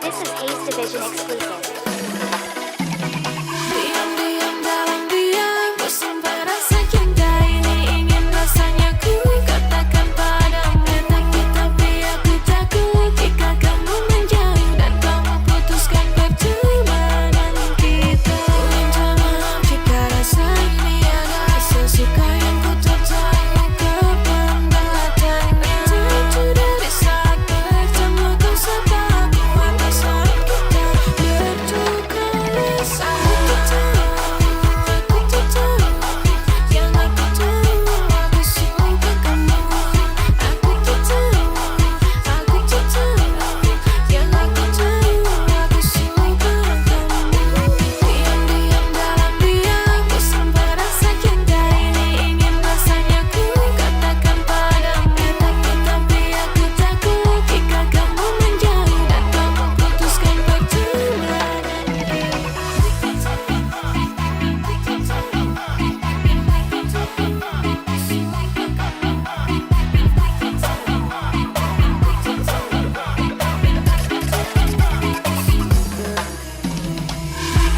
This is Ace Division exclusive. Diam-diam dalam diam, ku sampai rasa cinta ini ingin rasanya ku katakan padamu. Tapi aku takut jika kamu menjauh dan kamu putuskan pertemanan kita. Ku minta maaf jika rasa ini ada sesuka yang ku tak tahu kapan datangnya. Tentu dari saat bertemu kau saat aku ada saat kita bertukar rasa.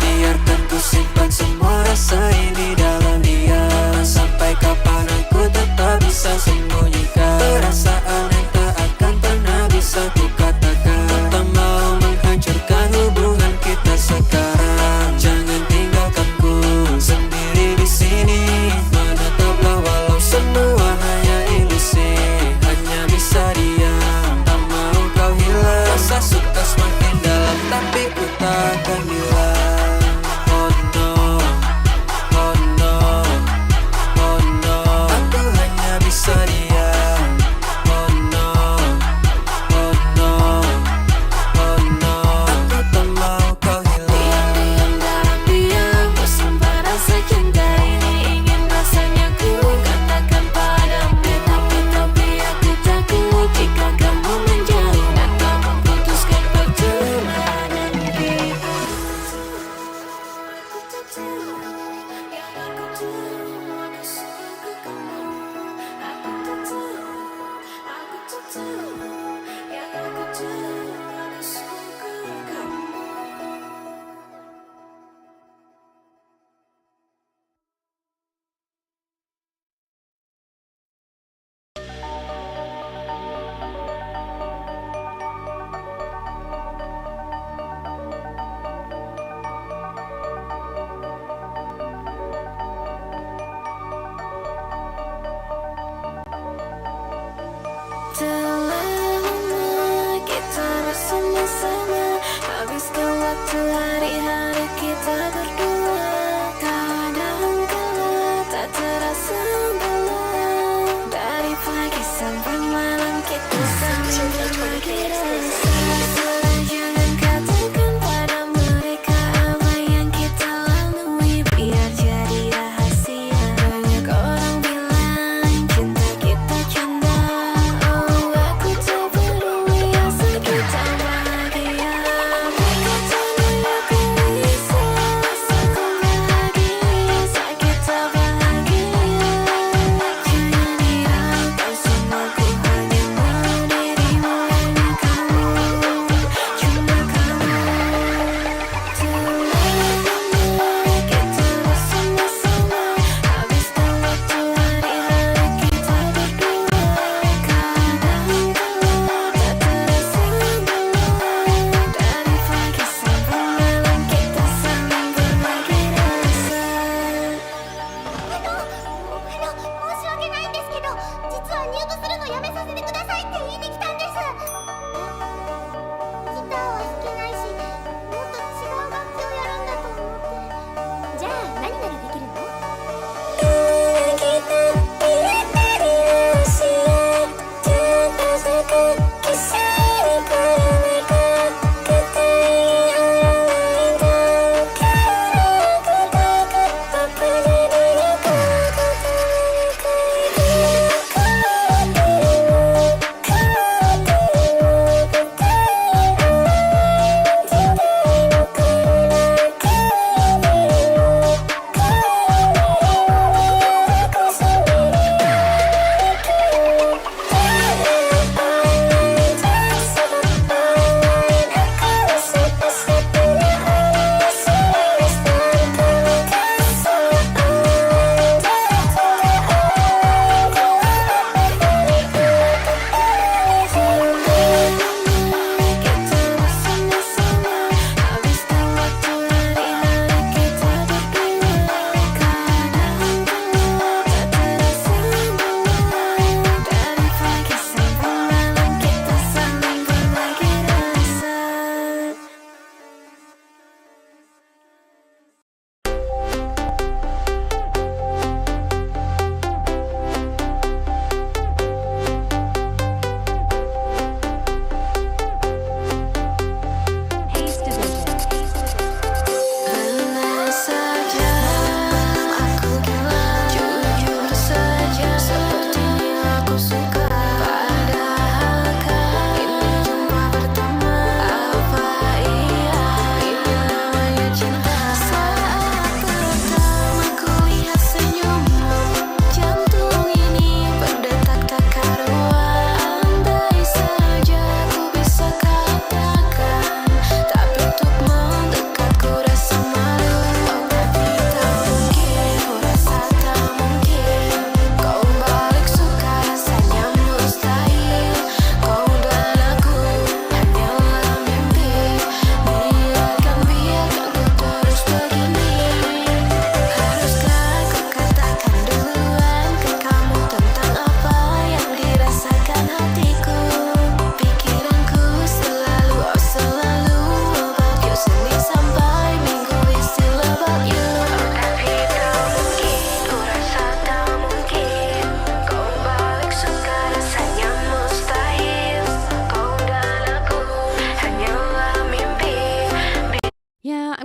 Biarkan ku simpan semua rasa ini dalam diam. Sampai kapan aku tetap bisa sembunyikan perasaan yang tak akan pernah bisa ku katakan. Tak mau menghancurkan hubungan kita sekarang. Jangan tinggalkan ku sendiri di sini. Menetaplah walau semua hanya ilusi. Hanya bisa diam, tak mau kau hilang. Rasa suka semakin dalam tapi ku tak akan bilang. Oh no,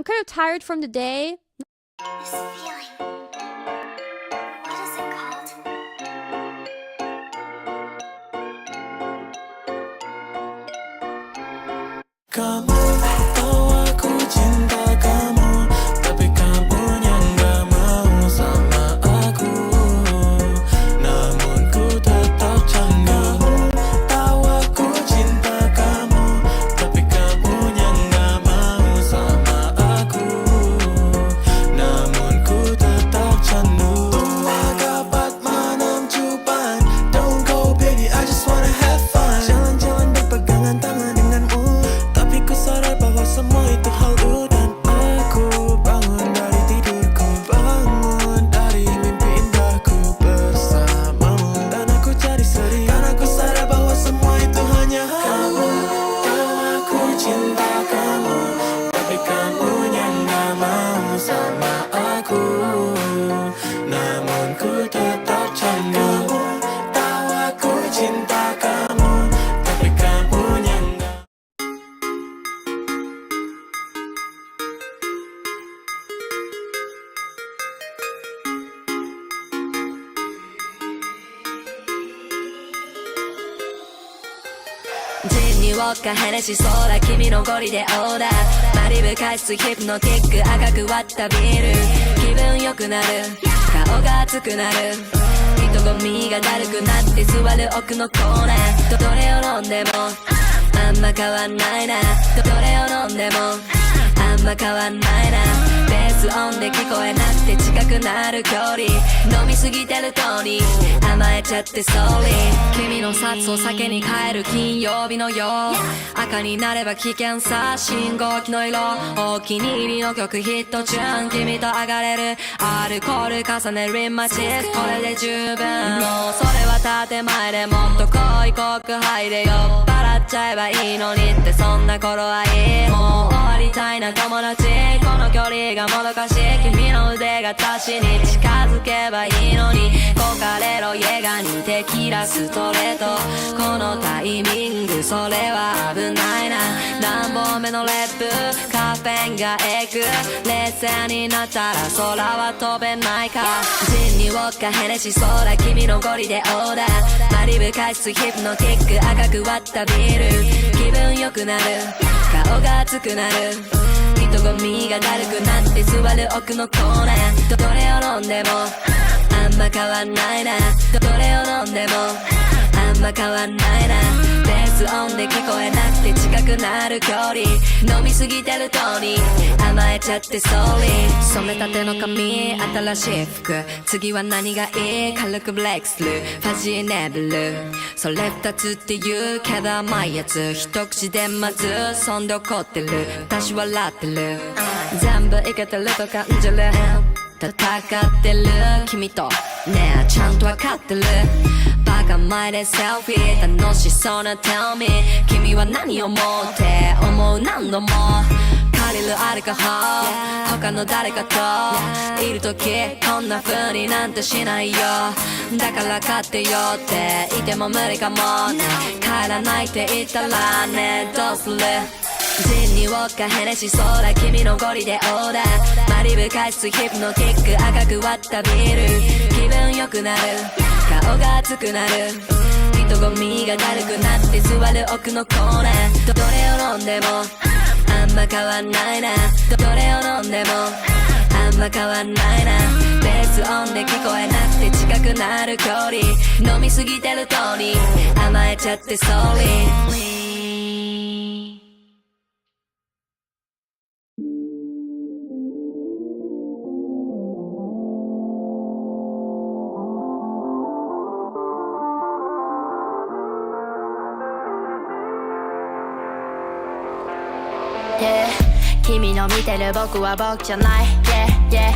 I'm kind of tired from the day. This feeling. What is it called? Kamu tahu aku cinta kamu, tapi kamu yang gak mau sama aku. Namun ku tetap canggung. Tahu aku cinta kamu, tapi kamu yang gak mau sama aku. Namun ku tetap canggung. Tua dapat menam cuban. Don't go baby, I just wanna have fun. Jalan-jalan berpegangan tangan denganmu. Ku sadar bahwa semua itu hal dan aku bangun dari tidurku, bangun dari mimpi indahku bersamamu, dan aku jadi sedih karena aku sadar bahwa semua itu hanya kamu. Tahu aku cinta kamu, tapi kamu yang gak mau sama aku. Namun ku tetap canggung. Tahu aku cinta kamu, tapi kamu yang gak.ジンにウォッカヘネシソーダ君のゴリでオーダーマリブ加湿ヒプノティック赤く割ったビール気分良くなる顔が熱くなる人混みがだるくなって座る奥のコーナーどれを飲んでもあんま変わんないなどれを飲んでもあんま変わんないなベースオンで聞こえなくて近くなる距離飲みすぎてるトに甘えちゃってソーリー君の札を酒に変える金曜日の夜赤になれば危険さ信号機の色お気に入りの曲ヒットチューン君と上がれるアルコール重ねるマチスこれで十分もうそれは建前でもっと濃い告白で酔っ払っちゃえばいいのにってそんな頃はいいもう終わりたいな友達この距離がもどかしい君の腕が足に近づけばいいのにコカレロイエガにテキラストレートこのタイミングそれは危ないな何本目のレップカフェインがエグ冷静になったら空は飛べないかジンにウォッカヘネシソーダ君のゴリでオーダーマリブ加湿ヒプノティック赤く割ったビール気分良くなる顔が熱くなる人混みがだるくなって座る奥のコーナーどれを飲んでもあんま変わんないなどれを飲んでもあんま変わんないなベースオンで聞こえなくて近くなる距離飲みすぎてるトに甘えちゃってソーリー染めたての髪新しい服次は何がいい軽くブレイクするファジーネブルそれ二つって言うけど甘いやつ一口でまずそんで怒ってる私笑ってる全部いけてると感じる戦ってる君とねえちゃんとわかってるバカ前でセルフィー楽しそうな Tell me 君は何を思って思う何度も借りるアルコホール他の誰かといるときこんな風になんてしないよだから勝ってよって言っても無理かも帰らないって言ったらねどうするジンにウォッカヘネシソーダ君のゴリでオーダーマリブ加湿ヒプノティック赤く割ったビール気分良くなる顔が熱くなる人混みがだるくなって座る奥のコーナーどれを飲んでもあんま変わんないなどれを飲んでもあんま変わんないなベースオンで聞こえなくて近くなる距離飲みすぎてるトに甘えちゃってソーリー君の見てる僕は僕じゃない Yeah, yeah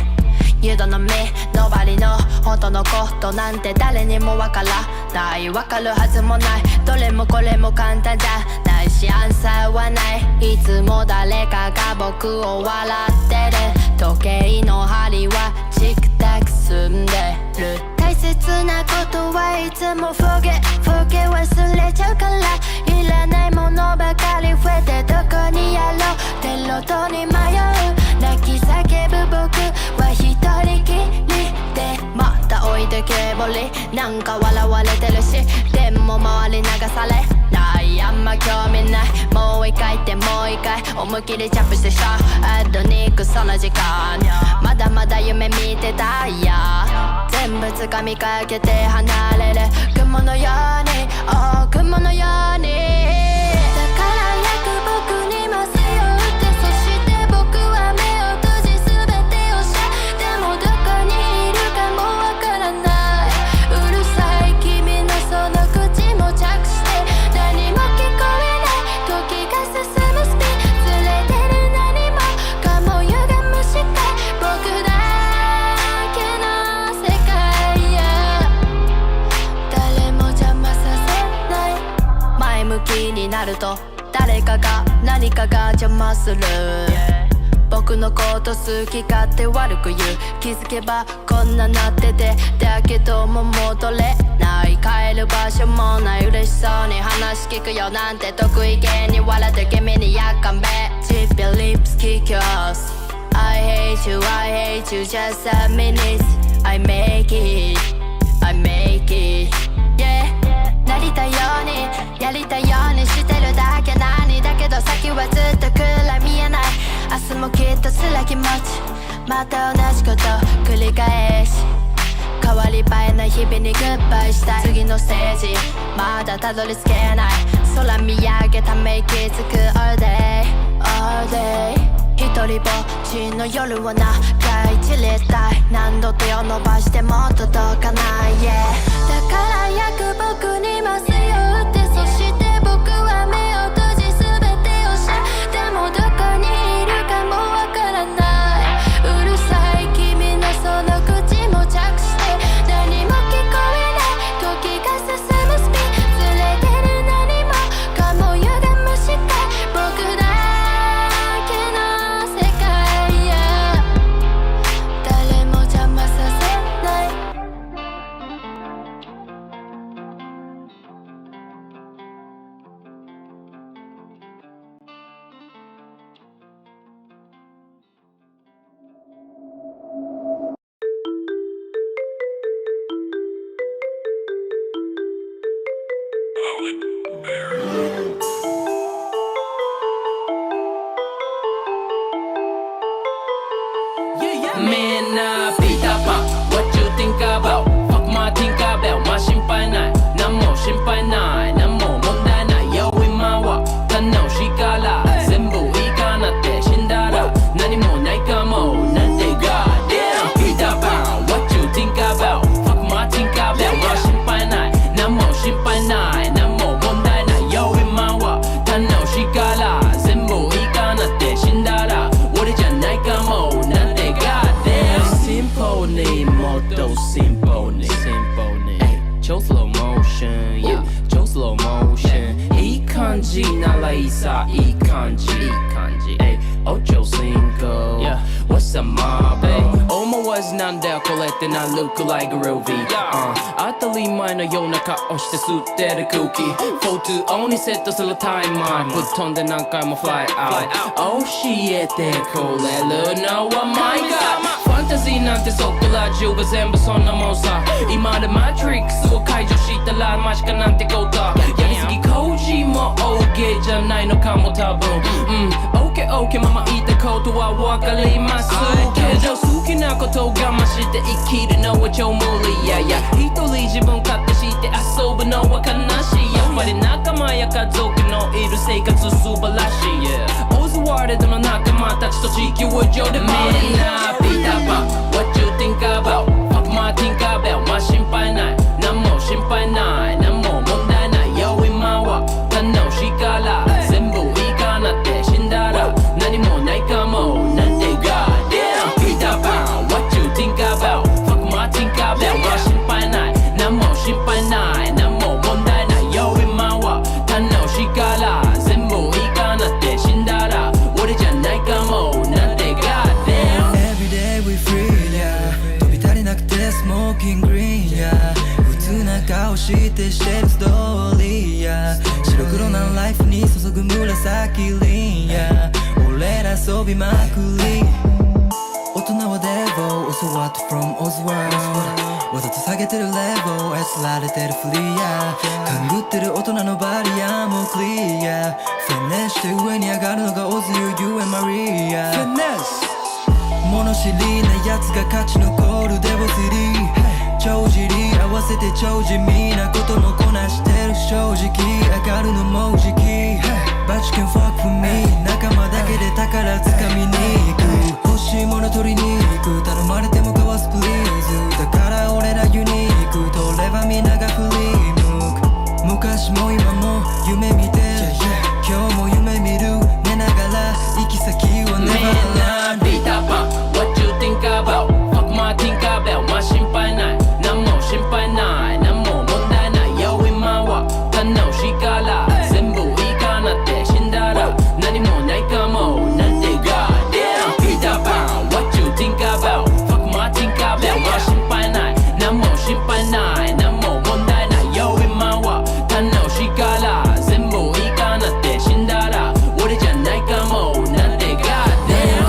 You don't know me Nobody know 本当のことなんて誰にもわからないわかるはずもないどれもこれも簡単じゃないしアンサーはないいつも誰かが僕を笑ってる時計の針はチクタク進んでる大切なことはいつも forget 忘れちゃうからいらないものばかり増えてどこにやろうって路頭に迷う一回思いっきりジャンプしてさアッドニックその時間まだまだ夢見てたいや全部掴みかけて離れる雲のようにoh雲のようにだから早く僕に麻酔を打ってそして僕は目を閉じ全てを知るでもどこにいるかもわからないうるさい君のその口も着して何も聞こえない時が進むスピードずれてる何もかも歪む視界僕だけの世界や誰も邪魔させない前向きになると誰かが何かが邪魔する僕のこと好き勝手悪く言う気づけばこんななっててだけども戻れない帰る場所もない嬉しそうに話聞くよなんて得意げに笑って君にやっかんべ Chip your lips kick yours I hate you I hate you just a minute I make it I make it yeah なりたいようにやりたいようにしてるだけ何だけど先はずっと暗い見えない明日もきっと辛い気持ちまた同じこと繰り返し変わり映えない日々にグッバイしたい次のステージまだたどり着けない空見上げため息つく all day all day 一人ぼっちの夜を長い散りたい何度手を伸ばしても届かない、yeah、だから早く僕に麻酔を打ってそして僕は目を閉じ全てを知るでもどこにいるかもわからないうるさい君のその口も着して何も聞こえない時が進むスピードずれてる何もかも歪む視界僕だけの世界や誰も邪魔させないMan, Peter Pan, what you think about? Fuck my think about, まあ心配ない何も心配ない何も問題ないよ今は楽しいから全部いいかなって死んだら何もないかもなんて Goddamn Peter Pan, what you think about? Fuck my think about, まあ心配ない何も心配ない何も問題ないよ今は楽しいから全部いいかなって死んだら俺じゃないかもなんて Simple にもっと simple に超 slow motion yeah 超 slow motion いい感じならいいさいい感じお超 single yeah what's up my babe 思わずなんだよこれってな look like groovy 当たり前のような顔して吸ってる空気42にセットするタイマーぶっ飛んで何回も fly out 教えてくれるのは my godファンタジーなんてそこら中が全部そんなもんさ今でマトリックスを解除したらマジかなんてことやりすぎ工事も OK じゃないのかも多分OK ママ言いたことはわかりますけど好きなことを我慢して生きるのは超無理や一人自分勝手して遊ぶのは悲しいやっぱり仲間や家族のいる生活素晴らしいオズワルドの仲間たちと地球上で回りなピーターパン What you think about? Fuck my think about まあ心配ない何も心配ない何も問題ないよ今は楽しいから全部いいかなって死んだら何もないかもなんて Goddamn Peter Pan What you think about? Fuck my think about まあ心配ない何も心配ない何も問題ないよ今は楽しいから全部いいかなって死んだら俺じゃないかもなんて Goddamn Everyday we free yeah 飛び足りなくて smoking green yeah 普通な顔してしてるストーリーや白黒なライフに注ぐ紫リンや俺ら遊びまくり大人はデボ教わった from Oswald わざと下げてるレベル操られてるフリーや勘ぐってる大人のバリアもうクリアフィネッシュして上に上がるのがオズユユエマリアフィネッシュ物知りなやつが勝ち残るデボスリー帳尻合わせて超地味なこともこなしてる正直上がるのもうじき But you can fuck with me 仲間だけで宝つかみに行く欲しいもの取りに行く頼まれてもかわすプリーズだから俺らユニーク通ればみんなが振り向く昔も今も夢見てる今日も夢見る寝ながら行き先は never Man, Peter Pan, what you think about? Fuck my think about まあ心配ない何も心配ない何も問題ない Yo 今は楽しいから全部いいかなって死んだら何もないかもなんて Goddamn Peter Pan, what you think about? Fuck my think about まあ心配ない何も心配ない何も問題ない Yo 今は楽しいから全部いいかなって死んだら俺じゃないかもなんて Goddamn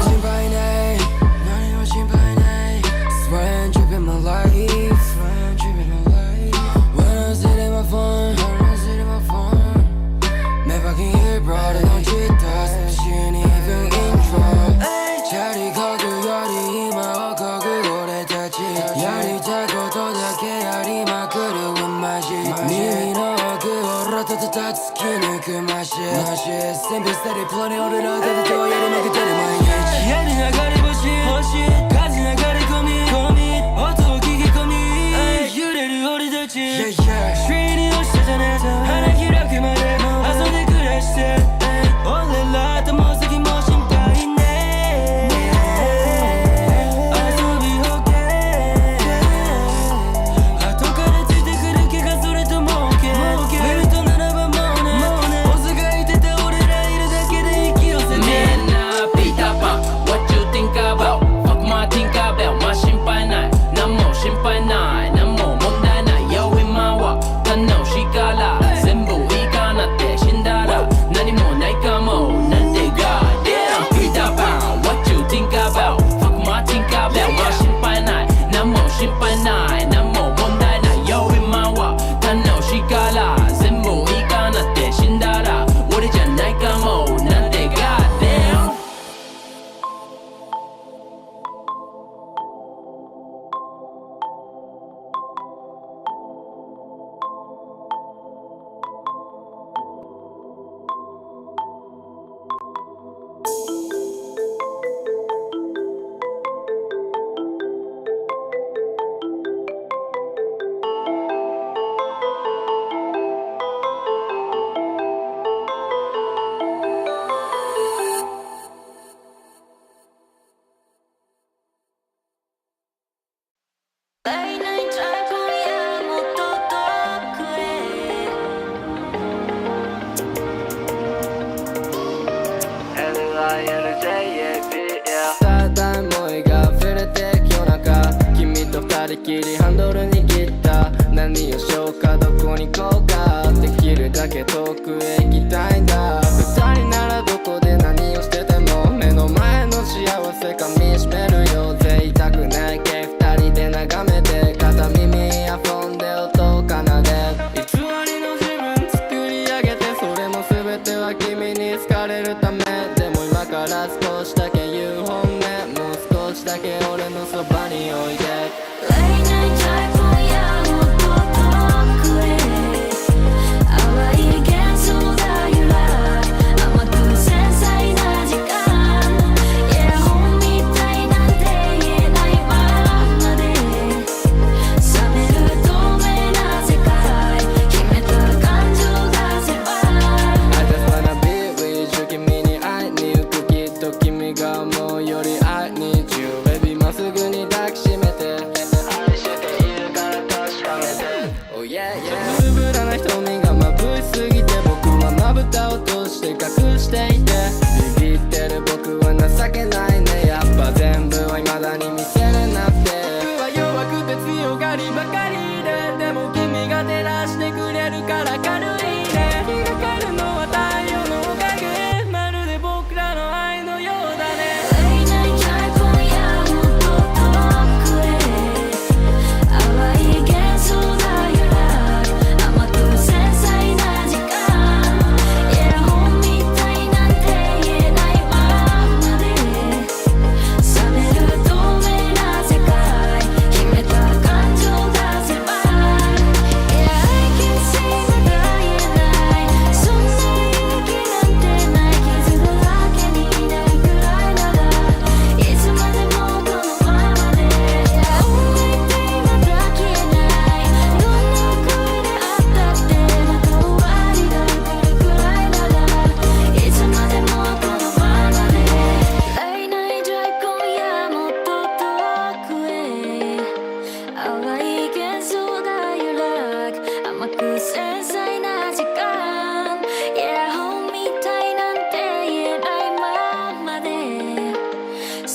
Swear I'm tripping my life. When I sit in my phone, never can hear brother don't cheat us. She ain't even intro. やりかくより今をこぐ俺たちやりたいことだけやりまくるマジ耳の奥をラタタタ突き抜くマシ全部捨てるプラネ俺らだけはやりまくってる毎日部屋に流れ星風流れ込み音を聞き込み揺れる俺たち Street に落ちてたね花開くまで遊んで暮らして俺らとも先も心配ね遊びほけ後からついてくる気がそれともうけベルトならばもうねオスがいてて俺らいるだけで息をせて Man, Peter Pan, what you think about? Fuck my think about まあ心配ない何も心配ない何も問題ない Yo 今は楽しいから全部いいかなって死んだら何もないかもなんて Goddamn Peter Pan, what you think about? Fuck my think about まあ心配ない何も心配ない何も問題ない Yo 今は楽しいから全部いいかなって死んだら俺じゃないかもなんて Goddamn Late night drive 今夜もっと遠くへ ただ思いが溢れて夜中君と二人きりハンドル握った何をしようかどこに行こうかできるだけ遠くへ行きたいんだ二人ならどこで何をしてても目の前の幸せかみしめるよ贅沢な夜景二人で眺めて片耳イヤフォンで音を奏で偽りの自分作り上げてそれも全ては君に好かれるためでも今から少しだけ言う本音もう少しだけ俺のそばにおいで Late night drive 今夜もっと遠くへ淡い幻想が揺ら甘く繊細な時間絵本みたいなんて言えないままで冷める透明な世界秘めた感情が迫る I just wanna be with you 君に会いに行くきっと君が思うより I need you Baby まっすぐに抱きしめて愛しているから確かめて Oh yeah yeah つぶらな瞳が眩しすぎて僕はまぶたを閉じて隠していてビビってる僕は情けないねやっぱ全部は未だに見せれなくて僕は弱くて強がりばかりででも君が照らしてくれるから軽いね気がかるのは太陽のおかげまるで僕らの愛のようだね Late night drive 今夜もっと遠く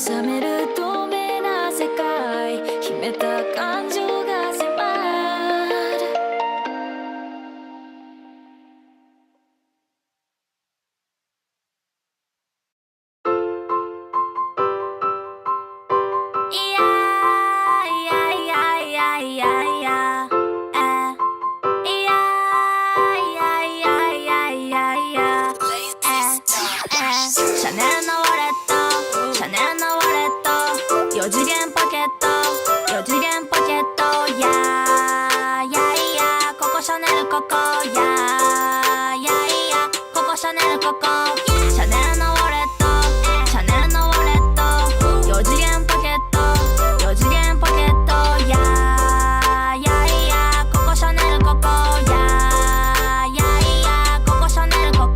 冷める透明な世界秘めた感情が迫るいやいやいやいやいやいやいやいやいやいやいやいやシャネルのウォレットシャネルのウォレット4次元ポケット4次元ポケットいやいやいやここシャネルここいやいやいやここシャネルここシャネルのウォレットシャネルのウォレット4次元ポケット4次元ポケットいやいやいやここシャネルここいやいやいやここシャネルここ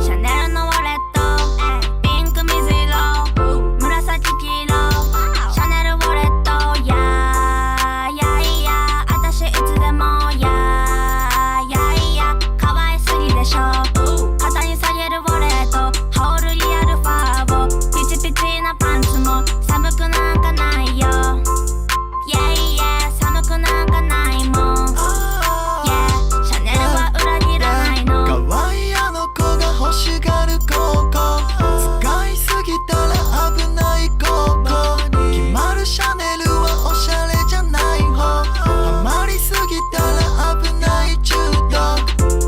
シャネルのウォレットピンク水色紫黄色シャネルウォレットいやいやいやあたしいつでもいやいやいや可愛すぎでしょ肩に下げるウォレット羽織るリアルファーをピチピチなパンツも寒くなんかないよ Yeah yeah 寒くなんかないもん Yeah シャネルは裏切らないの可愛いあの子が欲しがる高校使いすぎたら危ない高校決まるシャネルはおしゃれじゃない方ハマりすぎたら危ない中毒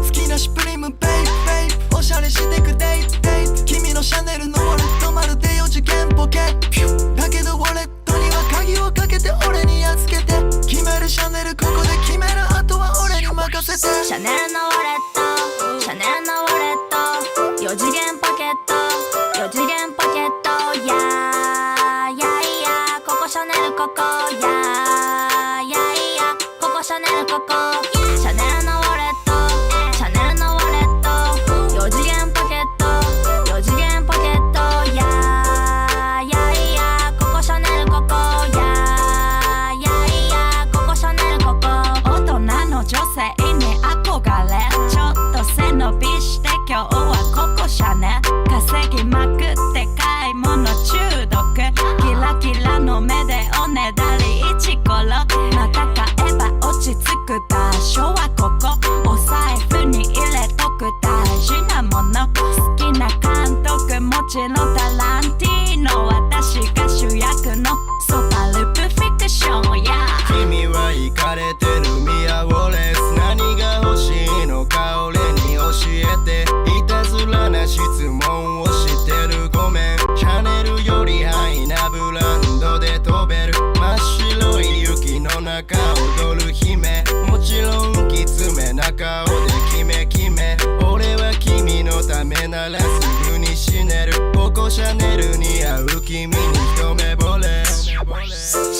好きなシュプリームベイベイおしゃれしてくデイデイ君のシャネルのウォレットまるで4次元ポケットだけどウォレットには鍵をかけて俺に預けて決めるシャネルここで決めるあとは俺に任せてシャネルのウォレットシャネルのウォレット4次元ポケット4次元ポケットいやいやいやここシャネルここいやいやいやここシャネルここシャネルのウォレットシャネルのウォレット4次元ポケット4次元ポケットいやいやいやここシャネルここいやいやいやここシャネルここ大人の女性に憧れちょっと背伸びして今日はココシャネ稼ぎまくって買い物中毒キラキラの目でおねだりイチコロまた買えば落ち着く場所はここお財布に入れとく大事なもの好きな監督もちろんタランティーノ私が主役のソパルプフィクションや君はイカれてるミアウォレス何が欲しいのか俺に教えていたずらな質問をしてるごめんシャネルよりハイなブランドで飛べる真っ白い雪の中踊る姫もちろんきつめな顔でキメキメ俺は君のためならすぐに死ねるココシャネルに合う君に一目惚れシ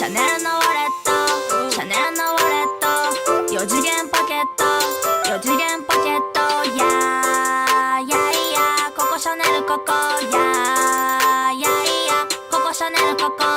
ャネルのウォレットシャネルのウォレット4次元ポケット4次元ポケットいやいやいやここシャネルここいやいやいやここシャネルここ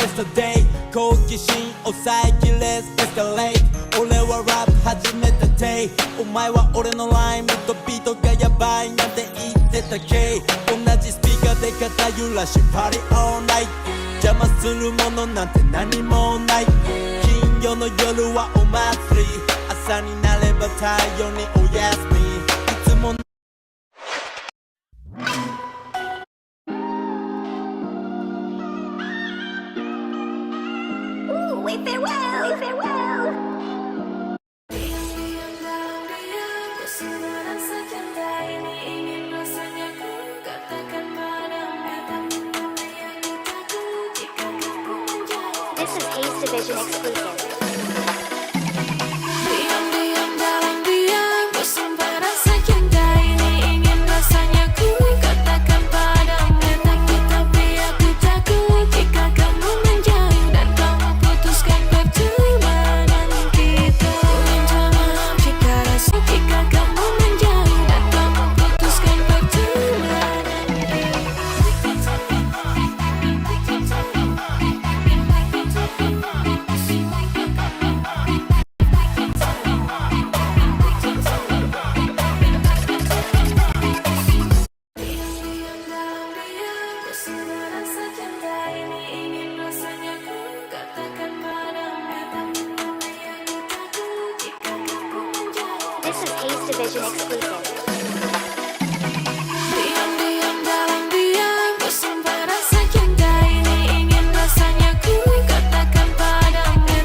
yesterday 好奇心抑えきれず escalate 俺はラップ始めた day お前は俺のライムとビートがヤバいなんて言ってた K 同じスピーカーで肩揺らし Party all night 邪魔するものなんて何もない金曜の夜はお祭り朝になれば太陽におやすみいつもWe farewell. We farewell. Diam-diam dalam diam ku semua rasa cinta ini ingin rasanya ku katakan padamu tapi aku takut jika kamu menjauh. This is Ace Division exclusive. Diam-diam dalam diam ku semua rasa cinta ini ingin rasanya ku katakan padamu tapi aku takut jika kamu menjauh dan kamu putuskan pertemanan kita. Ku minta maaf jika rasa jika kamu menjauh dan kamu putuskan pertemanan Diam-diam dalam diam ku semua rasa cinta ini ingin rasanya ku katakan padamu tapi aku takut jika kamu menjauh. This is Ace Division exclusive. Diam-diam dalam diam ku semua rasa cinta ini ingin rasanya ku katakan padamu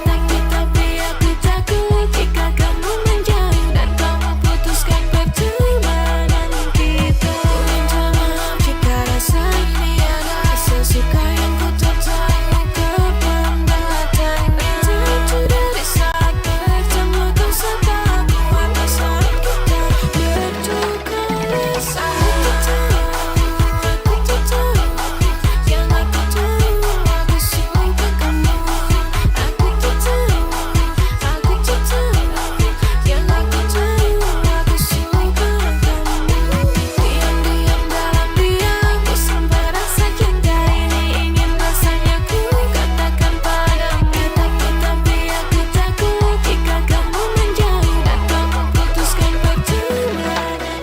tapi aku takut jika kamu menjauh dan kamu putuskan pertemanan kita. Ku minta maaf jika rasa ini ada sesuka yang ku tak tahu kapan datangnya. Tentu dari saat pertama kau sapa aku apa saat kita bertukar rasa. Aku tak tahu yang aku tahu aku suka kamu. Aku tak tahu yang aku tahu aku suka kamu. Diam-diam dalam diam ku sempat rasa cinta ini ingin rasanya ku katakan padamu tapi aku takut jika kamu menjauh dan kamu putuskan pertemanan.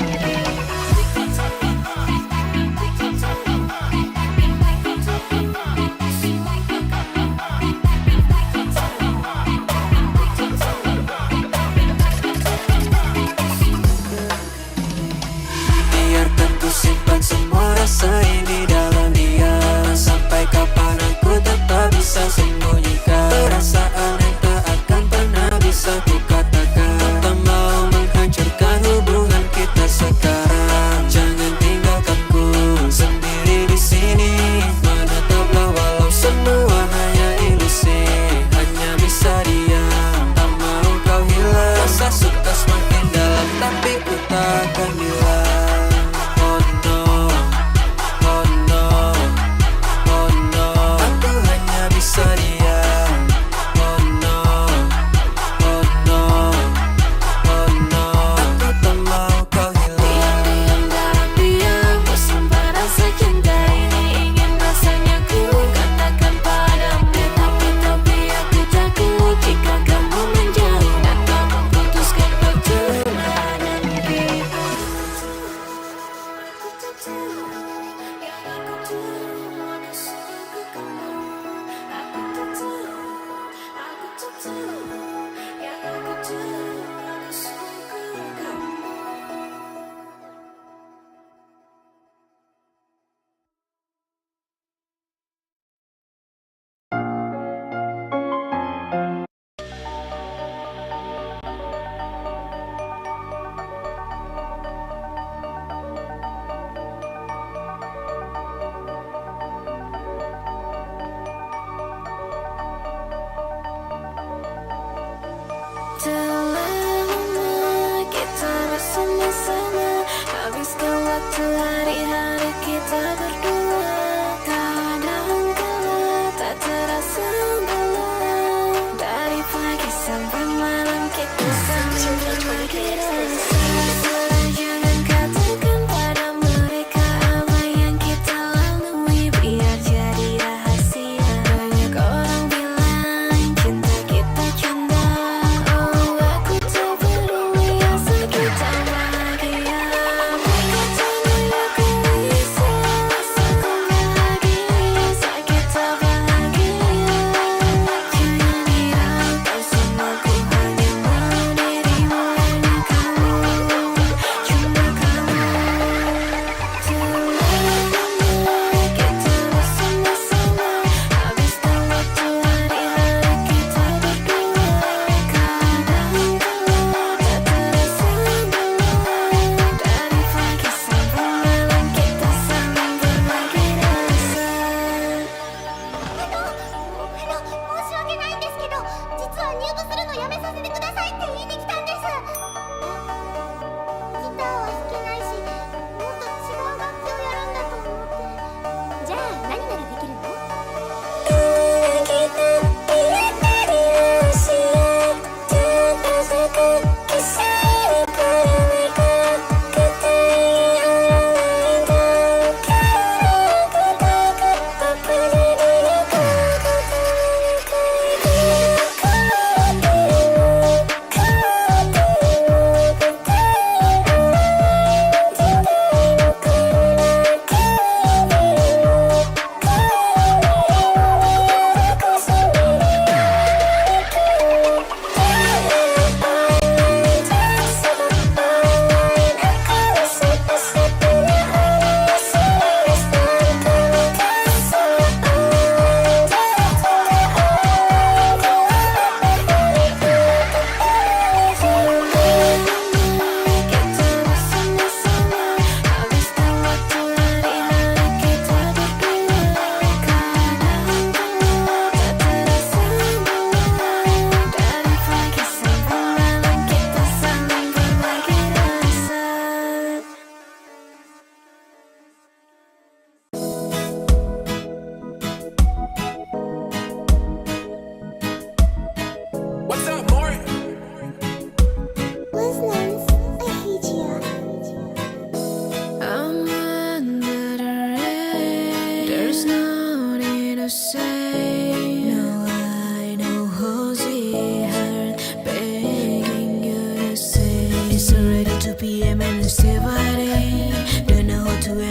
Biarkan ku simpan semua rasa ini dalam diam. Sampai kapan aku tetap bisa sembunyikan perasaan yang tak akan pernah bisa ku katakan. Tak mau menghancurkan hubungan kita sekarang. Jangan tinggalkan ku sendiri di sini. Menetaplah walau semua hanya ilusi. Hanya bisa diam, tak mau kau hilang. Rasa suka semakin dalam tapi ku takkan bilang. Oh no, oh no, oh no. Aku hanya bisa diam. Oh no, oh no, oh no. Aku tak mau kau hilang. Diam-diam dalam diam ku sempat rasa cinta ini ingin rasanya ku katakan padamu tapi aku takut jika kamu menjauh dan kamu putuskan pertemanan kita. Aku tak tahu yang aku tahu aku suka kamu. Aku tak tahu yang aku tahu aku suka kamu.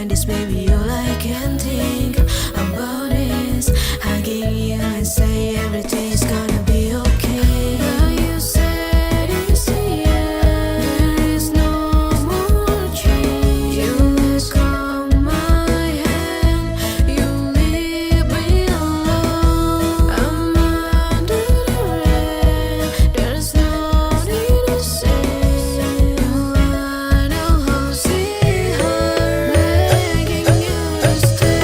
find this, baby, all I can think about is hugging you and say everything's gonna be okay. Now you said it's the end, there is no more change. You let go my hand, you leave me alone. I'm under the rain, there's no need to say. You wanna hold, see her begging you to stay.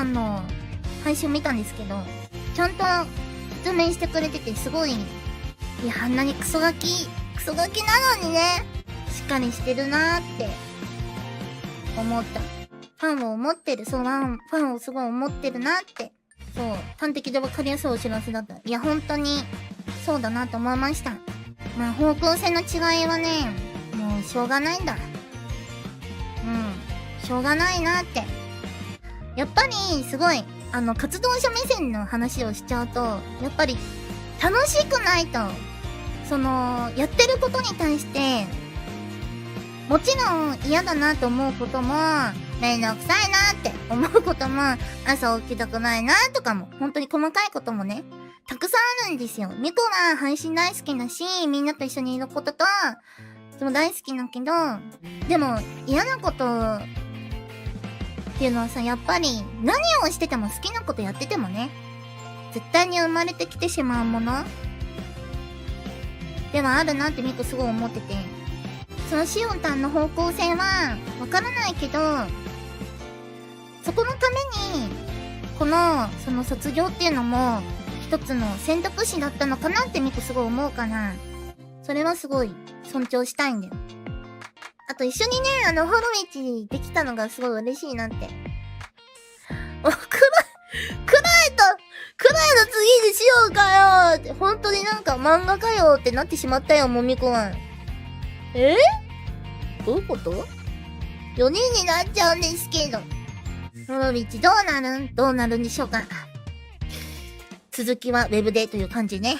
んの配信を見たんですけど、ちゃんと説明してくれててすごい、いや、あんなにクソガキなのにね、しっかりしてるなーって思った。ファンを思ってる、そう、ファンをすごい思ってるなって、そう、端的で分かりやすいお知らせだった。いや、本当にそうだなと思いました。まあ、方向性の違いはね、もうしょうがないんだ。しょうがないなって。やっぱり、すごい、活動者目線の話をしちゃうと、やっぱり、楽しくないと、やってることに対して、もちろん嫌だなと思うことも、めんどくさいなって思うことも、朝起きたくないなとかも、本当に細かいこともね、たくさんあるんですよ。ミコは配信大好きだし、みんなと一緒にいることと、大好きだけど、でも嫌なことっていうのはさ、やっぱり何をしてても好きなことやっててもね、絶対に生まれてきてしまうものではあるなってミコすごい思ってて、そのしおんたんの方向性はわからないけど、そこのためにその卒業っていうのも一つの選択肢だったのかなってミコすごい思うから、それはすごい尊重したいんだよ。あと一緒にね、フォロミチできたのがすごい嬉しいなって。暗いの次にしようかよって、本当になんか漫画かよってなってしまったよ、もみこは。どういうこと ?4 人になっちゃうんですけど。フォロミチどうなるんでしょうか。続きはウェブでという感じね。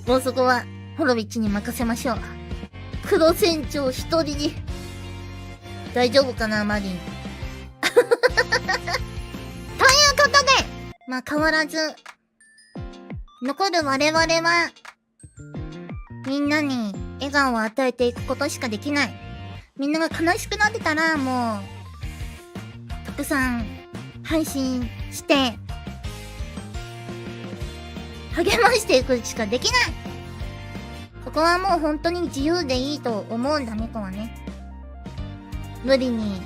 もうそこはフォロミチに任せましょう。黒船長一人に。大丈夫かな、マリン。ということで、まあ変わらず、残る我々は、みんなに笑顔を与えていくことしかできない。みんなが悲しくなってたら、もう、たくさん配信して、励ましていくしかできない。ここはもう本当に自由でいいと思うんだ、ミコはね。無理に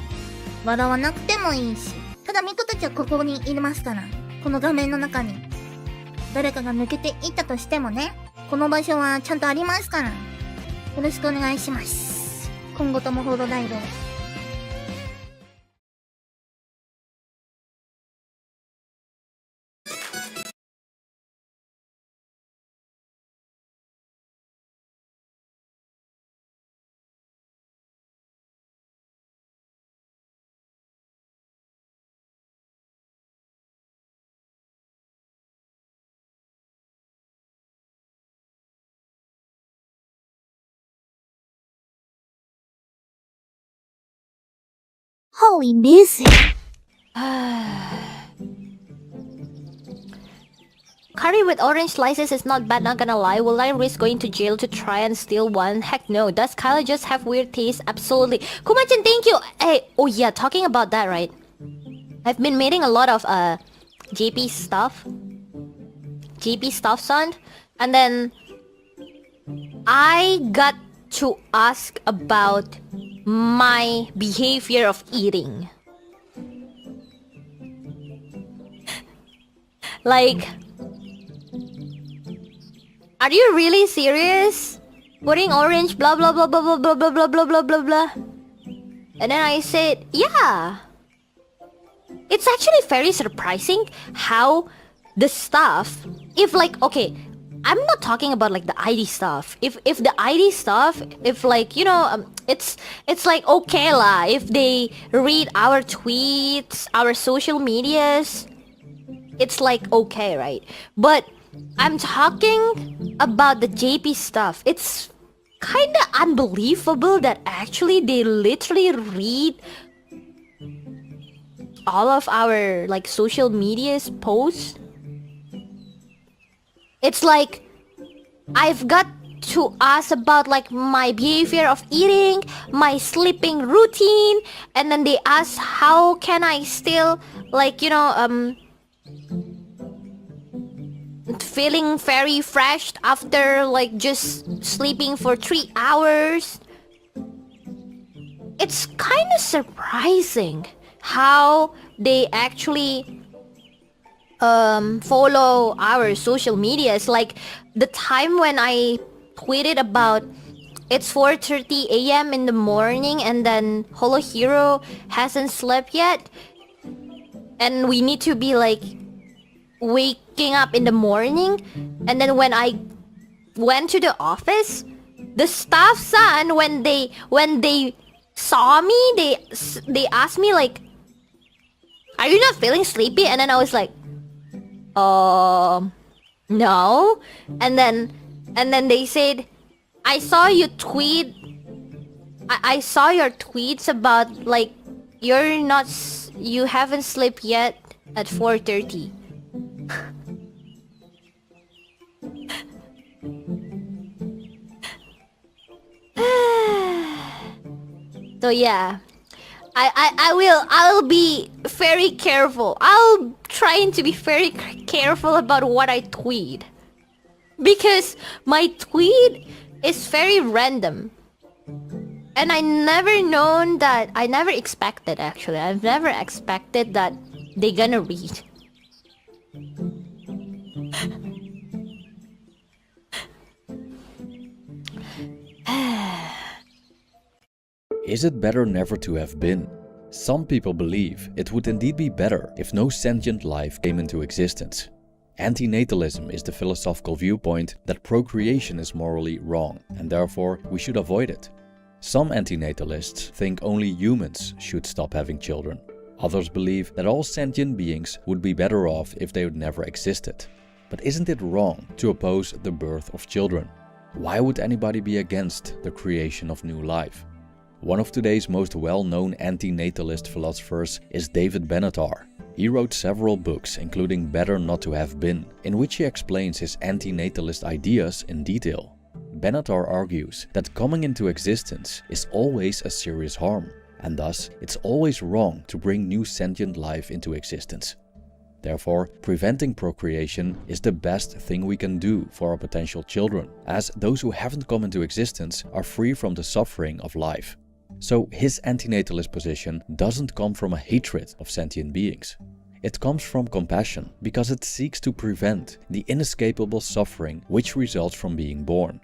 笑わなくてもいいし。ただミコたちはここにいますから。この画面の中に。誰かが抜けていったとしてもね。この場所はちゃんとありますから。よろしくお願いします。今後ともフォローライブ。Holy music! Curry with orange slices is not bad, not gonna lie. Will I risk going to jail to try and steal one? Heck no. Does Kyla just have weird taste? Absolutely. Kumachan, thank you! Hey, oh yeah, talking about that, right? I've been making a lot of JP stuff, son. And then I got to ask about my behavior of eating. Like, are you really serious? Putting orange blah blah blah blah blah blah blah blah blah blah blah blah. And then I said, yeah. It's actually very surprising how the stuff, if like, okay, I'm not talking about like the ID stuff. If the ID stuff, if like, you know, it's like okay lah. If they read our tweets, our social medias, it's like okay, right? But I'm talking about the JP stuff. It's kind of unbelievable that actually they literally read all of our like social media's posts. It's like I've got to ask about like my behavior of eating, my sleeping routine, and then they ask how can I still like, you know, feeling very fresh after like just sleeping for 3 hours. It's kind of surprising how they actually follow our social media. It's like the time when I tweeted about it's 4:30 a.m. in the morning and then Holo Hero hasn't slept yet, and we need to be like waking up in the morning. And then when I went to the office, the staff son, when they saw me, they asked me like, are you not feeling sleepy? And then I was like, no. And then they said, I saw you tweet. I saw your tweets about like you haven't slept yet at 4:30. So yeah, I'll be very careful. I'll trying to be very careful about what I tweet, because my tweet is very random, and I never expected actually. I've never expected that they gonna read. Is it better never to have been? Some people believe it would indeed be better if no sentient life came into existence. Antinatalism is the philosophical viewpoint that procreation is morally wrong and therefore we should avoid it. Some antinatalists think only humans should stop having children. Others believe that all sentient beings would be better off if they had never existed. But isn't it wrong to oppose the birth of children? Why would anybody be against the creation of new life? One of today's most well-known antinatalist philosophers is David Benatar. He wrote several books, including Better Not to Have Been, in which he explains his antinatalist ideas in detail. Benatar argues that coming into existence is always a serious harm, and thus it's always wrong to bring new sentient life into existence. Therefore, preventing procreation is the best thing we can do for our potential children, as those who haven't come into existence are free from the suffering of life. So his antinatalist position doesn't come from a hatred of sentient beings. It comes from compassion, because it seeks to prevent the inescapable suffering which results from being born.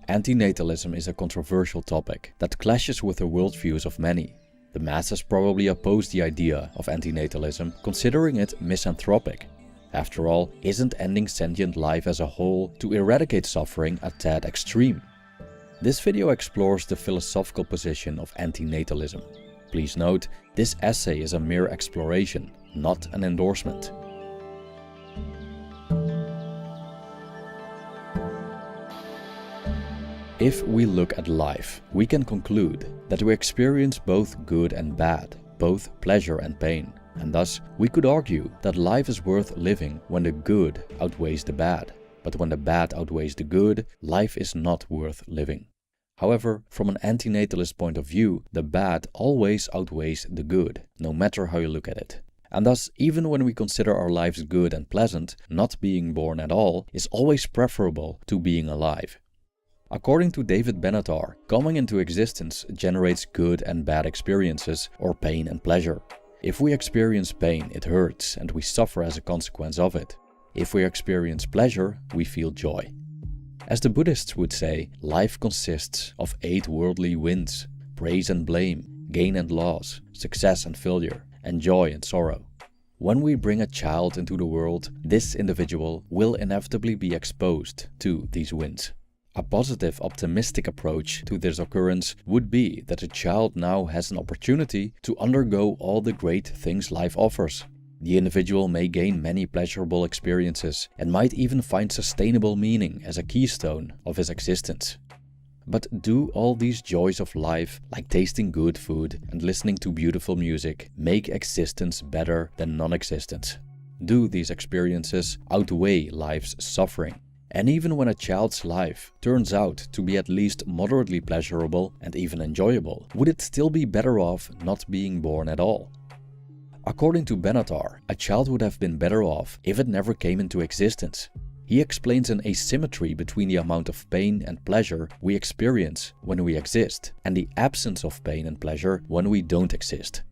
Antinatalism is a controversial topic that clashes with the worldviews of many. The masses probably oppose the idea of antinatalism, considering it misanthropic. After all, isn't ending sentient life as a whole to eradicate suffering a tad extreme? This video explores the philosophical position of antinatalism. Please note, this essay is a mere exploration, not an endorsement. If we look at life, we can conclude that we experience both good and bad, both pleasure and pain, and thus we could argue that life is worth living when the good outweighs the bad. But when the bad outweighs the good, life is not worth living. However, from an antinatalist point of view, the bad always outweighs the good, no matter how you look at it. And thus, even when we consider our lives good and pleasant, not being born at all is always preferable to being alive. According to David Benatar, coming into existence generates good and bad experiences, or pain and pleasure. If we experience pain, it hurts and we suffer as a consequence of it. If we experience pleasure, we feel joy. As the Buddhists would say, life consists of 8 worldly winds: praise and blame, gain and loss, success and failure, and joy and sorrow. When we bring a child into the world, this individual will inevitably be exposed to these winds. A positive, optimistic approach to this occurrence would be that the child now has an opportunity to undergo all the great things life offers. The individual may gain many pleasurable experiences and might even find sustainable meaning as a keystone of his existence. But do all these joys of life, like tasting good food and listening to beautiful music, make existence better than non-existence? Do these experiences outweigh life's suffering? And even when a child's life turns out to be at least moderately pleasurable and even enjoyable, would it still be better off not being born at all? According to Benatar, a child would have been better off if it never came into existence. He explains an asymmetry between the amount of pain and pleasure we experience when we exist and the absence of pain and pleasure when we don't exist.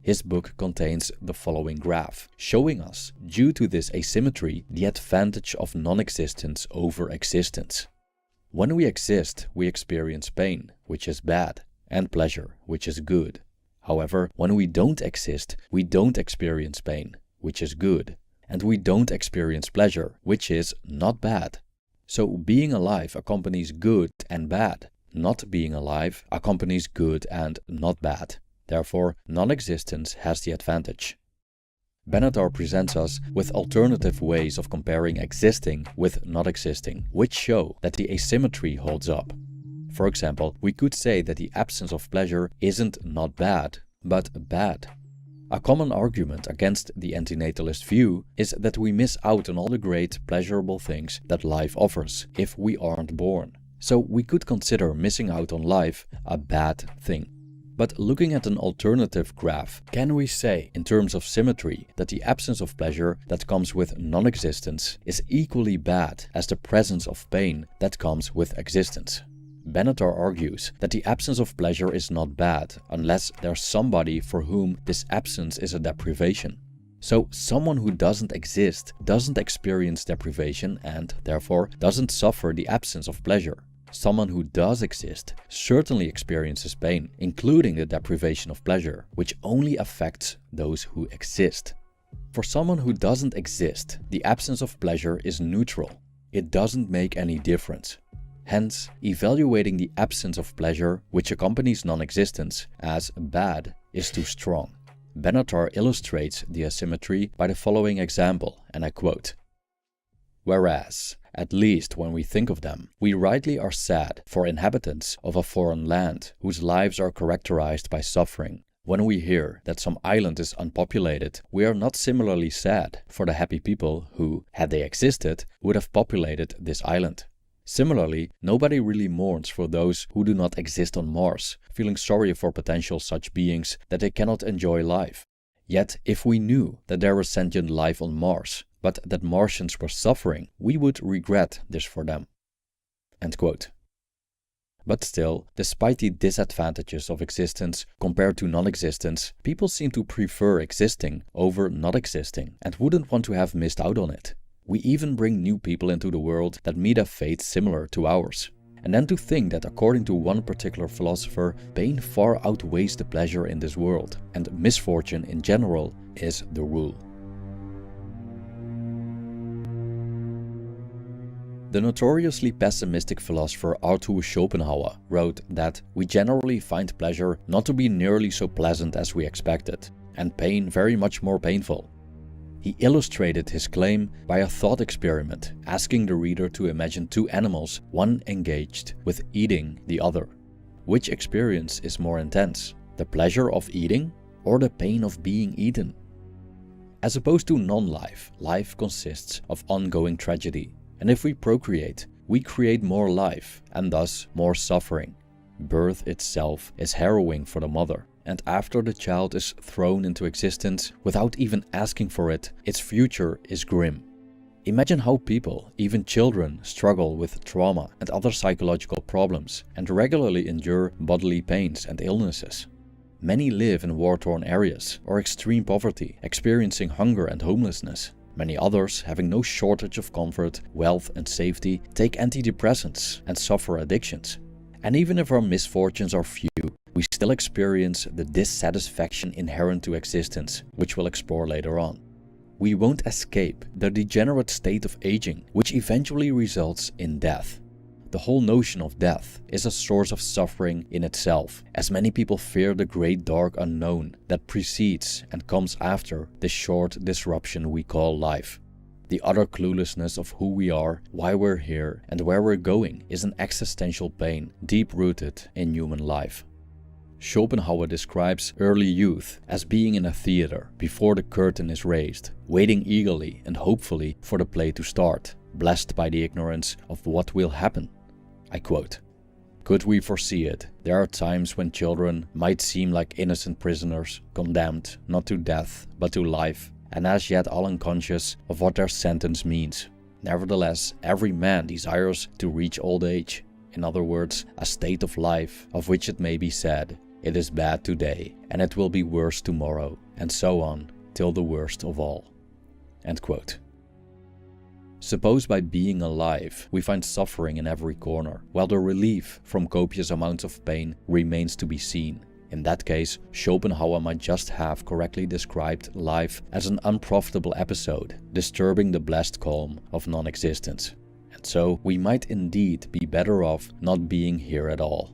His book contains the following graph, showing us, due to this asymmetry, the advantage of non-existence over existence. When we exist, we experience pain, which is bad, and pleasure, which is good. However, when we don't exist, we don't experience pain, which is good, and we don't experience pleasure, which is not bad. So being alive accompanies good and bad. Not being alive accompanies good and not bad. Therefore, non-existence has the advantage. Benatar presents us with alternative ways of comparing existing with not existing, which show that the asymmetry holds up. For example, we could say that the absence of pleasure isn't not bad, but bad. A common argument against the antinatalist view is that we miss out on all the great, pleasurable things that life offers if we aren't born. So we could consider missing out on life a bad thing. But looking at an alternative graph, can we say, in terms of symmetry, that the absence of pleasure that comes with non-existence is equally bad as the presence of pain that comes with existence? Benatar argues that the absence of pleasure is not bad unless there's somebody for whom this absence is a deprivation. So someone who doesn't exist doesn't experience deprivation and, therefore, doesn't suffer the absence of pleasure. Someone who does exist certainly experiences pain, including the deprivation of pleasure, which only affects those who exist. For someone who doesn't exist, the absence of pleasure is neutral. It doesn't make any difference. Hence, evaluating the absence of pleasure, which accompanies non-existence, as bad is too strong. Benatar illustrates the asymmetry by the following example, and I quote, "Whereas, at least when we think of them, we rightly are sad for inhabitants of a foreign land whose lives are characterized by suffering. When we hear that some island is unpopulated, we are not similarly sad for the happy people who, had they existed, would have populated this island. Similarly, nobody really mourns for those who do not exist on Mars, feeling sorry for potential such beings that they cannot enjoy life. Yet, if we knew that there was sentient life on Mars, but that Martians were suffering, we would regret this for them." End quote. But still, despite the disadvantages of existence compared to non-existence, people seem to prefer existing over not existing and wouldn't want to have missed out on it. We even bring new people into the world that meet a fate similar to ours. And then to think that according to one particular philosopher, pain far outweighs the pleasure in this world, and misfortune in general is the rule. The notoriously pessimistic philosopher Arthur Schopenhauer wrote that we generally find pleasure not to be nearly so pleasant as we expected, and pain very much more painful. He illustrated his claim by a thought experiment, asking the reader to imagine two animals, one engaged with eating the other. Which experience is more intense, the pleasure of eating or the pain of being eaten? As opposed to non-life, life consists of ongoing tragedy. And if we procreate, we create more life and thus more suffering. Birth itself is harrowing for the mother, and after the child is thrown into existence without even asking for it, its future is grim. Imagine how people, even children, struggle with trauma and other psychological problems and regularly endure bodily pains and illnesses. Many live in war-torn areas or extreme poverty, experiencing hunger and homelessness. Many others, having no shortage of comfort, wealth and safety, take antidepressants and suffer addictions. And even if our misfortunes are few, we still experience the dissatisfaction inherent to existence, which we'll explore later on. We won't escape the degenerate state of aging, which eventually results in death. The whole notion of death is a source of suffering in itself, as many people fear the great dark unknown that precedes and comes after the short disruption we call life. The utter cluelessness of who we are, why we're here, and where we're going is an existential pain deep-rooted in human life. Schopenhauer describes early youth as being in a theater before the curtain is raised, waiting eagerly and hopefully for the play to start, blessed by the ignorance of what will happen. I quote, "Could we foresee it, there are times when children might seem like innocent prisoners, condemned not to death but to life, and as yet all unconscious of what their sentence means. Nevertheless, every man desires to reach old age, in other words, a state of life of which it may be said, It is bad today, and it will be worse tomorrow, and so on, till the worst of all." End quote. Suppose by being alive, we find suffering in every corner, while the relief from copious amounts of pain remains to be seen. In that case, Schopenhauer might just have correctly described life as an unprofitable episode, disturbing the blessed calm of non-existence. And so, we might indeed be better off not being here at all.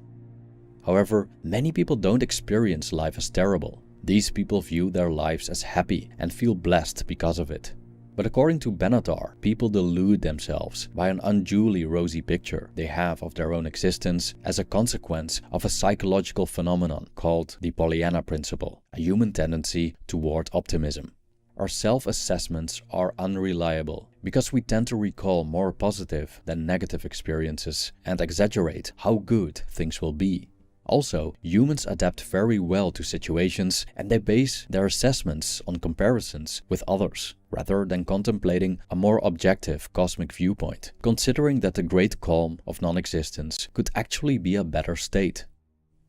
However, many people don't experience life as terrible. These people view their lives as happy and feel blessed because of it. But according to Benatar, people delude themselves by an unduly rosy picture they have of their own existence as a consequence of a psychological phenomenon called the Pollyanna principle, a human tendency toward optimism. Our self-assessments are unreliable because we tend to recall more positive than negative experiences and exaggerate how good things will be. Also, humans adapt very well to situations and they base their assessments on comparisons with others, rather than contemplating a more objective cosmic viewpoint, considering that the great calm of non-existence could actually be a better state.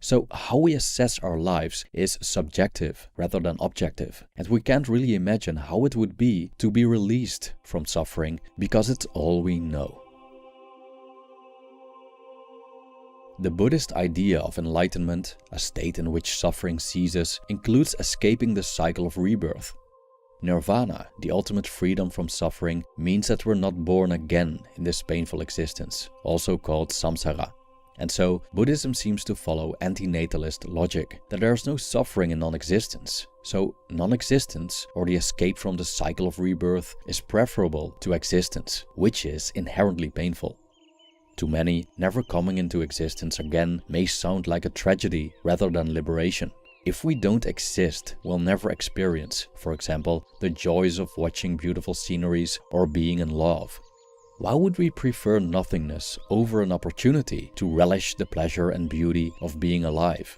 So how we assess our lives is subjective rather than objective, and we can't really imagine how it would be to be released from suffering because it's all we know. The Buddhist idea of enlightenment, a state in which suffering ceases, includes escaping the cycle of rebirth. Nirvana, the ultimate freedom from suffering, means that we're not born again in this painful existence, also called samsara. And so, Buddhism seems to follow anti-natalist logic, that there's no suffering in non-existence. So, non-existence, or the escape from the cycle of rebirth, is preferable to existence, which is inherently painful. To many, never coming into existence again may sound like a tragedy rather than liberation. If we don't exist, we'll never experience, for example, the joys of watching beautiful sceneries or being in love. Why would we prefer nothingness over an opportunity to relish the pleasure and beauty of being alive?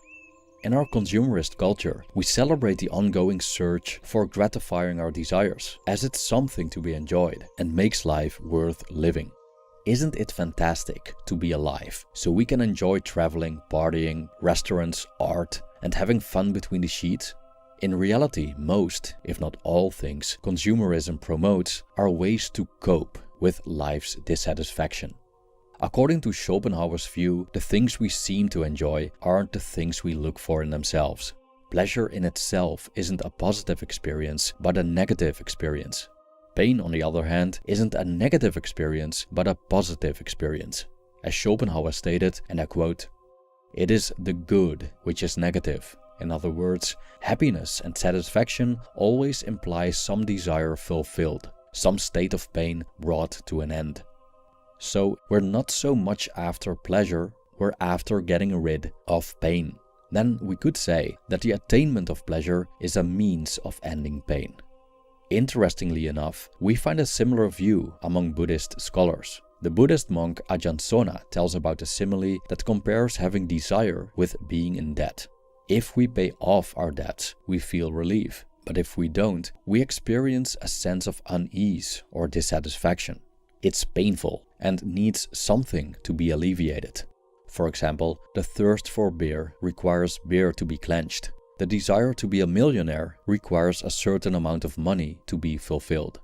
In our consumerist culture, we celebrate the ongoing search for gratifying our desires, as it's something to be enjoyed and makes life worth living. Isn't it fantastic to be alive, so we can enjoy traveling, partying, restaurants, art, and having fun between the sheets? In reality, most, if not all things consumerism promotes are ways to cope with life's dissatisfaction. According to Schopenhauer's view, the things we seem to enjoy aren't the things we look for in themselves. Pleasure in itself isn't a positive experience, but a negative experience. Pain, on the other hand, isn't a negative experience, but a positive experience. As Schopenhauer stated, and I quote, "It is the good which is negative." In other words, happiness and satisfaction always implies some desire fulfilled, some state of pain brought to an end. So we're not so much after pleasure, we're after getting rid of pain. Then we could say that the attainment of pleasure is a means of ending pain. Interestingly enough, we find a similar view among Buddhist scholars. The Buddhist monk Ajahn Sona tells about a simile that compares having desire with being in debt. If we pay off our debts, we feel relief, but if we don't, we experience a sense of unease or dissatisfaction. It's painful and needs something to be alleviated. For example, the thirst for beer requires beer to be clenched. The desire to be a millionaire requires a certain amount of money to be fulfilled.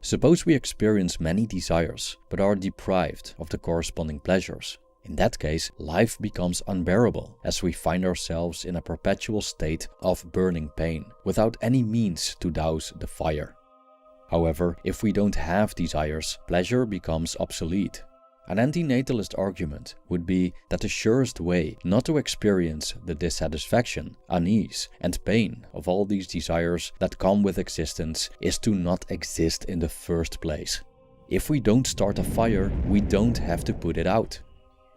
Suppose we experience many desires, but are deprived of the corresponding pleasures. In that case, life becomes unbearable, as we find ourselves in a perpetual state of burning pain, without any means to douse the fire. However, if we don't have desires, pleasure becomes obsolete. An anti-natalist argument would be that the surest way not to experience the dissatisfaction, unease, and pain of all these desires that come with existence is to not exist in the first place. If we don't start a fire, we don't have to put it out.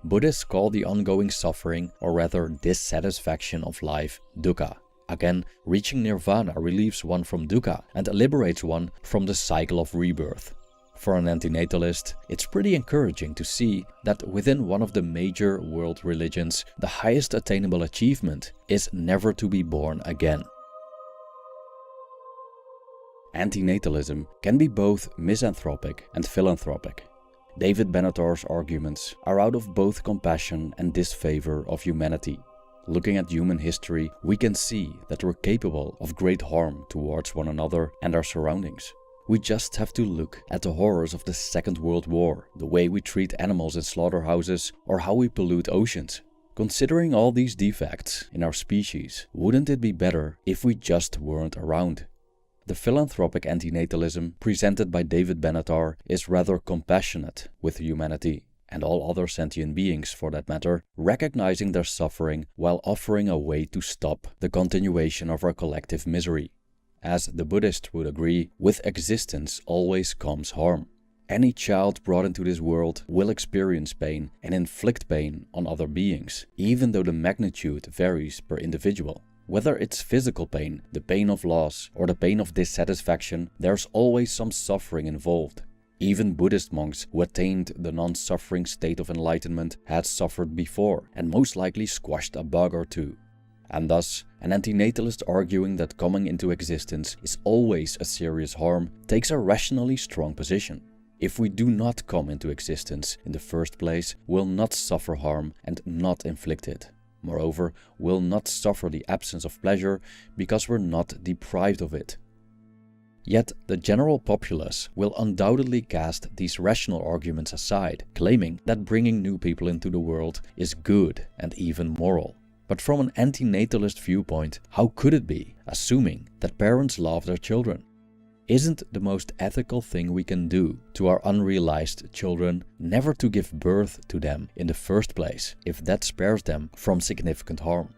Buddhists call the ongoing suffering, or rather dissatisfaction of life, dukkha. Again, reaching nirvana relieves one from dukkha and liberates one from the cycle of rebirth. For an antinatalist, it's pretty encouraging to see that within one of the major world religions, the highest attainable achievement is never to be born again. Antinatalism can be both misanthropic and philanthropic. David Benatar's arguments are out of both compassion and disfavor of humanity. Looking at human history, we can see that we're capable of great harm towards one another and our surroundings. We just have to look at the horrors of the Second World War, the way we treat animals in slaughterhouses, or how we pollute oceans. Considering all these defects in our species, wouldn't it be better if we just weren't around? The philanthropic antinatalism presented by David Benatar is rather compassionate with humanity, and all other sentient beings for that matter, recognizing their suffering while offering a way to stop the continuation of our collective misery. As the Buddhist would agree, with existence always comes harm. Any child brought into this world will experience pain and inflict pain on other beings, even though the magnitude varies per individual. Whether it's physical pain, the pain of loss, or the pain of dissatisfaction, there's always some suffering involved. Even Buddhist monks who attained the non-suffering state of enlightenment had suffered before and most likely squashed a bug or two. And thus, an antinatalist arguing that coming into existence is always a serious harm takes a rationally strong position. If we do not come into existence in the first place, we'll not suffer harm and not inflict it. Moreover, we'll not suffer the absence of pleasure because we're not deprived of it. Yet, the general populace will undoubtedly cast these rational arguments aside, claiming that bringing new people into the world is good and even moral. But from an antinatalist viewpoint, how could it be, assuming that parents love their children? Isn't the most ethical thing we can do to our unrealized children never to give birth to them in the first place, if that spares them from significant harm?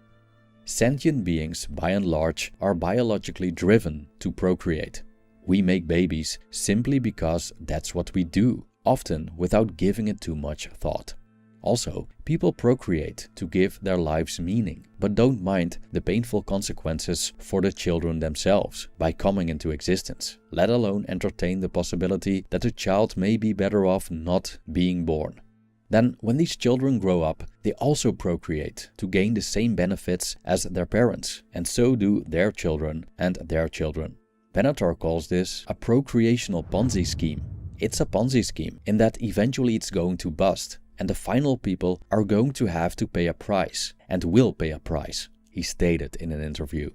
Sentient beings, by and large, are biologically driven to procreate. We make babies simply because that's what we do, often without giving it too much thought. Also, people procreate to give their lives meaning, but don't mind the painful consequences for the children themselves by coming into existence, let alone entertain the possibility that the child may be better off not being born. Then, when these children grow up, they also procreate to gain the same benefits as their parents, and so do their children and their children. Benatar calls this a procreational Ponzi scheme. It's a Ponzi scheme in that eventually it's going to bust, and the final people are going to have to pay a price, and will pay a price, he stated in an interview.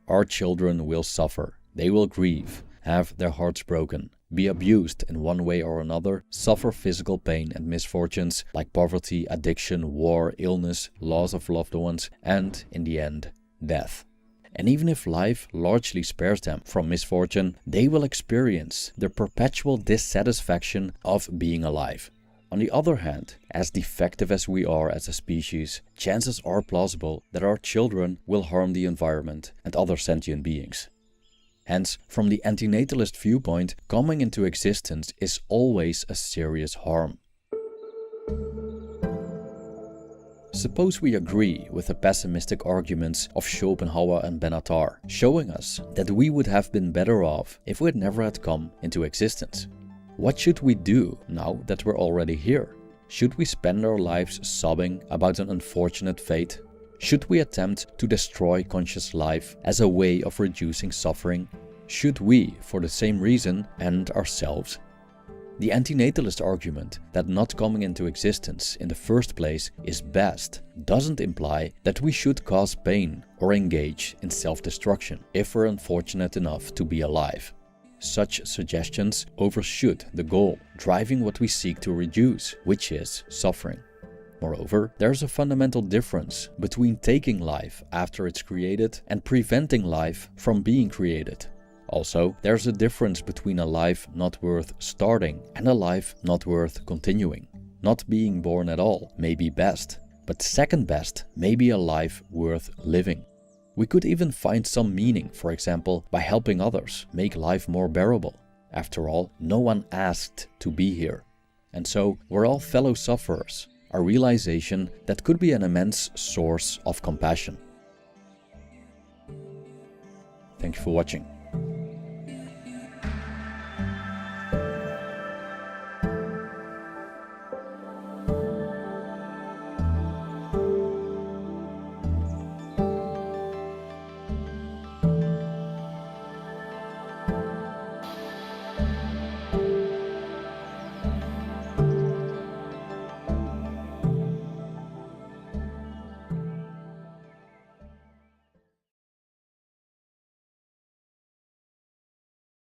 Our children will suffer, they will grieve, have their hearts broken, be abused in one way or another, suffer physical pain and misfortunes like poverty, addiction, war, illness, loss of loved ones, and, in the end, death. And even if life largely spares them from misfortune, they will experience the perpetual dissatisfaction of being alive. On the other hand, as defective as we are as a species, chances are plausible that our children will harm the environment and other sentient beings. Hence, from the antinatalist viewpoint, coming into existence is always a serious harm. Suppose we agree with the pessimistic arguments of Schopenhauer and Benatar, showing us that we would have been better off if we had never had come into existence. What should we do now that we're already here? Should we spend our lives sobbing about an unfortunate fate? Should we attempt to destroy conscious life as a way of reducing suffering? Should we, for the same reason, end ourselves? The antinatalist argument that not coming into existence in the first place is best doesn't imply that we should cause pain or engage in self-destruction if we're unfortunate enough to be alive. Such suggestions overshoot the goal, driving what we seek to reduce, which is suffering. Moreover, there's a fundamental difference between taking life after it's created and preventing life from being created. Also, there's a difference between a life not worth starting and a life not worth continuing. Not being born at all may be best, but second best may be a life worth living. We could even find some meaning, for example, by helping others make life more bearable. After all, no one asked to be here. And so, we're all fellow sufferers, a realization that could be an immense source of compassion. Thank you for watching.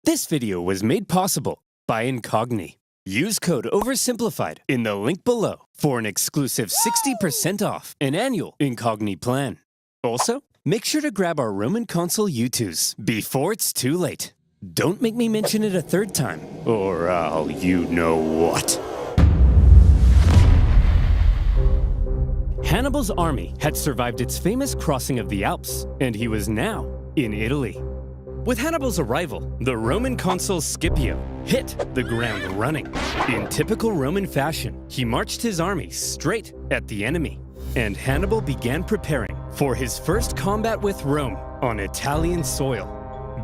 This video was made possible by Incogni. Use code OVERSIMPLIFIED in the link below for an exclusive 60% off an annual Incogni plan. Also, make sure to grab our Roman Console U2s before it's too late. Don't make me mention it a third time, or I'll you know what. Hannibal's army had survived its famous crossing of the Alps, and he was now in Italy. With Hannibal's arrival, the Roman consul Scipio hit the ground running. In typical Roman fashion, he marched his army straight at the enemy, and Hannibal began preparing for his first combat with Rome on Italian soil.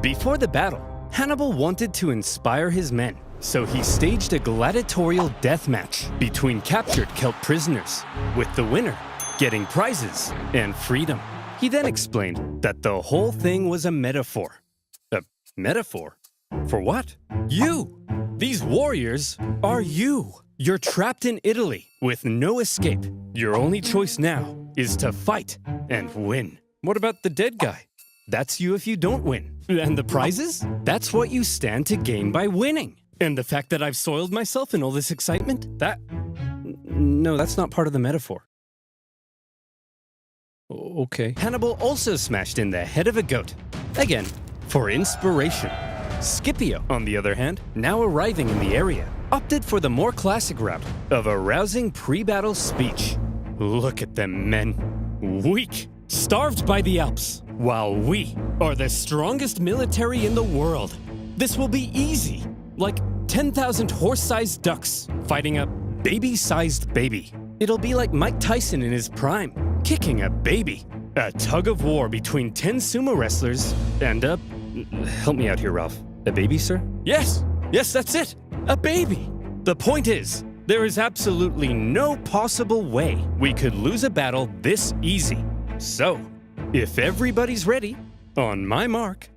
Before the battle, Hannibal wanted to inspire his men, so he staged a gladiatorial death match between captured Celt prisoners, with the winner getting prizes and freedom. He then explained that the whole thing was a metaphor. A metaphor? For what? You! These warriors are you! You're trapped in Italy with no escape. Your only choice now is to fight and win. What about the dead guy? That's you if you don't win. And the prizes? That's what you stand to gain by winning. And the fact that I've soiled myself in all this excitement? No, that's not part of the metaphor. Okay. Hannibal also smashed in the head of a goat. Again, for inspiration. Scipio, on the other hand, now arriving in the area, opted for the more classic route of a rousing pre-battle speech. Look at them, men. Weak, starved by the Alps, while we are the strongest military in the world. This will be easy, like 10,000 horse-sized ducks fighting a baby-sized baby. It'll be like Mike Tyson in his prime, kicking a baby. A tug of war between 10 sumo wrestlers and a... Help me out here, Ralph. A baby, sir? Yes, that's it. A baby. The point is, there is absolutely no possible way we could lose a battle this easy. So, if everybody's ready, on my mark,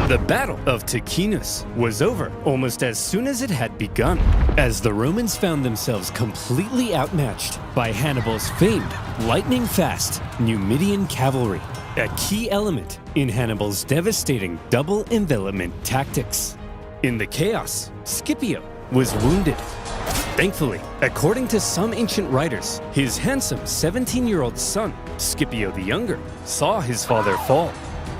The Battle of Ticinus was over almost as soon as it had begun, as the Romans found themselves completely outmatched by Hannibal's famed lightning-fast Numidian cavalry, a key element in Hannibal's devastating double envelopment tactics. In the chaos, Scipio was wounded. Thankfully, according to some ancient writers, his handsome 17-year-old son, Scipio the Younger, saw his father fall.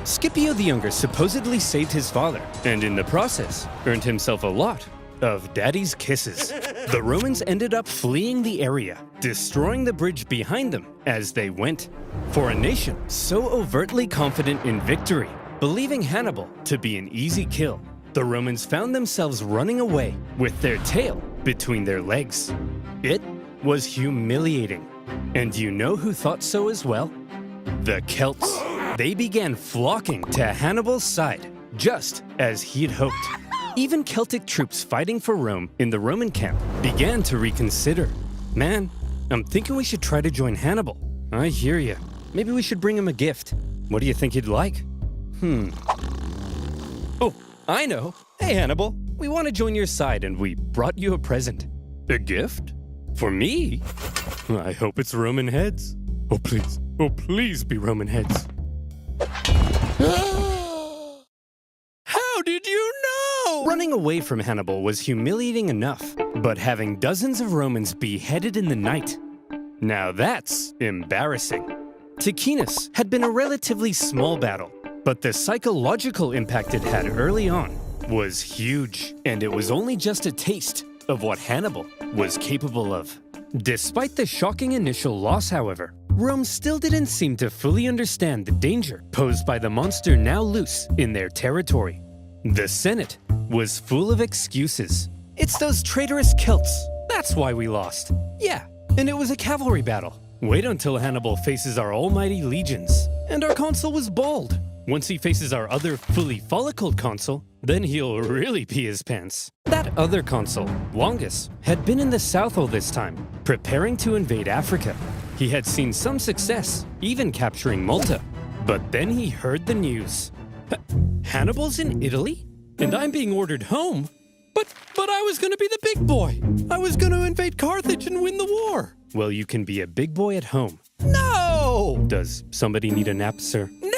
Scipio the Younger supposedly saved his father, and in the process, earned himself a lot of daddy's kisses. The Romans ended up fleeing the area, destroying the bridge behind them as they went. For a nation so overtly confident in victory, believing Hannibal to be an easy kill, the Romans found themselves running away with their tail between their legs. It was humiliating. And you know who thought so as well? The Celts. They began flocking to Hannibal's side, just as he'd hoped. Even Celtic troops fighting for Rome in the Roman camp began to reconsider. Man, I'm thinking we should try to join Hannibal. I hear ya. Maybe we should bring him a gift. What do you think he'd like? Oh, I know. Hey, Hannibal, we want to join your side and we brought you a present. A gift? For me? I hope it's Roman heads. Oh, please be Roman heads. How did you know? Running away from Hannibal was humiliating enough, but having dozens of Romans beheaded in the night, now that's embarrassing. Ticinus had been a relatively small battle, but the psychological impact it had early on was huge, and it was only just a taste of what Hannibal was capable of. Despite the shocking initial loss, however, Rome still didn't seem to fully understand the danger posed by the monster now loose in their territory. The Senate was full of excuses. It's those traitorous Celts. That's why we lost. Yeah, and it was a cavalry battle. Wait until Hannibal faces our almighty legions. And our consul was bold. Once he faces our other fully follicled consul, then he'll really pee his pants. That other consul, Longus, had been in the south all this time, preparing to invade Africa. He had seen some success, even capturing Malta. But then he heard the news. Hannibal's in Italy? And I'm being ordered home? But I was gonna be the big boy. I was gonna invade Carthage and win the war. Well, you can be a big boy at home. No! Does somebody need a nap, sir? No!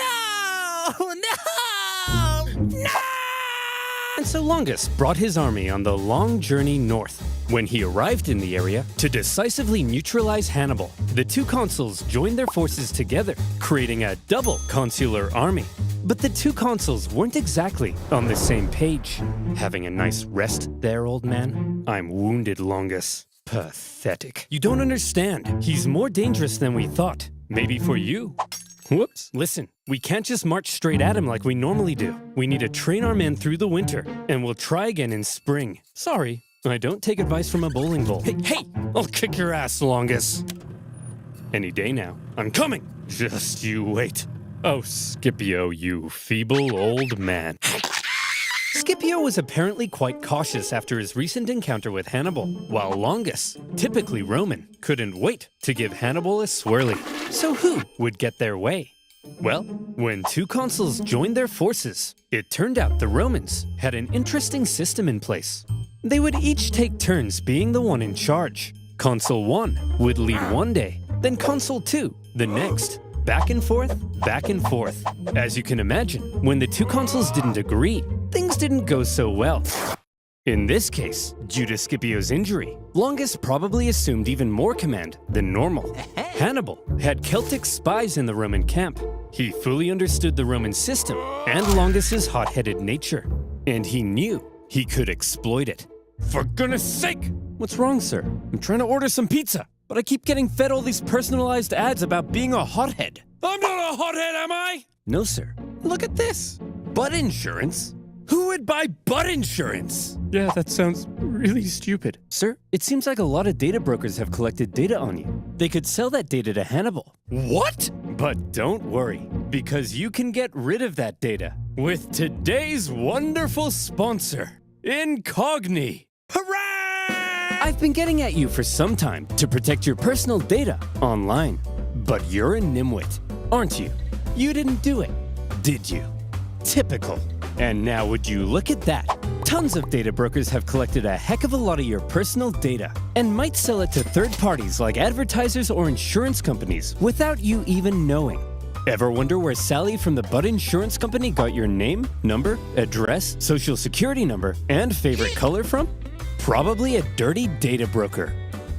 And so Longus brought his army on the long journey north. When he arrived in the area to decisively neutralize Hannibal, the two consuls joined their forces together, creating a double consular army. But the two consuls weren't exactly on the same page. Having a nice rest there, old man? I'm wounded, Longus. Pathetic. You don't understand. He's more dangerous than we thought. Maybe for you. Whoops. Listen, we can't just march straight at him like we normally do. We need to train our men through the winter, and we'll try again in spring. Sorry, I don't take advice from a bowling ball. Hey! I'll kick your ass, Longus. Any day now. I'm coming! Just you wait. Oh, Scipio, you feeble old man. Scipio was apparently quite cautious after his recent encounter with Hannibal, while Longus, typically Roman, couldn't wait to give Hannibal a swirly. So who would get their way? Well, when two consuls joined their forces, it turned out the Romans had an interesting system in place. They would each take turns being the one in charge. Consul 1 would lead one day, then Consul 2 the next. Back and forth, back and forth. As you can imagine, when the two consuls didn't agree, things didn't go so well. In this case, due to Scipio's injury, Longus probably assumed even more command than normal. Hannibal had Celtic spies in the Roman camp. He fully understood the Roman system and Longus's hot-headed nature, and he knew he could exploit it. For goodness sake! What's wrong, sir? I'm trying to order some pizza, but I keep getting fed all these personalized ads about being a hothead. I'm not a hothead, am I? No, sir. Look at this. Butt insurance? Who would buy butt insurance? Yeah, that sounds really stupid. Sir, it seems like a lot of data brokers have collected data on you. They could sell that data to Hannibal. What? But don't worry, because you can get rid of that data with today's wonderful sponsor, Incogni. Hooray! I've been getting at you for some time to protect your personal data online. But you're a nimwit, aren't you? You didn't do it, did you? Typical. And now would you look at that? Tons of data brokers have collected a heck of a lot of your personal data and might sell it to third parties like advertisers or insurance companies without you even knowing. Ever wonder where Sally from the Butt Insurance Company got your name, number, address, social security number, and favorite color from? Probably a dirty data broker.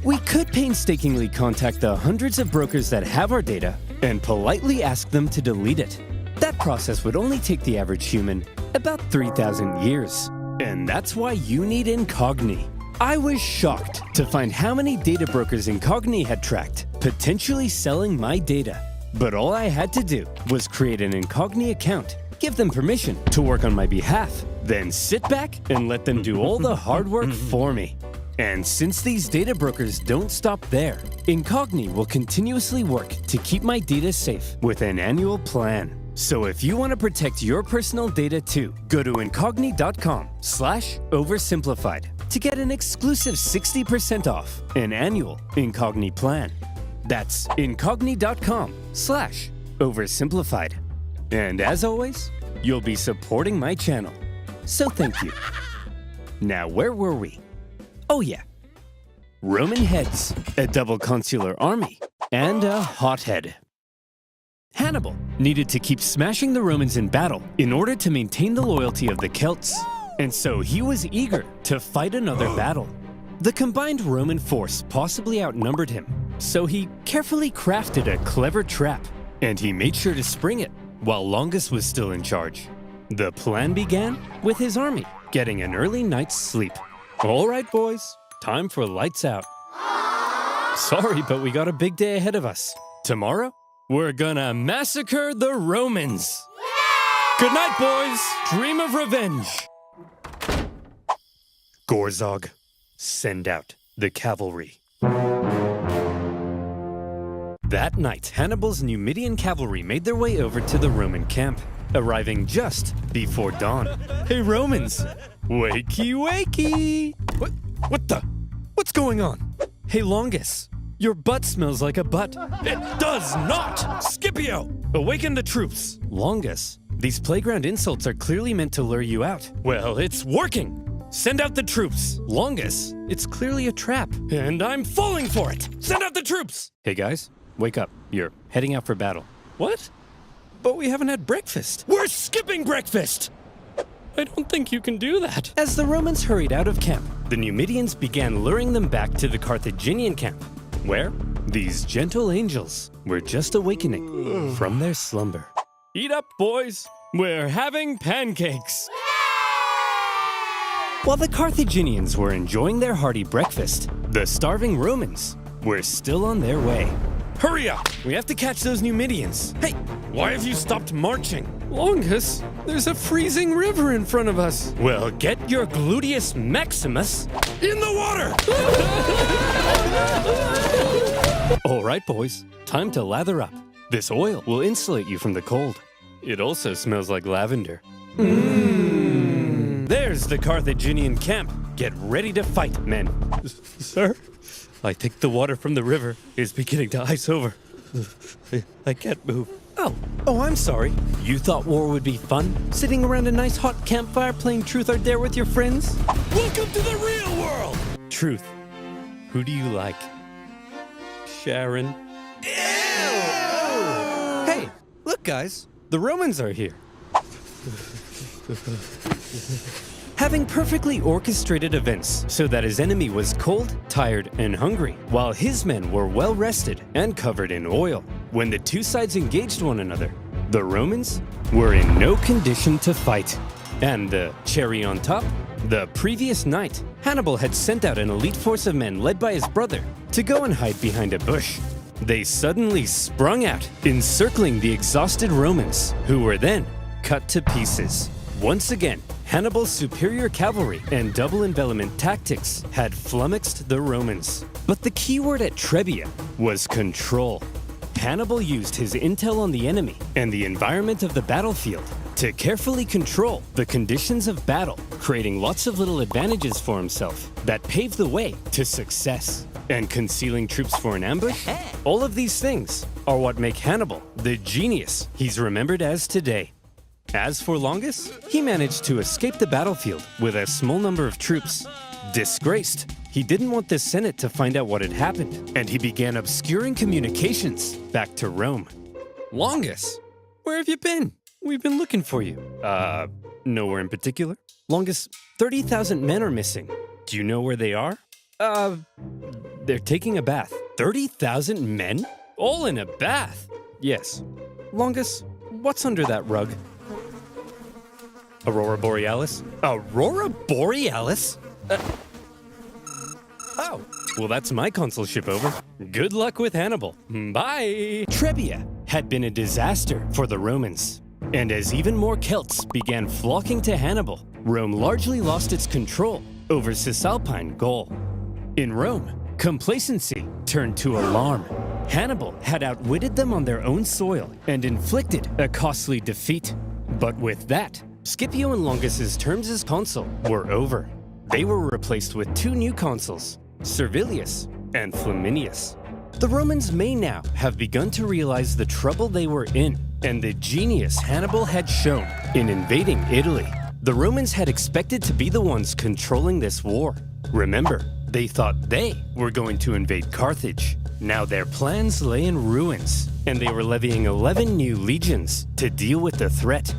We could painstakingly contact the hundreds of brokers that have our data and politely ask them to delete it. That process would only take the average human about 3,000 years. And that's why you need Incogni. I was shocked to find how many data brokers Incogni had tracked, potentially selling my data. But all I had to do was create an Incogni account, give them permission to work on my behalf, then sit back and let them do all the hard work for me. And since these data brokers don't stop there, Incogni will continuously work to keep my data safe with an annual plan. So if you want to protect your personal data too, go to incogni.com/oversimplified to get an exclusive 60% off an annual Incogni plan. That's incogni.com/oversimplified. And as always, you'll be supporting my channel. So thank you. Now, where were we? Oh yeah. Roman heads, a double consular army, and a hothead. Hannibal needed to keep smashing the Romans in battle in order to maintain the loyalty of the Celts, and so he was eager to fight another battle. The combined Roman force possibly outnumbered him, so he carefully crafted a clever trap, and he made sure to spring it while Longus was still in charge. The plan began with his army getting an early night's sleep. All right, boys, time for lights out. Sorry, but we got a big day ahead of us. Tomorrow, we're gonna massacre the Romans. Good night, boys. Dream of revenge. Gorzog, send out the cavalry. That night, Hannibal's Numidian cavalry made their way over to the Roman camp, arriving just before dawn. Hey, Romans! Wakey, wakey! What's going on? Hey, Longus, your butt smells like a butt. It does not! Scipio, awaken the troops! Longus, these playground insults are clearly meant to lure you out. Well, it's working! Send out the troops. Longus, it's clearly a trap, and I'm falling for it. Send out the troops. Hey guys, wake up. You're heading out for battle. What? But we haven't had breakfast. We're skipping breakfast! I don't think you can do that. As the Romans hurried out of camp, the Numidians began luring them back to the Carthaginian camp, where these gentle angels were just awakening from their slumber. Eat up, boys. We're having pancakes. While the Carthaginians were enjoying their hearty breakfast, the starving Romans were still on their way. Hurry up! We have to catch those Numidians. Hey, why have you stopped marching? Longus, there's a freezing river in front of us. Well, get your gluteus maximus in the water! All right, boys, time to lather up. This oil will insulate you from the cold. It also smells like lavender. There's the Carthaginian camp. Get ready to fight, men. Sir, I think the water from the river is beginning to ice over. I can't move. Oh, I'm sorry. You thought war would be fun? Sitting around a nice hot campfire playing Truth or Dare with your friends? Welcome to the real world! Truth, who do you like? Sharon? Ew! Hey, look guys, the Romans are here. Having perfectly orchestrated events so that his enemy was cold, tired, and hungry, while his men were well rested and covered in oil. When the two sides engaged one another, the Romans were in no condition to fight. And the cherry on top, the previous night, Hannibal had sent out an elite force of men led by his brother to go and hide behind a bush. They suddenly sprung out, encircling the exhausted Romans, who were then cut to pieces. Once again, Hannibal's superior cavalry and double envelopment tactics had flummoxed the Romans. But the key word at Trebia was control. Hannibal used his intel on the enemy and the environment of the battlefield to carefully control the conditions of battle, creating lots of little advantages for himself that paved the way to success. And concealing troops for an ambush? All of these things are what make Hannibal the genius he's remembered as today. As for Longus, he managed to escape the battlefield with a small number of troops. Disgraced, he didn't want the Senate to find out what had happened, and he began obscuring communications back to Rome. Longus, where have you been? We've been looking for you. Nowhere in particular. Longus, 30,000 men are missing. Do you know where they are? They're taking a bath. 30,000 men? All in a bath? Yes. Longus, what's under that rug? Aurora Borealis? Aurora Borealis? Oh, well that's my consulship over. Good luck with Hannibal. Bye! Trebia had been a disaster for the Romans. And as even more Celts began flocking to Hannibal, Rome largely lost its control over Cisalpine Gaul. In Rome, complacency turned to alarm. Hannibal had outwitted them on their own soil and inflicted a costly defeat. But with that, Scipio and Longus's terms as consul were over. They were replaced with two new consuls, Servilius and Flaminius. The Romans may now have begun to realize the trouble they were in and the genius Hannibal had shown in invading Italy. The Romans had expected to be the ones controlling this war. Remember, they thought they were going to invade Carthage. Now their plans lay in ruins, and they were levying 11 new legions to deal with the threat.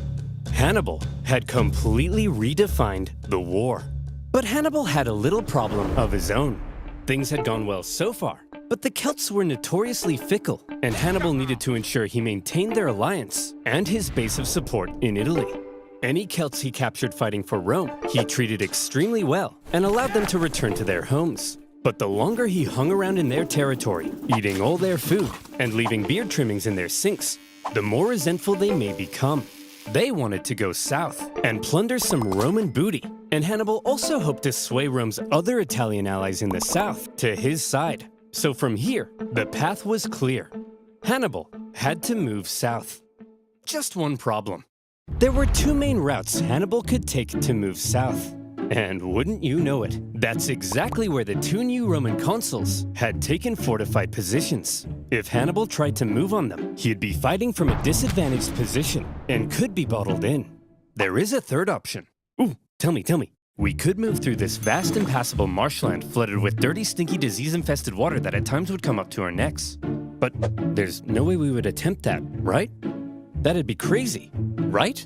Hannibal had completely redefined the war. But Hannibal had a little problem of his own. Things had gone well so far, but the Celts were notoriously fickle, and Hannibal needed to ensure he maintained their alliance and his base of support in Italy. Any Celts he captured fighting for Rome, he treated extremely well and allowed them to return to their homes. But the longer he hung around in their territory, eating all their food and leaving beard trimmings in their sinks, the more resentful they may become. They wanted to go south and plunder some Roman booty, and Hannibal also hoped to sway Rome's other Italian allies in the south to his side. So from here, the path was clear. Hannibal had to move south. Just one problem. There were two main routes Hannibal could take to move south. And wouldn't you know it, that's exactly where the two new Roman consuls had taken fortified positions. If Hannibal tried to move on them, he'd be fighting from a disadvantaged position and could be bottled in. There is a third option. Ooh, tell me, We could move through this vast impassable marshland flooded with dirty, stinky, disease-infested water that at times would come up to our necks. But there's no way we would attempt that, right? That'd be crazy, right?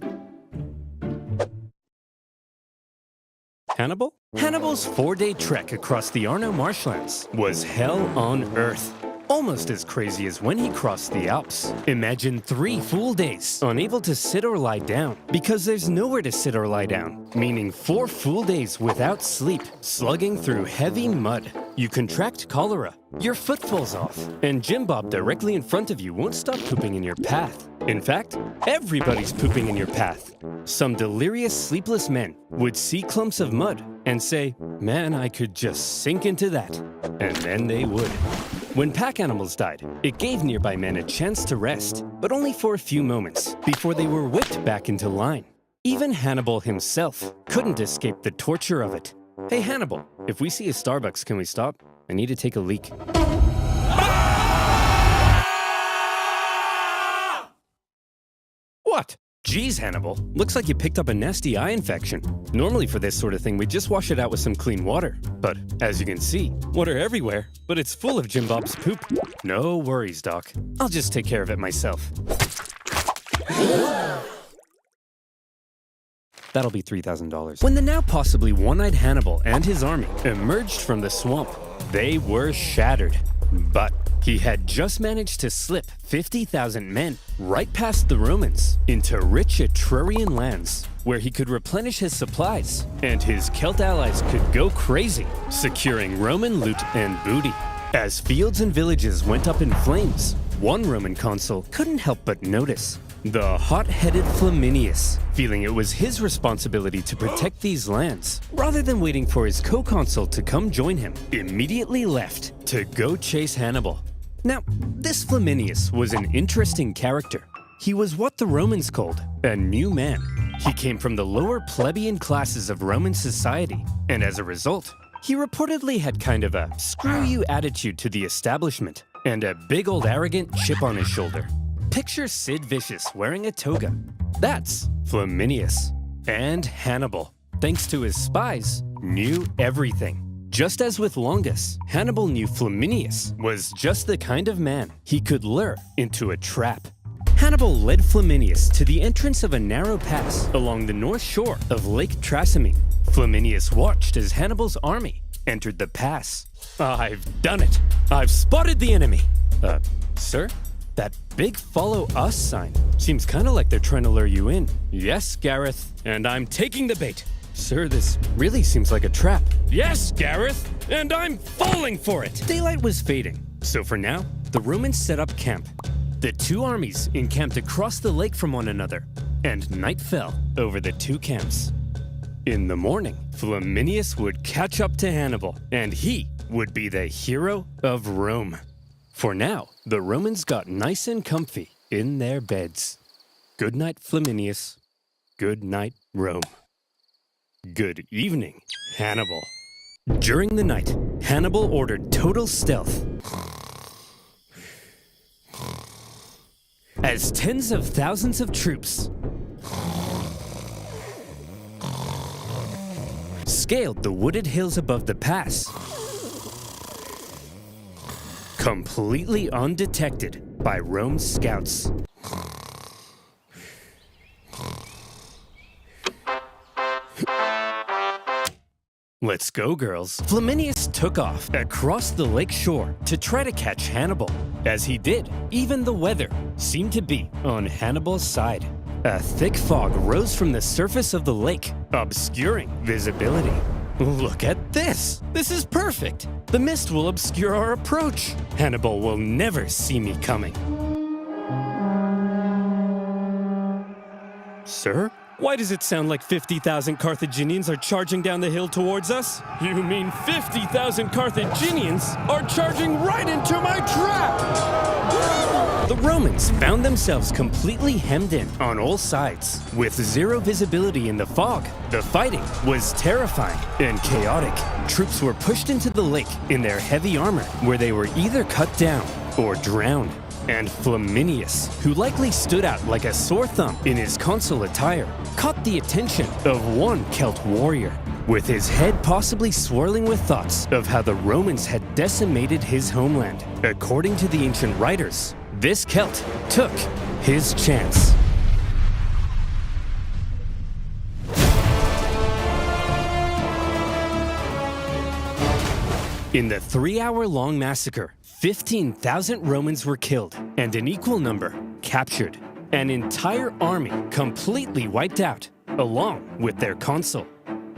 Hannibal? Hannibal's 4-day trek across the Arno marshlands was hell on earth. Almost as crazy as when he crossed the Alps. Imagine 3 full days, unable to sit or lie down, because there's nowhere to sit or lie down, meaning 4 full days without sleep, slugging through heavy mud. You contract cholera, your foot falls off, and Jim Bob directly in front of you won't stop pooping in your path. In fact, everybody's pooping in your path. Some delirious, sleepless men would see clumps of mud and say, "Man, I could just sink into that." And then they would. When pack animals died, it gave nearby men a chance to rest, but only for a few moments, before they were whipped back into line. Even Hannibal himself couldn't escape the torture of it. Hey Hannibal, if we see a Starbucks, can we stop? I need to take a leak. What? Geez, Hannibal, looks like you picked up a nasty eye infection. Normally for this sort of thing, we just wash it out with some clean water. But as you can see, water everywhere, but it's full of Jim Bob's poop. No worries, Doc. I'll just take care of it myself. That'll be $3,000. When the now possibly one-eyed Hannibal and his army emerged from the swamp, they were shattered. But he had just managed to slip 50,000 men right past the Romans into rich Etrurian lands, where he could replenish his supplies, and his Celt allies could go crazy, securing Roman loot and booty. As fields and villages went up in flames, one Roman consul couldn't help but notice the hot-headed Flaminius, feeling it was his responsibility to protect these lands, rather than waiting for his co-consul to come join him, immediately left to go chase Hannibal. Now, this Flaminius was an interesting character. He was what the Romans called a new man. He came from the lower plebeian classes of Roman society, and as a result, he reportedly had kind of a screw-you attitude to the establishment, and a big old arrogant chip on his shoulder. Picture Sid Vicious wearing a toga. That's Flaminius. And Hannibal, thanks to his spies, knew everything. Just as with Longus, Hannibal knew Flaminius was just the kind of man he could lure into a trap. Hannibal led Flaminius to the entrance of a narrow pass along the north shore of Lake Trasimene. Flaminius watched as Hannibal's army entered the pass. I've done it. I've spotted the enemy. Sir? That big follow us sign seems kind of like they're trying to lure you in. Yes, Gareth, and I'm taking the bait. Sir, this really seems like a trap. Yes, Gareth, and I'm falling for it. Daylight was fading, so for now, the Romans set up camp. The two armies encamped across the lake from one another, and night fell over the two camps. In the morning, Flaminius would catch up to Hannibal, and he would be the hero of Rome. For now, the Romans got nice and comfy in their beds. Good night, Flaminius. Good night, Rome. Good evening, Hannibal. During the night, Hannibal ordered total stealth, as tens of thousands of troops scaled the wooded hills above the pass, completely undetected by Rome's scouts. Let's go, girls. Flaminius took off across the lake shore to try to catch Hannibal. As he did, even the weather seemed to be on Hannibal's side. A thick fog rose from the surface of the lake, obscuring visibility. Look at this! This is perfect! The mist will obscure our approach. Hannibal will never see me coming. Sir? Why does it sound like 50,000 Carthaginians are charging down the hill towards us? You mean 50,000 Carthaginians are charging right into my trap! The Romans found themselves completely hemmed in on all sides. With zero visibility in the fog, the fighting was terrifying and chaotic. Troops were pushed into the lake in their heavy armor, where they were either cut down or drowned. And Flaminius, who likely stood out like a sore thumb in his consul attire, caught the attention of one Celt warrior. with his head possibly swirling with thoughts of how the Romans had decimated his homeland. According to the ancient writers, this Celt took his chance. In the 3-hour-long massacre, 15,000 Romans were killed and an equal number captured. An entire army completely wiped out, along with their consul.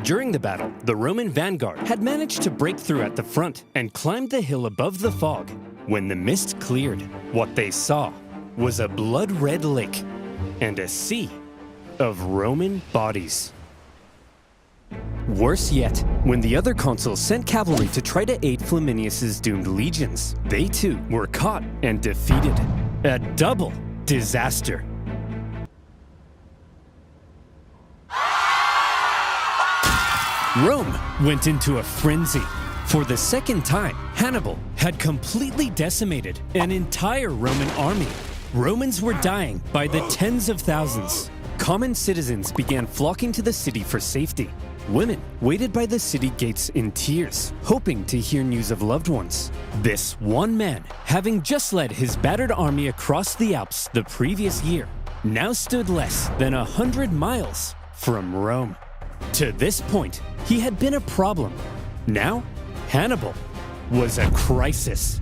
During the battle, the Roman vanguard had managed to break through at the front and climbed the hill above the fog. When the mist cleared, what they saw was a blood-red lake and a sea of Roman bodies. Worse yet, when the other consuls sent cavalry to try to aid Flaminius's doomed legions, they too were caught and defeated. A double disaster. Rome went into a frenzy. For the second time, Hannibal had completely decimated an entire Roman army. Romans were dying by the tens of thousands. Common citizens began flocking to the city for safety. Women waited by the city gates in tears, hoping to hear news of loved ones. This one man, having just led his battered army across the Alps the previous year, now stood less than 100 miles from Rome. To this point, he had been a problem. Now, Hannibal was a crisis.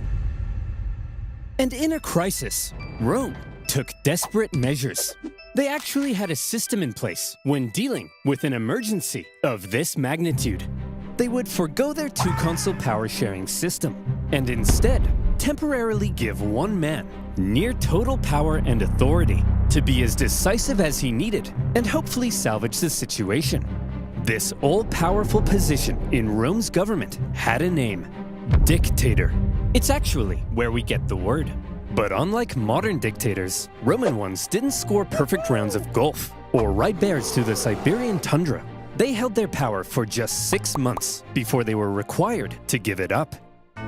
And in a crisis, Rome took desperate measures. They actually had a system in place when dealing with an emergency of this magnitude. They would forgo their two-consul power-sharing system and instead temporarily give one man near total power and authority to be as decisive as he needed and hopefully salvage the situation. This all-powerful position in Rome's government had a name: dictator. It's actually where we get the word. But unlike modern dictators, Roman ones didn't score perfect rounds of golf or ride bears through the Siberian tundra. They held their power for just 6 months before they were required to give it up.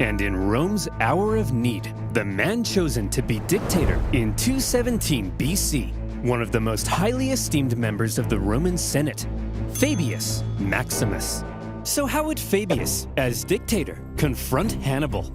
And in Rome's hour of need, the man chosen to be dictator in 217 BC, one of the most highly esteemed members of the Roman Senate, Fabius Maximus. So how would Fabius, as dictator, confront Hannibal?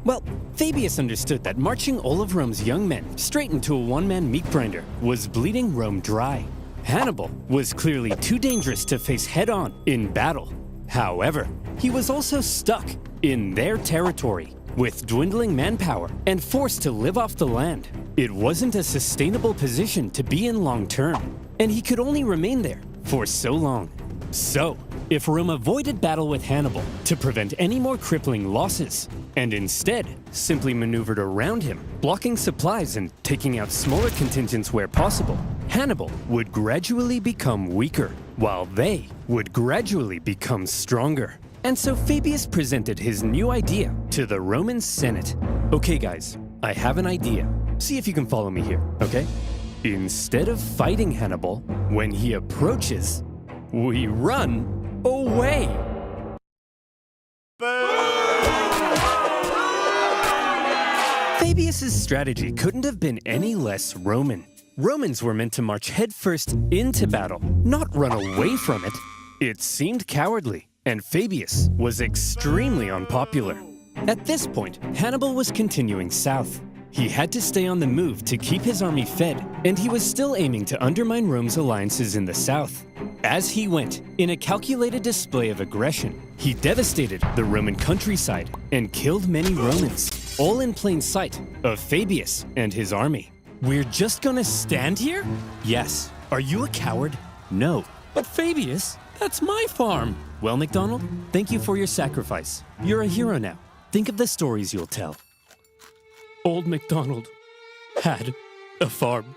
Well, Fabius understood that marching all of Rome's young men straight into a one-man meat grinder was bleeding Rome dry. Hannibal was clearly too dangerous to face head-on in battle. However, he was also stuck in their territory, with dwindling manpower and forced to live off the land. It wasn't a sustainable position to be in long-term, and he could only remain there for so long. So, if Rome avoided battle with Hannibal to prevent any more crippling losses, and instead simply maneuvered around him, blocking supplies and taking out smaller contingents where possible, Hannibal would gradually become weaker, while they would gradually become stronger. And so Fabius presented his new idea to the Roman Senate. Okay guys, I have an idea. See if you can follow me here, okay? Instead of fighting Hannibal, when he approaches, we run away. Fabius's strategy couldn't have been any less Roman. Romans were meant to march headfirst into battle, not run away from it. It seemed cowardly, and Fabius was extremely unpopular. At this point, Hannibal was continuing south. He had to stay on the move to keep his army fed, and he was still aiming to undermine Rome's alliances in the south. As he went, in a calculated display of aggression, he devastated the Roman countryside and killed many Romans, all in plain sight of Fabius and his army. We're just gonna stand here? Yes. Are you a coward? No. But Fabius, that's my farm. Well, MacDonald, thank you for your sacrifice. You're a hero now. Think of the stories you'll tell. Old MacDonald had a farm.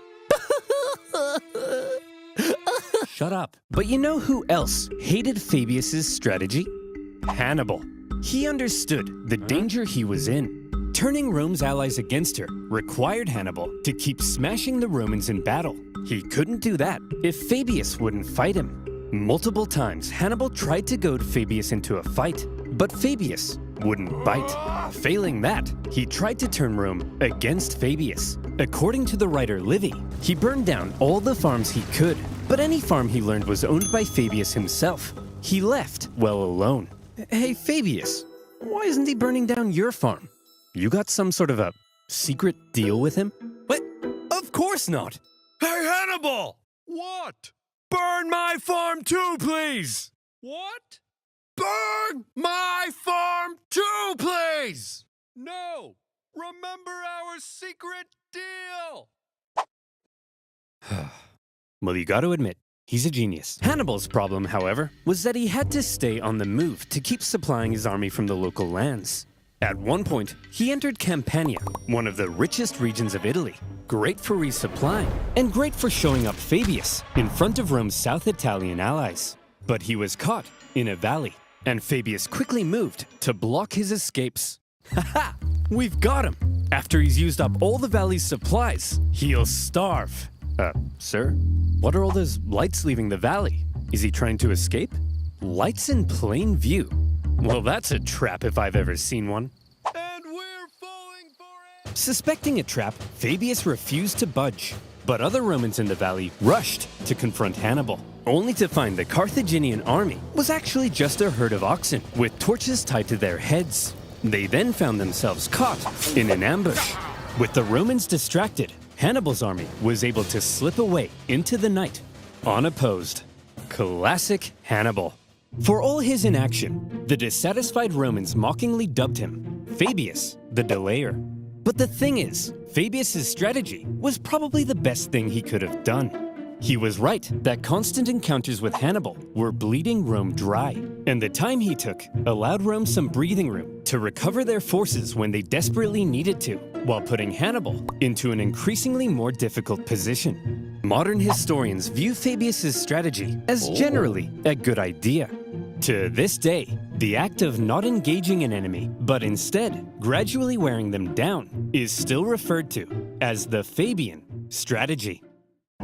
Shut up. But you know who else hated Fabius's strategy? Hannibal. He understood the danger he was in. Turning Rome's allies against her required Hannibal to keep smashing the Romans in battle. He couldn't do that if Fabius wouldn't fight him. Multiple times, Hannibal tried to goad Fabius into a fight, but Fabius wouldn't bite. Failing that, he tried to turn Rome against Fabius. According to the writer Livy, he burned down all the farms he could, but any farm he learned was owned by Fabius himself. he left well alone. Hey, Fabius, why isn't he burning down your farm? You got some sort of a secret deal with him? What? Of course not. Hey, Hannibal! What? Burn my farm too, please! What? Burn my farm too, please! No! Remember our secret deal! Well, you gotta admit, he's a genius. Hannibal's problem, however, was that he had to stay on the move to keep supplying his army from the local lands. At one point, he entered Campania, one of the richest regions of Italy, great for resupplying, and great for showing up Fabius in front of Rome's South Italian allies. But he was caught in a valley, and Fabius quickly moved to block his escapes. Haha! We've got him! After he's used up all the valley's supplies, he'll starve. Sir? What are all those lights leaving the valley? Is he trying to escape? Lights in plain view. Well, that's a trap if I've ever seen one. And we're falling for it! Suspecting a trap, Fabius refused to budge. But other Romans in the valley rushed to confront Hannibal, only to find the Carthaginian army was actually just a herd of oxen with torches tied to their heads. They then found themselves caught in an ambush. With the Romans distracted, Hannibal's army was able to slip away into the night, unopposed. Classic Hannibal. For all his inaction, the dissatisfied Romans mockingly dubbed him Fabius the Delayer. But the thing is, Fabius's strategy was probably the best thing he could have done. He was right that constant encounters with Hannibal were bleeding Rome dry, and the time he took allowed Rome some breathing room to recover their forces when they desperately needed to, while putting Hannibal into an increasingly more difficult position. Modern historians view Fabius's strategy as generally a good idea. To this day, the act of not engaging an enemy, but instead gradually wearing them down, is still referred to as the Fabian strategy.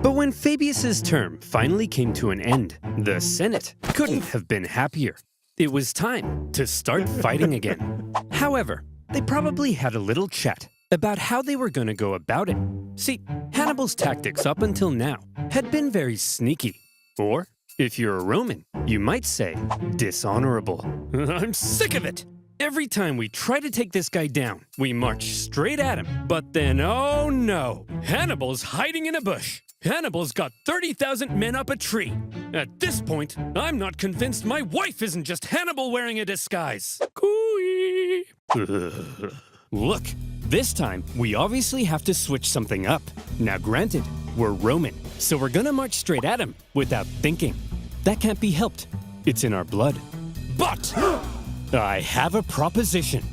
But when Fabius's term finally came to an end, the Senate couldn't have been happier. It was time to start fighting again. However, they probably had a little chat about how they were going to go about it. See, Hannibal's tactics up until now had been very sneaky. Or, if you're a Roman, you might say dishonorable. I'm sick of it! Every time we try to take this guy down, we march straight at him. But then, oh no! Hannibal's hiding in a bush. Hannibal's got 30,000 men up a tree. At this point, I'm not convinced my wife isn't just Hannibal wearing a disguise. Cooey! Look, this time, we obviously have to switch something up. Now granted, we're Roman, so we're gonna march straight at him without thinking. That can't be helped. It's in our blood. But I have a proposition.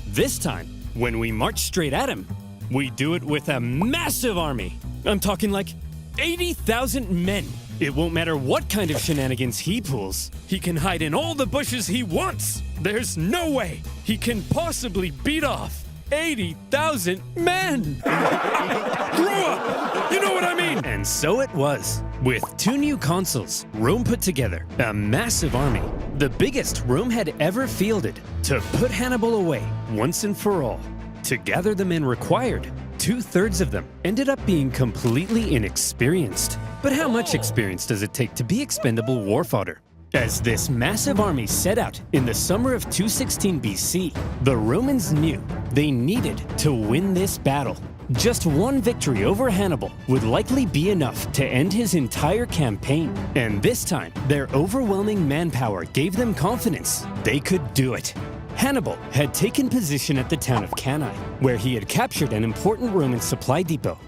This time, when we march straight at him, we do it with a massive army. I'm talking like 80,000 men. It won't matter what kind of shenanigans he pulls. He can hide in all the bushes he wants. There's no way he can possibly beat off 80,000 men. Grow up! You know what I mean? And so it was. With 2 new consuls, Rome put together a massive army, the biggest Rome had ever fielded, to put Hannibal away once and for all. To gather the men required, 2/3 of them ended up being completely inexperienced. But how much experience does it take to be expendable war fodder? As this massive army set out in the summer of 216 BC, the Romans knew they needed to win this battle. Just one victory over Hannibal would likely be enough to end his entire campaign. And this time, their overwhelming manpower gave them confidence they could do it. Hannibal had taken position at the town of Cannae, where he had captured an important Roman supply depot.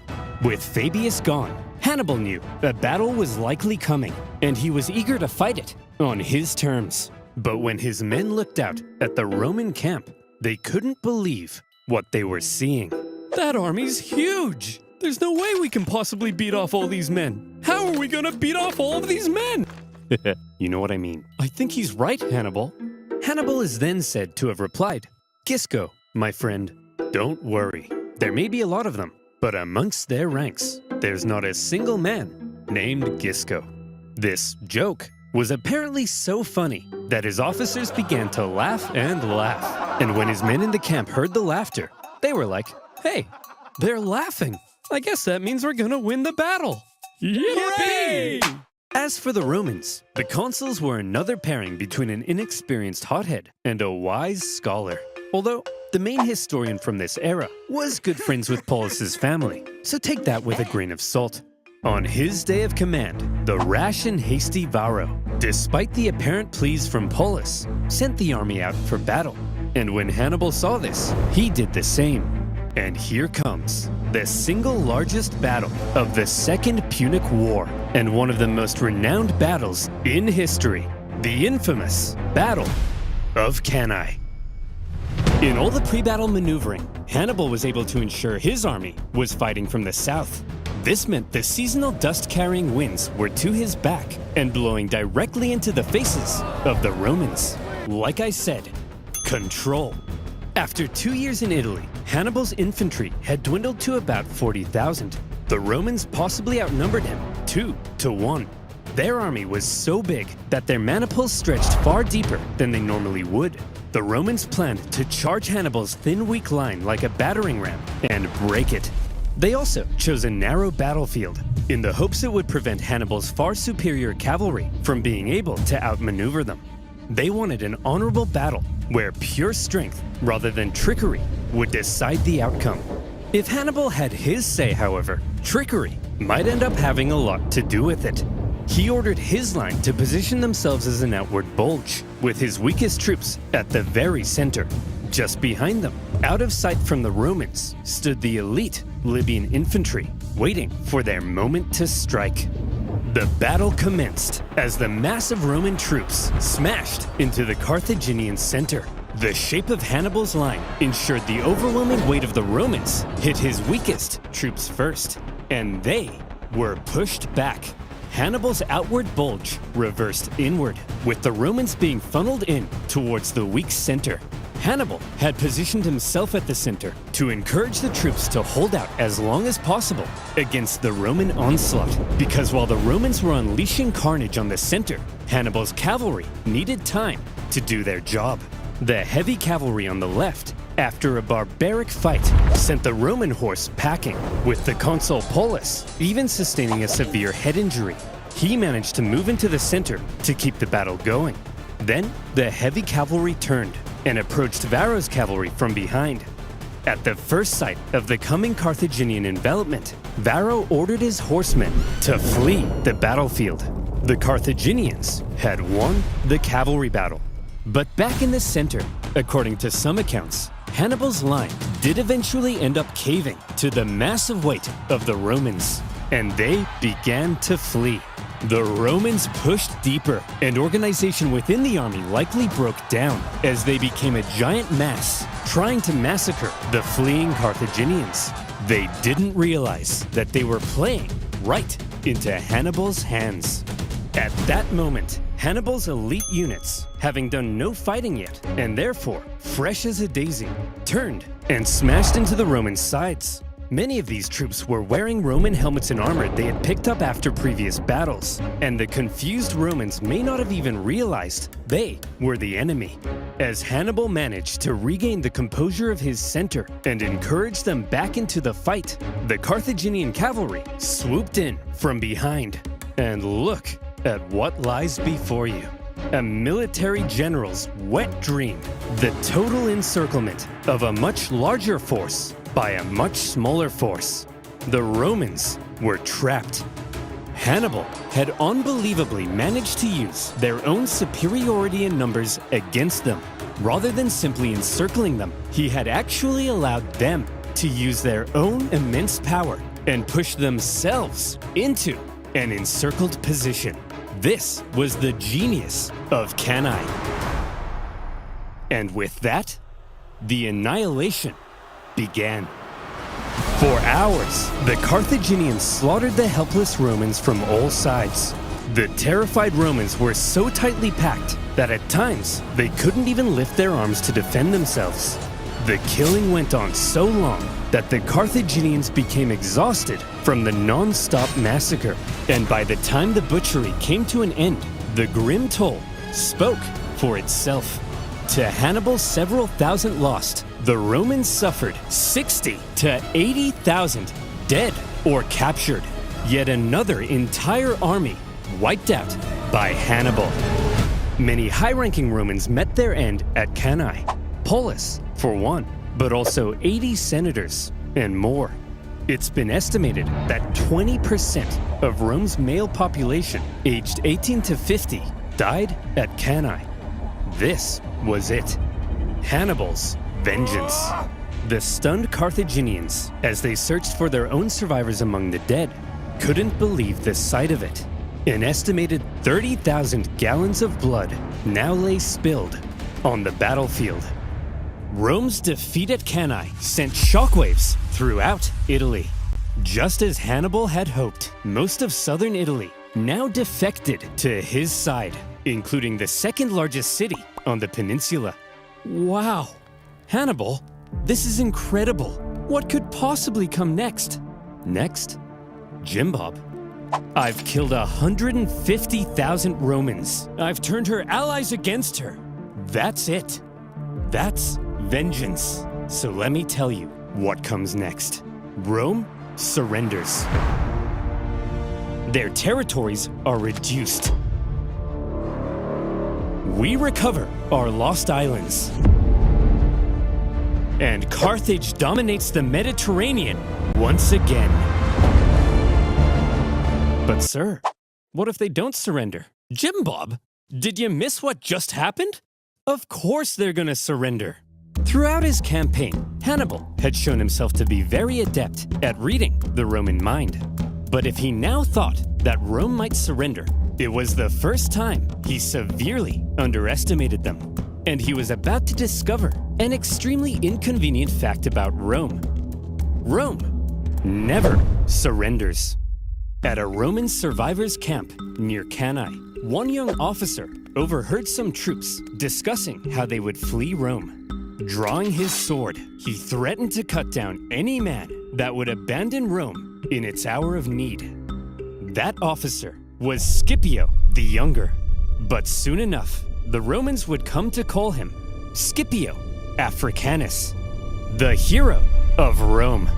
With Fabius gone, Hannibal knew a battle was likely coming, and he was eager to fight it on his terms. But when his men looked out at the Roman camp, they couldn't believe what they were seeing. That army's huge! There's no way we can possibly beat off all these men. How are we gonna beat off all of these men? You know what I mean. I think he's right, Hannibal. Hannibal is then said to have replied, Gisco, my friend, don't worry. There may be a lot of them, but amongst their ranks, there's not a single man named Gisco. This joke was apparently so funny that his officers began to laugh and laugh. And when his men in the camp heard the laughter, they were like, hey, they're laughing. I guess that means we're gonna win the battle. Yippee! As for the Romans, the consuls were another pairing between an inexperienced hothead and a wise scholar. Although the main historian from this era was good friends with Paulus's family, so take that with a grain of salt. On his day of command, the rash and hasty Varro, despite the apparent pleas from Paulus, sent the army out for battle. And when Hannibal saw this, he did the same. And here comes the single largest battle of the Second Punic War, and one of the most renowned battles in history, the infamous Battle of Cannae. In all the pre-battle maneuvering, Hannibal was able to ensure his army was fighting from the south. This meant the seasonal dust-carrying winds were to his back and blowing directly into the faces of the Romans. Like I said, control. After 2 years in Italy, Hannibal's infantry had dwindled to about 40,000. The Romans possibly outnumbered him 2 to 1. Their army was so big that their maniples stretched far deeper than they normally would. The Romans planned to charge Hannibal's thin, weak line like a battering ram and break it. They also chose a narrow battlefield in the hopes it would prevent Hannibal's far superior cavalry from being able to outmaneuver them. They wanted an honorable battle where pure strength, rather than trickery, would decide the outcome. If Hannibal had his say, however, trickery might end up having a lot to do with it. He ordered his line to position themselves as an outward bulge, with his weakest troops at the very center. Just behind them, out of sight from the Romans, stood the elite Libyan infantry, waiting for their moment to strike. The battle commenced as the massive Roman troops smashed into the Carthaginian center. The shape of Hannibal's line ensured the overwhelming weight of the Romans hit his weakest troops first, and they were pushed back. Hannibal's outward bulge reversed inward, with the Romans being funneled in towards the weak center. Hannibal had positioned himself at the center to encourage the troops to hold out as long as possible against the Roman onslaught, because while the Romans were unleashing carnage on the center, Hannibal's cavalry needed time to do their job. The heavy cavalry on the left, after a barbaric fight, sent the Roman horse packing, with the consul Paulus even sustaining a severe head injury. He managed to move into the center to keep the battle going. Then, the heavy cavalry turned and approached Varro's cavalry from behind. At the first sight of the coming Carthaginian envelopment, Varro ordered his horsemen to flee the battlefield. The Carthaginians had won the cavalry battle. But back in the center, according to some accounts, Hannibal's line did eventually end up caving to the massive weight of the Romans, and they began to flee. The Romans pushed deeper, and organization within the army likely broke down as they became a giant mass trying to massacre the fleeing Carthaginians. They didn't realize that they were playing right into Hannibal's hands. At that moment, Hannibal's elite units, having done no fighting yet, and therefore fresh as a daisy, turned and smashed into the Roman sides. Many of these troops were wearing Roman helmets and armor they had picked up after previous battles, and the confused Romans may not have even realized they were the enemy. As Hannibal managed to regain the composure of his center and encourage them back into the fight, the Carthaginian cavalry swooped in from behind. And look at what lies before you. A military general's wet dream, the total encirclement of a much larger force by a much smaller force. The Romans were trapped. Hannibal had unbelievably managed to use their own superiority in numbers against them. Rather than simply encircling them, he had actually allowed them to use their own immense power and push themselves into an encircled position. This was the genius of Cannae. And with that, the annihilation began. For hours, the Carthaginians slaughtered the helpless Romans from all sides. The terrified Romans were so tightly packed that at times they couldn't even lift their arms to defend themselves. The killing went on so long that the Carthaginians became exhausted from the non-stop massacre. And by the time the butchery came to an end, the grim toll spoke for itself. To Hannibal's several thousand lost, the Romans suffered 60 to 80,000 dead or captured. Yet another entire army wiped out by Hannibal. Many high-ranking Romans met their end at Cannae. Polis, for one, but also 80 senators and more. It's been estimated that 20% of Rome's male population aged 18 to 50 died at Cannae. This was it. Hannibal's vengeance. The stunned Carthaginians, as they searched for their own survivors among the dead, couldn't believe the sight of it. An estimated 30,000 gallons of blood now lay spilled on the battlefield. Rome's defeat at Cannae sent shockwaves throughout Italy. Just as Hannibal had hoped, most of southern Italy now defected to his side, including the second largest city on the peninsula. Wow! Hannibal, this is incredible. What could possibly come next? Next? Jim Bob. I've killed 150,000 Romans. I've turned her allies against her. That's it. That's vengeance. So let me tell you what comes next. Rome surrenders. Their territories are reduced. We recover our lost islands. And Carthage dominates the Mediterranean once again. But sir, what if they don't surrender? Jim Bob, did you miss what just happened? Of course they're gonna surrender. Throughout his campaign, Hannibal had shown himself to be very adept at reading the Roman mind. But if he now thought that Rome might surrender, it was the first time he severely underestimated them. And he was about to discover an extremely inconvenient fact about Rome. Rome never surrenders. At a Roman survivors' camp near Cannae, one young officer overheard some troops discussing how they would flee Rome. Drawing his sword, he threatened to cut down any man that would abandon Rome in its hour of need. That officer was Scipio the Younger. But soon enough, the Romans would come to call him Scipio Africanus, the hero of Rome.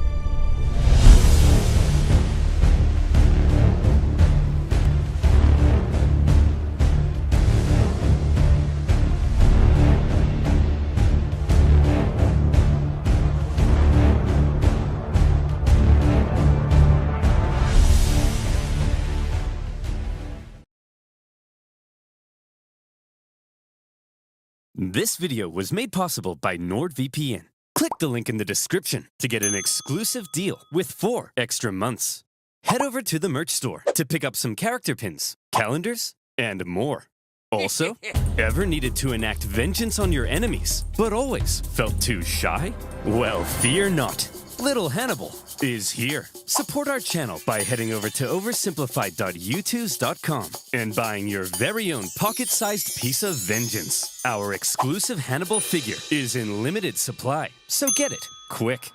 This video was made possible by NordVPN. Click the link in the description to get an exclusive deal with 4 extra months. Head over to the merch store to pick up some character pins, calendars, and more. Also, ever needed to enact vengeance on your enemies, but always felt too shy? Well, fear not. Little Hannibal is here. Support our channel by heading over to oversimplified.youtube.com and buying your very own pocket-sized piece of vengeance. Our exclusive Hannibal figure is in limited supply, so get it quick.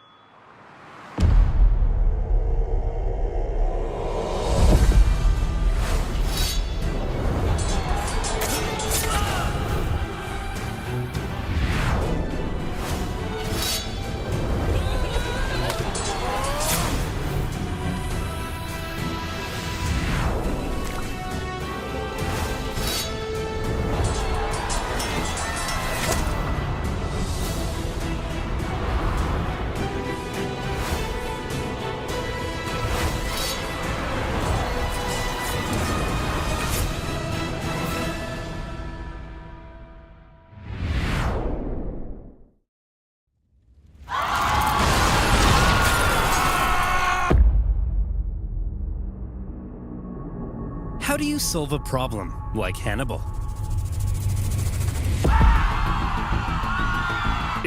How do you solve a problem like Hannibal?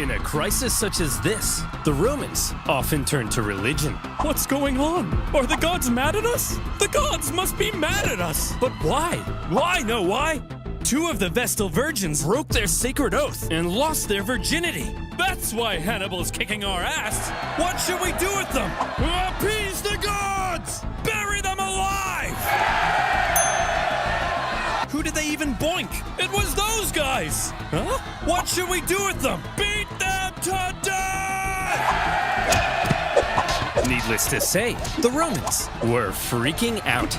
In a crisis such as this, the Romans often turn to religion. What's going on? Are the gods mad at us? The gods must be mad at us! But why? Why? No, why? 2 of the Vestal Virgins broke their sacred oath and lost their virginity. That's why Hannibal's kicking our ass. What should we do with them? Appease the gods! Bury them alive! Who did they even boink? It was those guys! Huh? What should we do with them? Beat them to death! Needless to say, the Romans were freaking out.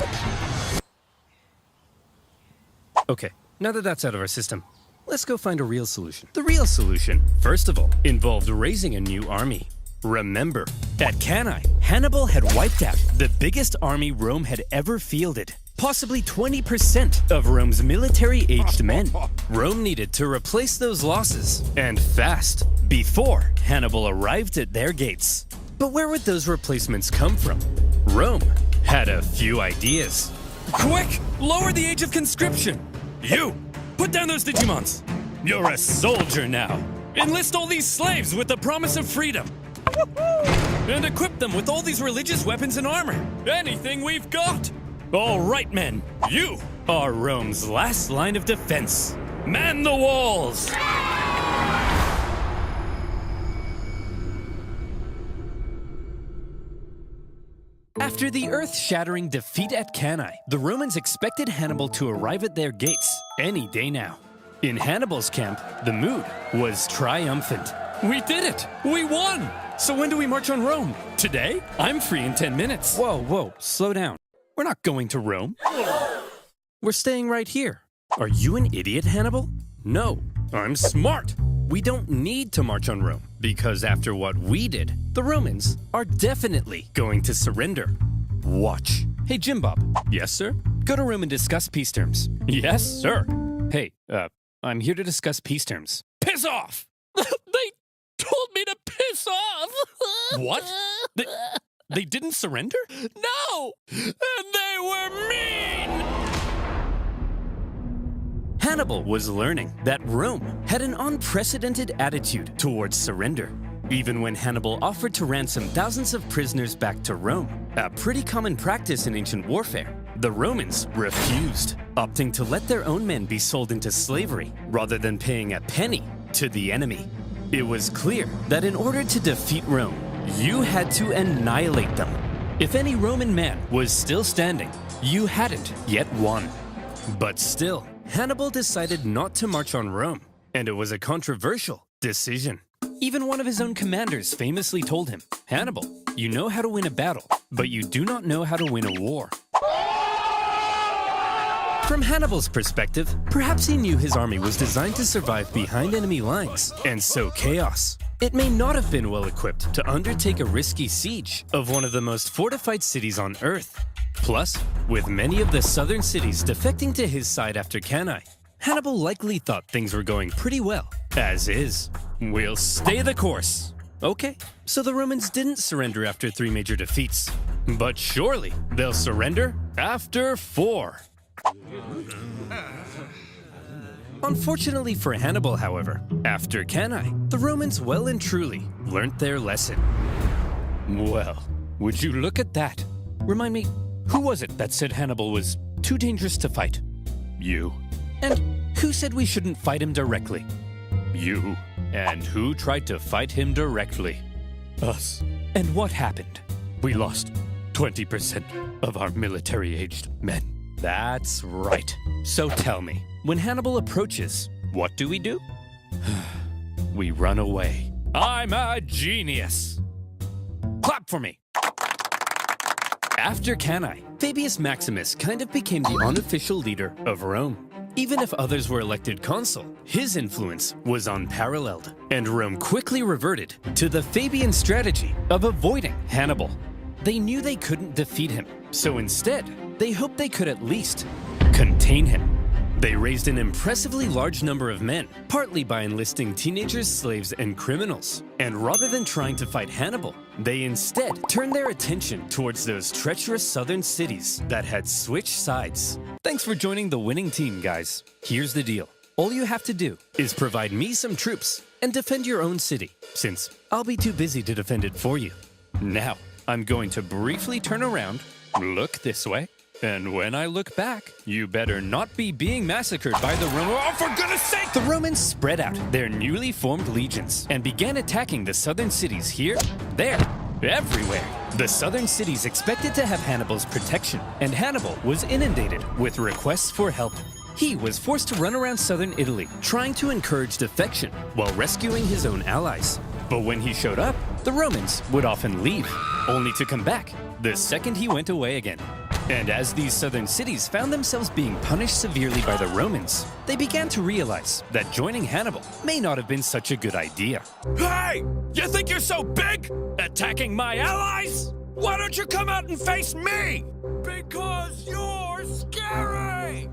Okay, now that that's out of our system, let's go find a real solution. The real solution, first of all, involved raising a new army. Remember, at Cannae, Hannibal had wiped out the biggest army Rome had ever fielded. Possibly 20% of Rome's military-aged men. Rome needed to replace those losses, and fast, before Hannibal arrived at their gates. But where would those replacements come from? Rome had a few ideas. Quick! Lower the age of conscription! You! Put down those Digimons! You're a soldier now! Enlist all these slaves with the promise of freedom! And equip them with all these religious weapons and armor! Anything we've got! All right, men! You are Rome's last line of defense! Man the walls! After the earth-shattering defeat at Cannae, the Romans expected Hannibal to arrive at their gates any day now. In Hannibal's camp, the mood was triumphant. We did it! We won! So when do we march on Rome? Today? I'm free in 10 minutes. Whoa, slow down. We're not going to Rome. We're staying right here. Are you an idiot, Hannibal? No, I'm smart. We don't need to march on Rome, because after what we did, the Romans are definitely going to surrender. Watch. Hey, Jim Bob. Yes, sir? Go to Rome and discuss peace terms. Yes, sir. Hey, I'm here to discuss peace terms. Piss off! They told me to piss off! What? They didn't surrender? No! And they were mean! Hannibal was learning that Rome had an unprecedented attitude towards surrender. Even when Hannibal offered to ransom thousands of prisoners back to Rome, a pretty common practice in ancient warfare, the Romans refused, opting to let their own men be sold into slavery rather than paying a penny to the enemy. It was clear that in order to defeat Rome, you had to annihilate them. If any Roman man was still standing, you hadn't yet won. But still, Hannibal decided not to march on Rome, and it was a controversial decision. Even one of his own commanders famously told him, "Hannibal, you know how to win a battle, but you do not know how to win a war." From Hannibal's perspective, perhaps he knew his army was designed to survive behind enemy lines and sow chaos. It may not have been well equipped to undertake a risky siege of one of the most fortified cities on Earth. Plus, with many of the southern cities defecting to his side after Cannae, Hannibal likely thought things were going pretty well, as is. We'll stay the course. Okay, so the Romans didn't surrender after 3 major defeats. But surely they'll surrender after 4. Unfortunately for Hannibal, however, after Cannae, the Romans well and truly learnt their lesson. Well, would you look at that? Remind me, who was it that said Hannibal was too dangerous to fight? You. And who said we shouldn't fight him directly? You. And who tried to fight him directly? Us. And what happened? We lost 20% of our military-aged men. That's right. So tell me, when Hannibal approaches, what do? We run away. I'm a genius. Clap for me. After Cannae, Fabius Maximus kind of became the unofficial leader of Rome. Even if others were elected consul, his influence was unparalleled, and Rome quickly reverted to the Fabian strategy of avoiding Hannibal. They knew they couldn't defeat him, so instead, they hoped they could at least contain him. They raised an impressively large number of men, partly by enlisting teenagers, slaves, and criminals. And rather than trying to fight Hannibal, they instead turned their attention towards those treacherous southern cities that had switched sides. Thanks for joining the winning team, guys. Here's the deal. All you have to do is provide me some troops and defend your own city, since I'll be too busy to defend it for you. Now, I'm going to briefly turn around, look this way, and when I look back, you better not be being massacred by the Romans. Oh, for goodness sake! The Romans spread out their newly formed legions and began attacking the southern cities here, there, everywhere. The southern cities expected to have Hannibal's protection, and Hannibal was inundated with requests for help. He was forced to run around southern Italy, trying to encourage defection while rescuing his own allies. But when he showed up, the Romans would often leave, only to come back the second he went away again. And as these southern cities found themselves being punished severely by the Romans, they began to realize that joining Hannibal may not have been such a good idea. Hey! You think you're so big? Attacking my allies? Why don't you come out and face me? Because you're scary!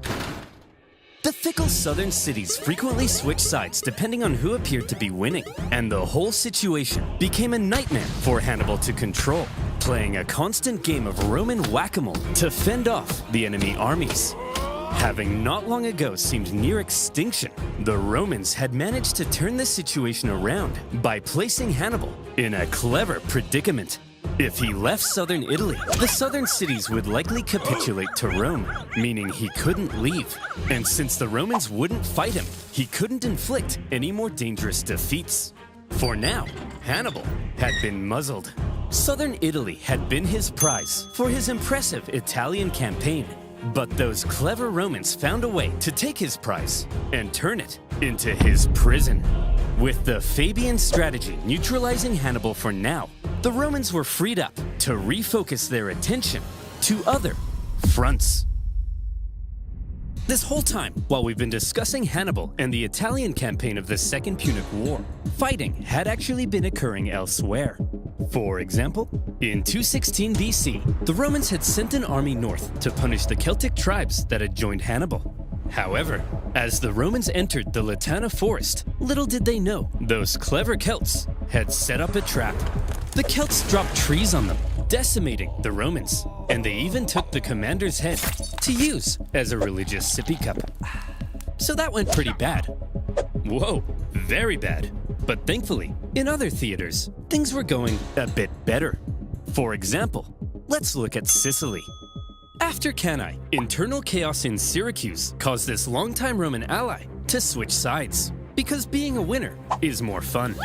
The fickle southern cities frequently switched sides depending on who appeared to be winning, and the whole situation became a nightmare for Hannibal to control, playing a constant game of Roman whack-a-mole to fend off the enemy armies. Having not long ago seemed near extinction, the Romans had managed to turn the situation around by placing Hannibal in a clever predicament. If he left southern Italy, the southern cities would likely capitulate to Rome, meaning he couldn't leave. And since the Romans wouldn't fight him, he couldn't inflict any more dangerous defeats. For now, Hannibal had been muzzled. Southern Italy had been his prize for his impressive Italian campaign. But those clever Romans found a way to take his prize and turn it into his prison. With the Fabian strategy neutralizing Hannibal for now, the Romans were freed up to refocus their attention to other fronts. This whole time, while we've been discussing Hannibal and the Italian campaign of the Second Punic War, fighting had actually been occurring elsewhere. For example, in 216 BC, the Romans had sent an army north to punish the Celtic tribes that had joined Hannibal. However, as the Romans entered the Latana forest, little did they know those clever Celts had set up a trap. The Celts dropped trees on them, decimating the Romans, and they even took the commander's head to use as a religious sippy cup. So that went pretty bad. Whoa, very bad. But thankfully, in other theaters, things were going a bit better. For example, let's look at Sicily. After Cannae, internal chaos in Syracuse caused this longtime Roman ally to switch sides, because being a winner is more fun.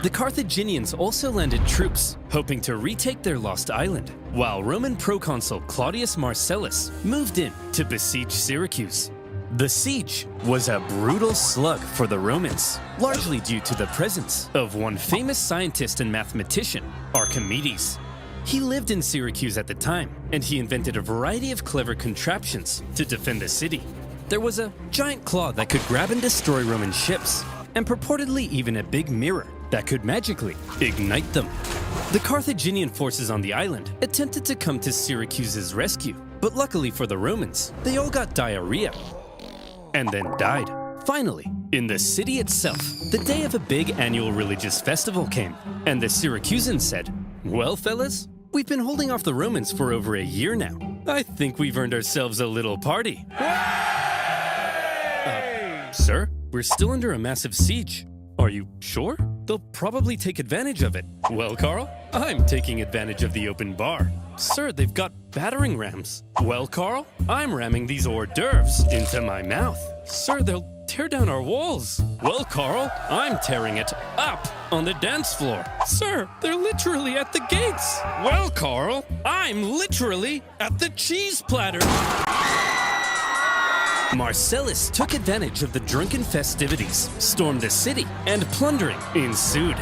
The Carthaginians also landed troops, hoping to retake their lost island, while Roman proconsul Claudius Marcellus moved in to besiege Syracuse. The siege was a brutal slug for the Romans, largely due to the presence of one famous scientist and mathematician, Archimedes. He lived in Syracuse at the time, and he invented a variety of clever contraptions to defend the city. There was a giant claw that could grab and destroy Roman ships, and purportedly even a big mirror that could magically ignite them. The Carthaginian forces on the island attempted to come to Syracuse's rescue, but luckily for the Romans, they all got diarrhea and then died. Finally, in the city itself, the day of a big annual religious festival came, and the Syracusans said, "Well, fellas, we've been holding off the Romans for over a year now. I think we've earned ourselves a little party." Sir, we're still under a massive siege. Are you sure? They'll probably take advantage of it. Well, Carl, I'm taking advantage of the open bar. Sir, they've got battering rams. Well, Carl, I'm ramming these hors d'oeuvres into my mouth. Sir, they'll tear down our walls. Well, Carl, I'm tearing it up on the dance floor. Sir, they're literally at the gates. Well, Carl, I'm literally at the cheese platter. Marcellus took advantage of the drunken festivities, stormed the city, and plundering ensued.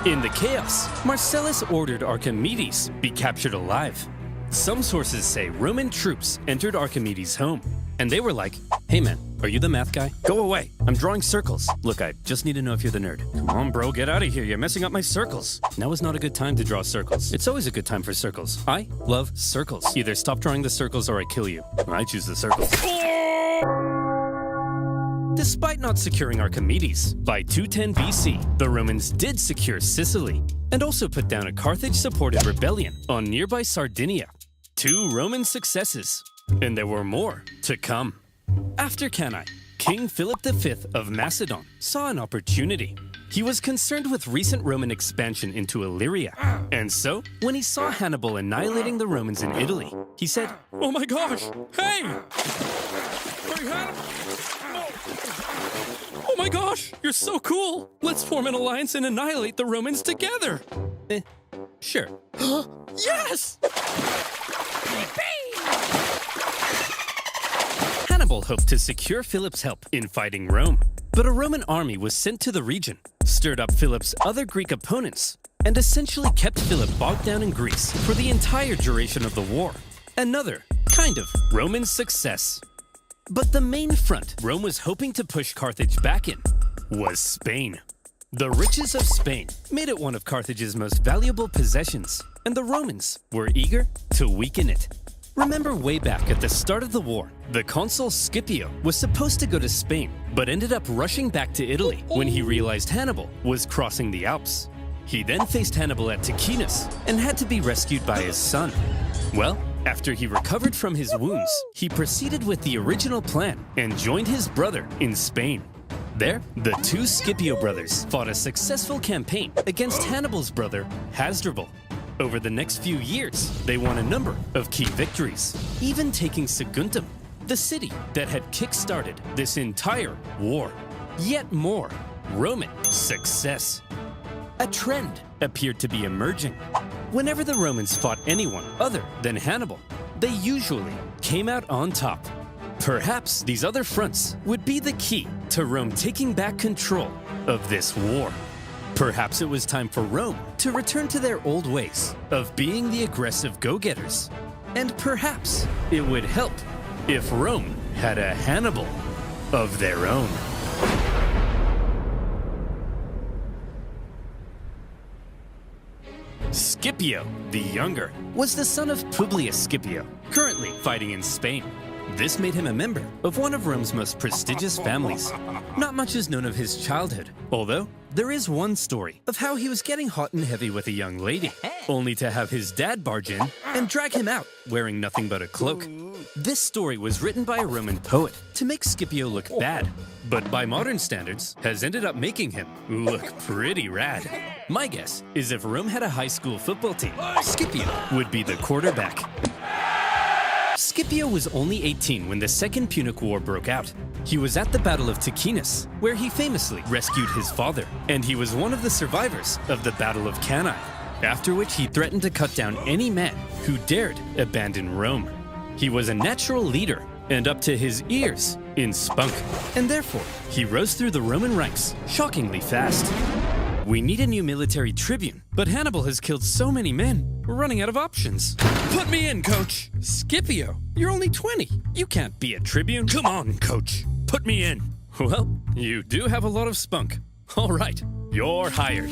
In the chaos, Marcellus ordered Archimedes be captured alive. Some sources say Roman troops entered Archimedes' home, and they were like, "Hey man, are you the math guy? Go away, I'm drawing circles. Look, I just need to know if you're the nerd. Come on bro, get out of here, you're messing up my circles." Now is not a good time to draw circles. It's always a good time for circles. I love circles. Either stop drawing the circles or I kill you. I choose the circles. Despite not securing Archimedes, by 210 BC, the Romans did secure Sicily, and also put down a Carthage-supported rebellion on nearby Sardinia. 2 Roman successes, and there were more to come. After Cannae, King Philip V of Macedon saw an opportunity. He was concerned with recent Roman expansion into Illyria, and so, when he saw Hannibal annihilating the Romans in Italy, he said, "Oh my gosh, hey! Hey, Hannibal! Oh my gosh, you're so cool! Let's form an alliance and annihilate the Romans together!" Sure. Yes! Hannibal hoped to secure Philip's help in fighting Rome, but a Roman army was sent to the region, stirred up Philip's other Greek opponents, and essentially kept Philip bogged down in Greece for the entire duration of the war. Another kind of, Roman success. But the main front Rome was hoping to push Carthage back in was Spain. The riches of Spain made it one of Carthage's most valuable possessions, and the Romans were eager to weaken it. Remember way back at the start of the war, the consul Scipio was supposed to go to Spain, but ended up rushing back to Italy when he realized Hannibal was crossing the Alps. He then faced Hannibal at Ticinus and had to be rescued by his son. Well, after he recovered from his wounds, he proceeded with the original plan and joined his brother in Spain. There, the two Scipio brothers fought a successful campaign against Hannibal's brother, Hasdrubal. Over the next few years, they won a number of key victories, even taking Saguntum, the city that had kick-started this entire war. Yet more Roman success. A trend appeared to be emerging. Whenever the Romans fought anyone other than Hannibal, they usually came out on top. Perhaps these other fronts would be the key to Rome taking back control of this war. Perhaps it was time for Rome to return to their old ways of being the aggressive go-getters. And perhaps it would help if Rome had a Hannibal of their own. Scipio, the Younger, was the son of Publius Scipio, currently fighting in Spain. This made him a member of one of Rome's most prestigious families. Not much is known of his childhood, although there is one story of how he was getting hot and heavy with a young lady, only to have his dad barge in and drag him out wearing nothing but a cloak. This story was written by a Roman poet to make Scipio look bad, but by modern standards has ended up making him look pretty rad. My guess is if Rome had a high school football team, Scipio would be the quarterback. Scipio was only 18 when the Second Punic War broke out. He was at the Battle of Ticinus, where he famously rescued his father, and he was one of the survivors of the Battle of Cannae, after which he threatened to cut down any man who dared abandon Rome. He was a natural leader and up to his ears in spunk, and therefore he rose through the Roman ranks shockingly fast. We need a new military tribune, but Hannibal has killed so many men, we're running out of options. Put me in, coach! Scipio, you're only 20. You can't be a tribune. Come on, coach. Put me in. Well, you do have a lot of spunk. All right, you're hired.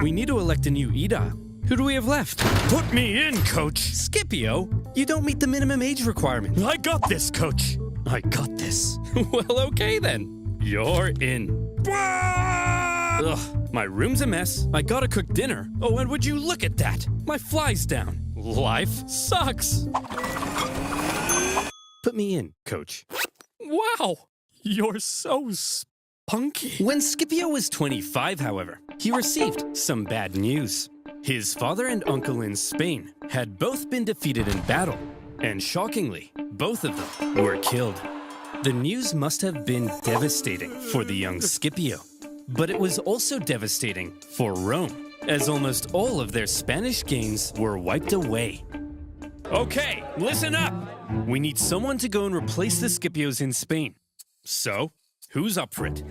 We need to elect a new aedile. Who do we have left? Put me in, coach! Scipio, you don't meet the minimum age requirement. I got this, coach. I got this. Well, okay then. You're in. Ugh, my room's a mess. I gotta cook dinner. Oh, and would you look at that? My fly's down. Life sucks. Put me in, coach. Wow, you're so spunky. When Scipio was 25, however, he received some bad news. His father and uncle in Spain had both been defeated in battle, and shockingly, both of them were killed. The news must have been devastating for the young Scipio. But it was also devastating for Rome, as almost all of their Spanish gains were wiped away. Okay, listen up! We need someone to go and replace the Scipios in Spain. So, who's up for it?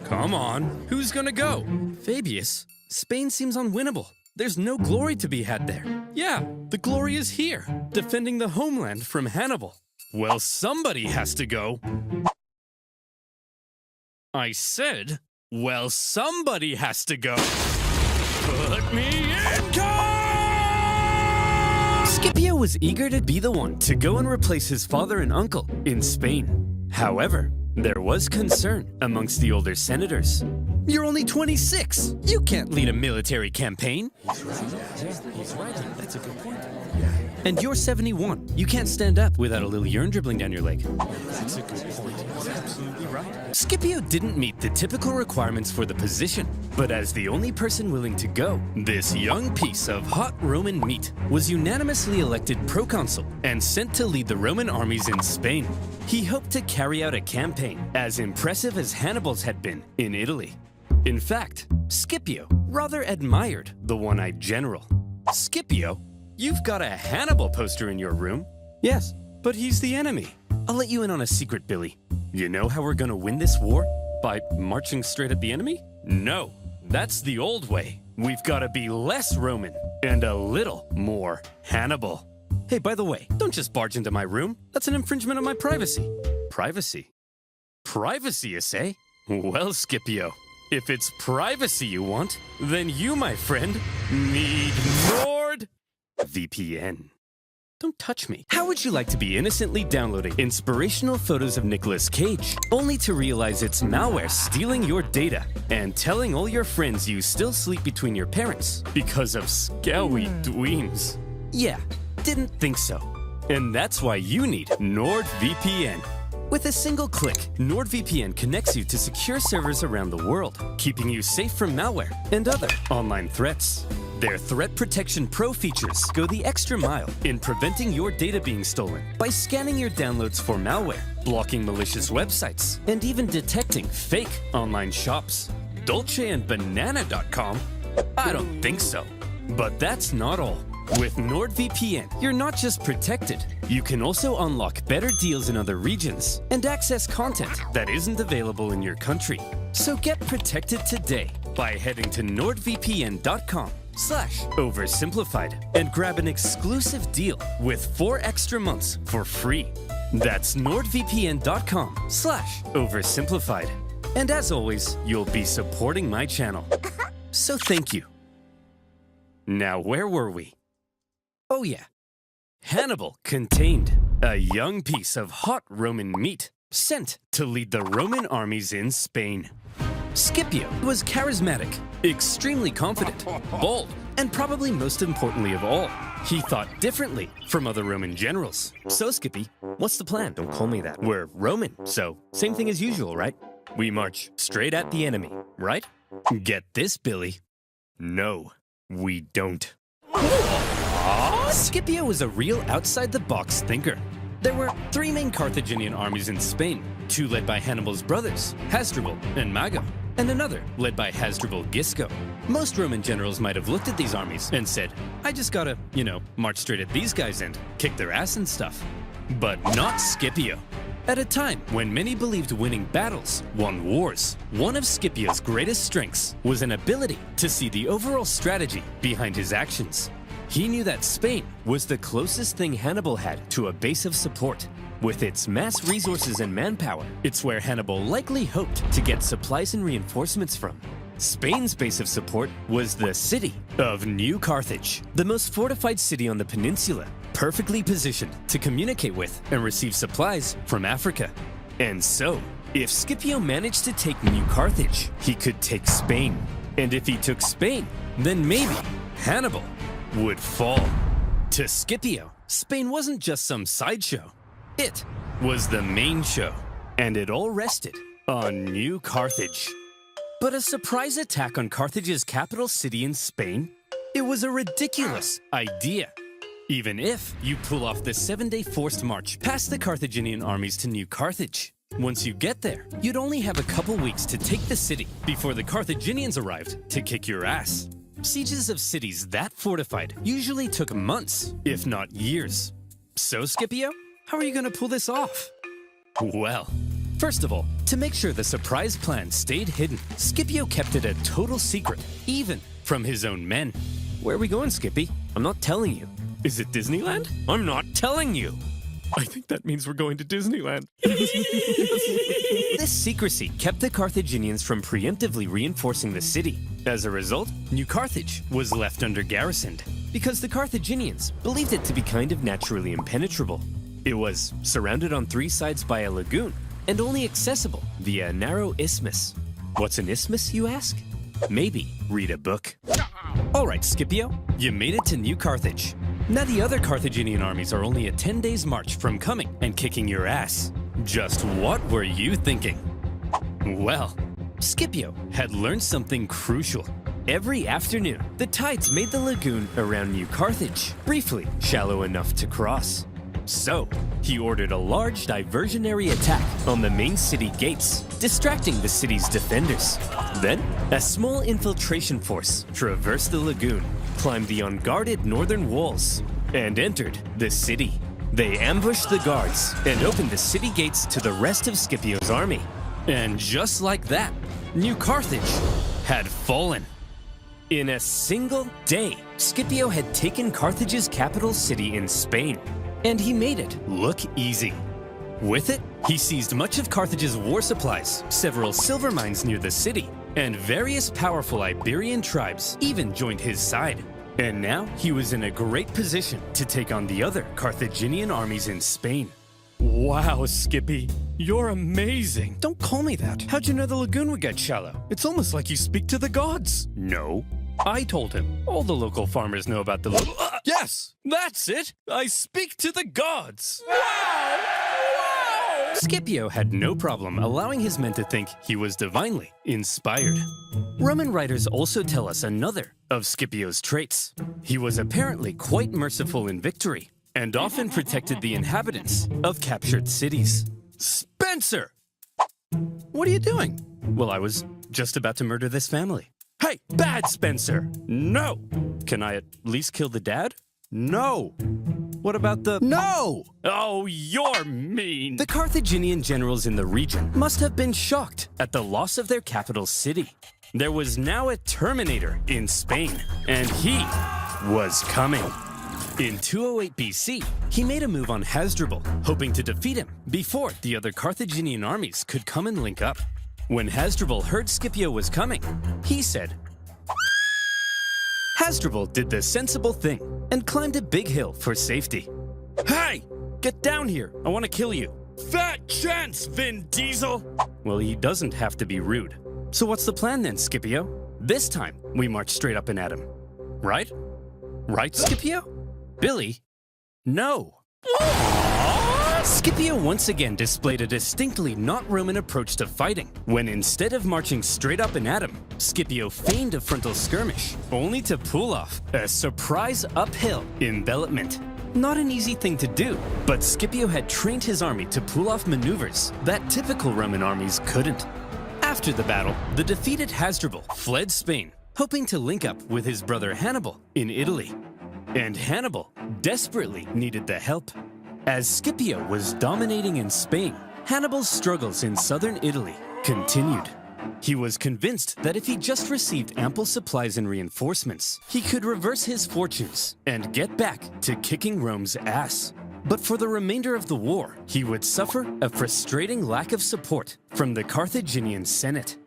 Come on, who's gonna go? Fabius, Spain seems unwinnable. There's no glory to be had there. Yeah, the glory is here, defending the homeland from Hannibal. Well, somebody has to go. I said, well, somebody has to go. Put me in, coach! Scipio was eager to be the one to go and replace his father and uncle in Spain. However, there was concern amongst the older senators. You're only 26. You can't lead a military campaign. He's right. That's a good point. And you're 71. You can't stand up without a little urine dribbling down your leg. That's a good point. He's absolutely right. Scipio didn't meet the typical requirements for the position, but as the only person willing to go, this young piece of hot Roman meat was unanimously elected proconsul and sent to lead the Roman armies in Spain. He hoped to carry out a campaign as impressive as Hannibal's had been in Italy. In fact, Scipio rather admired the one-eyed general. Scipio, you've got a Hannibal poster in your room. Yes, but he's the enemy. I'll let you in on a secret, Billy. You know how we're gonna win this war? By marching straight at the enemy? No, that's the old way. We've gotta be less Roman and a little more Hannibal. Hey, by the way, don't just barge into my room. That's an infringement of my privacy. Privacy? Privacy, you say? Well, Scipio, if it's privacy you want, then you, my friend, need NordVPN. Don't touch me. How would you like to be innocently downloading inspirational photos of Nicolas Cage, only to realize it's malware stealing your data and telling all your friends you still sleep between your parents because of scowy dweems? Yeah, didn't think so. And that's why you need NordVPN. With a single click, NordVPN connects you to secure servers around the world, keeping you safe from malware and other online threats. Their Threat Protection Pro features go the extra mile in preventing your data being stolen by scanning your downloads for malware, blocking malicious websites, and even detecting fake online shops. DolceandBanana.com? I don't think so. But that's not all. With NordVPN, you're not just protected, you can also unlock better deals in other regions and access content that isn't available in your country. So get protected today by heading to nordvpn.com/oversimplified and grab an exclusive deal with 4 extra months for free. That's nordvpn.com/oversimplified. And as always, you'll be supporting my channel. So thank you. Now, where were we? Oh yeah. Hannibal contained a young piece of hot Roman meat sent to lead the Roman armies in Spain. Scipio was charismatic, extremely confident, bold, and probably most importantly of all, he thought differently from other Roman generals. So Skippy, what's the plan? Don't call me that. We're Roman, so same thing as usual, right? We march straight at the enemy, right? Get this, Billy. No, we don't. Scipio was a real outside-the-box thinker. There were 3 main Carthaginian armies in Spain, 2 led by Hannibal's brothers, Hasdrubal and Mago, and another led by Hasdrubal Gisco. Most Roman generals might have looked at these armies and said, I just gotta, march straight at these guys and kick their ass and stuff. But not Scipio. At a time when many believed winning battles won wars, one of Scipio's greatest strengths was an ability to see the overall strategy behind his actions. He knew that Spain was the closest thing Hannibal had to a base of support. With its mass resources and manpower, it's where Hannibal likely hoped to get supplies and reinforcements from. Spain's base of support was the city of New Carthage, the most fortified city on the peninsula, perfectly positioned to communicate with and receive supplies from Africa. And so, if Scipio managed to take New Carthage, he could take Spain. And if he took Spain, then maybe Hannibal would fall. To Scipio, Spain wasn't just some sideshow. It was the main show, and it all rested on New Carthage. But a surprise attack on Carthage's capital city in Spain? It was a ridiculous idea. Even if you pull off the 7-day forced march past the Carthaginian armies to New Carthage. Once you get there, you'd only have a couple weeks to take the city before the Carthaginians arrived to kick your ass. Sieges of cities that fortified usually took months, if not years. So, Scipio, how are you going to pull this off? Well, first of all, to make sure the surprise plan stayed hidden, Scipio kept it a total secret, even from his own men. Where are we going, Skippy? I'm not telling you. Is it Disneyland? I'm not telling you. I think that means we're going to Disneyland. This secrecy kept the Carthaginians from preemptively reinforcing the city. As a result, New Carthage was left under-garrisoned, because the Carthaginians believed it to be kind of naturally impenetrable. It was surrounded on 3 sides by a lagoon, and only accessible via a narrow isthmus. What's an isthmus, you ask? Maybe read a book. Alright, Scipio, you made it to New Carthage. Now the other Carthaginian armies are only a 10 days march from coming and kicking your ass. Just what were you thinking? Well, Scipio had learned something crucial. Every afternoon, the tides made the lagoon around New Carthage briefly shallow enough to cross. So, he ordered a large diversionary attack on the main city gates, distracting the city's defenders. Then, a small infiltration force traversed the lagoon, climbed the unguarded northern walls, and entered the city. They ambushed the guards and opened the city gates to the rest of Scipio's army. And just like that, New Carthage had fallen. In a single day, Scipio had taken Carthage's capital city in Spain, and he made it look easy. With it, he seized much of Carthage's war supplies, several silver mines near the city, and various powerful Iberian tribes even joined his side. And now he was in a great position to take on the other Carthaginian armies in Spain. Wow, Skippy, you're amazing. Don't call me that. How'd you know the lagoon would get shallow? It's almost like you speak to the gods. No. I told him. All the local farmers know about the Yes, that's it. I speak to the gods. Scipio had no problem allowing his men to think he was divinely inspired. Roman writers also tell us another of Scipio's traits. He was apparently quite merciful in victory and often protected the inhabitants of captured cities. Spencer! What are you doing? Well, I was just about to murder this family. Hey, bad Spencer! No! Can I at least kill the dad? No! What about the... No! Oh, you're mean. The Carthaginian generals in the region must have been shocked at the loss of their capital city. There was now a Terminator in Spain, and he was coming. In 208 BC, he made a move on Hasdrubal, hoping to defeat him before the other Carthaginian armies could come and link up. When Hasdrubal heard Scipio was coming, he said... Hasdrubal did the sensible thing and climbed a big hill for safety. Hey! Get down here! I want to kill you! Fat chance, Vin Diesel! Well, he doesn't have to be rude. So what's the plan then, Scipio? This time, we march straight up and at him. Right? Right, Scipio? Billy? No! Scipio once again displayed a distinctly not Roman approach to fighting, when instead of marching straight up and at him, Scipio feigned a frontal skirmish, only to pull off a surprise uphill envelopment. Not an easy thing to do, but Scipio had trained his army to pull off maneuvers that typical Roman armies couldn't. After the battle, the defeated Hasdrubal fled Spain, hoping to link up with his brother Hannibal in Italy. And Hannibal desperately needed the help. As Scipio was dominating in Spain, Hannibal's struggles in southern Italy continued. He was convinced that if he just received ample supplies and reinforcements, he could reverse his fortunes and get back to kicking Rome's ass. But for the remainder of the war, he would suffer a frustrating lack of support from the Carthaginian Senate.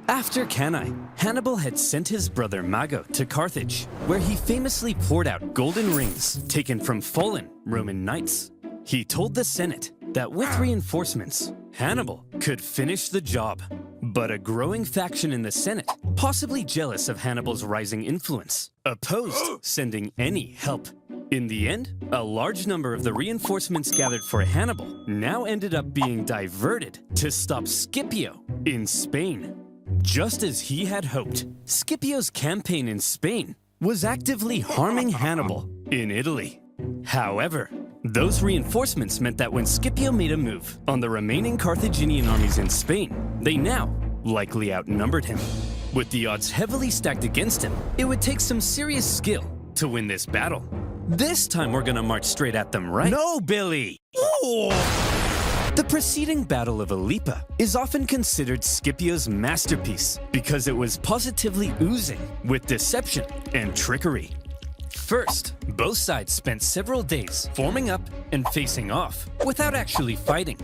After Cannae, Hannibal had sent his brother Mago to Carthage, where he famously poured out golden rings taken from fallen Roman knights. He told the Senate that with reinforcements, Hannibal could finish the job. But a growing faction in the Senate, possibly jealous of Hannibal's rising influence, opposed sending any help. In the end, a large number of the reinforcements gathered for Hannibal now ended up being diverted to stop Scipio in Spain. Just as he had hoped, Scipio's campaign in Spain was actively harming Hannibal in Italy. However, those reinforcements meant that when Scipio made a move on the remaining Carthaginian armies in Spain, they now likely outnumbered him. With the odds heavily stacked against him, it would take some serious skill to win this battle. This time we're gonna march straight at them, right? No, Billy! Ooh. The preceding Battle of Ilipa is often considered Scipio's masterpiece because it was positively oozing with deception and trickery. First, both sides spent several days forming up and facing off without actually fighting.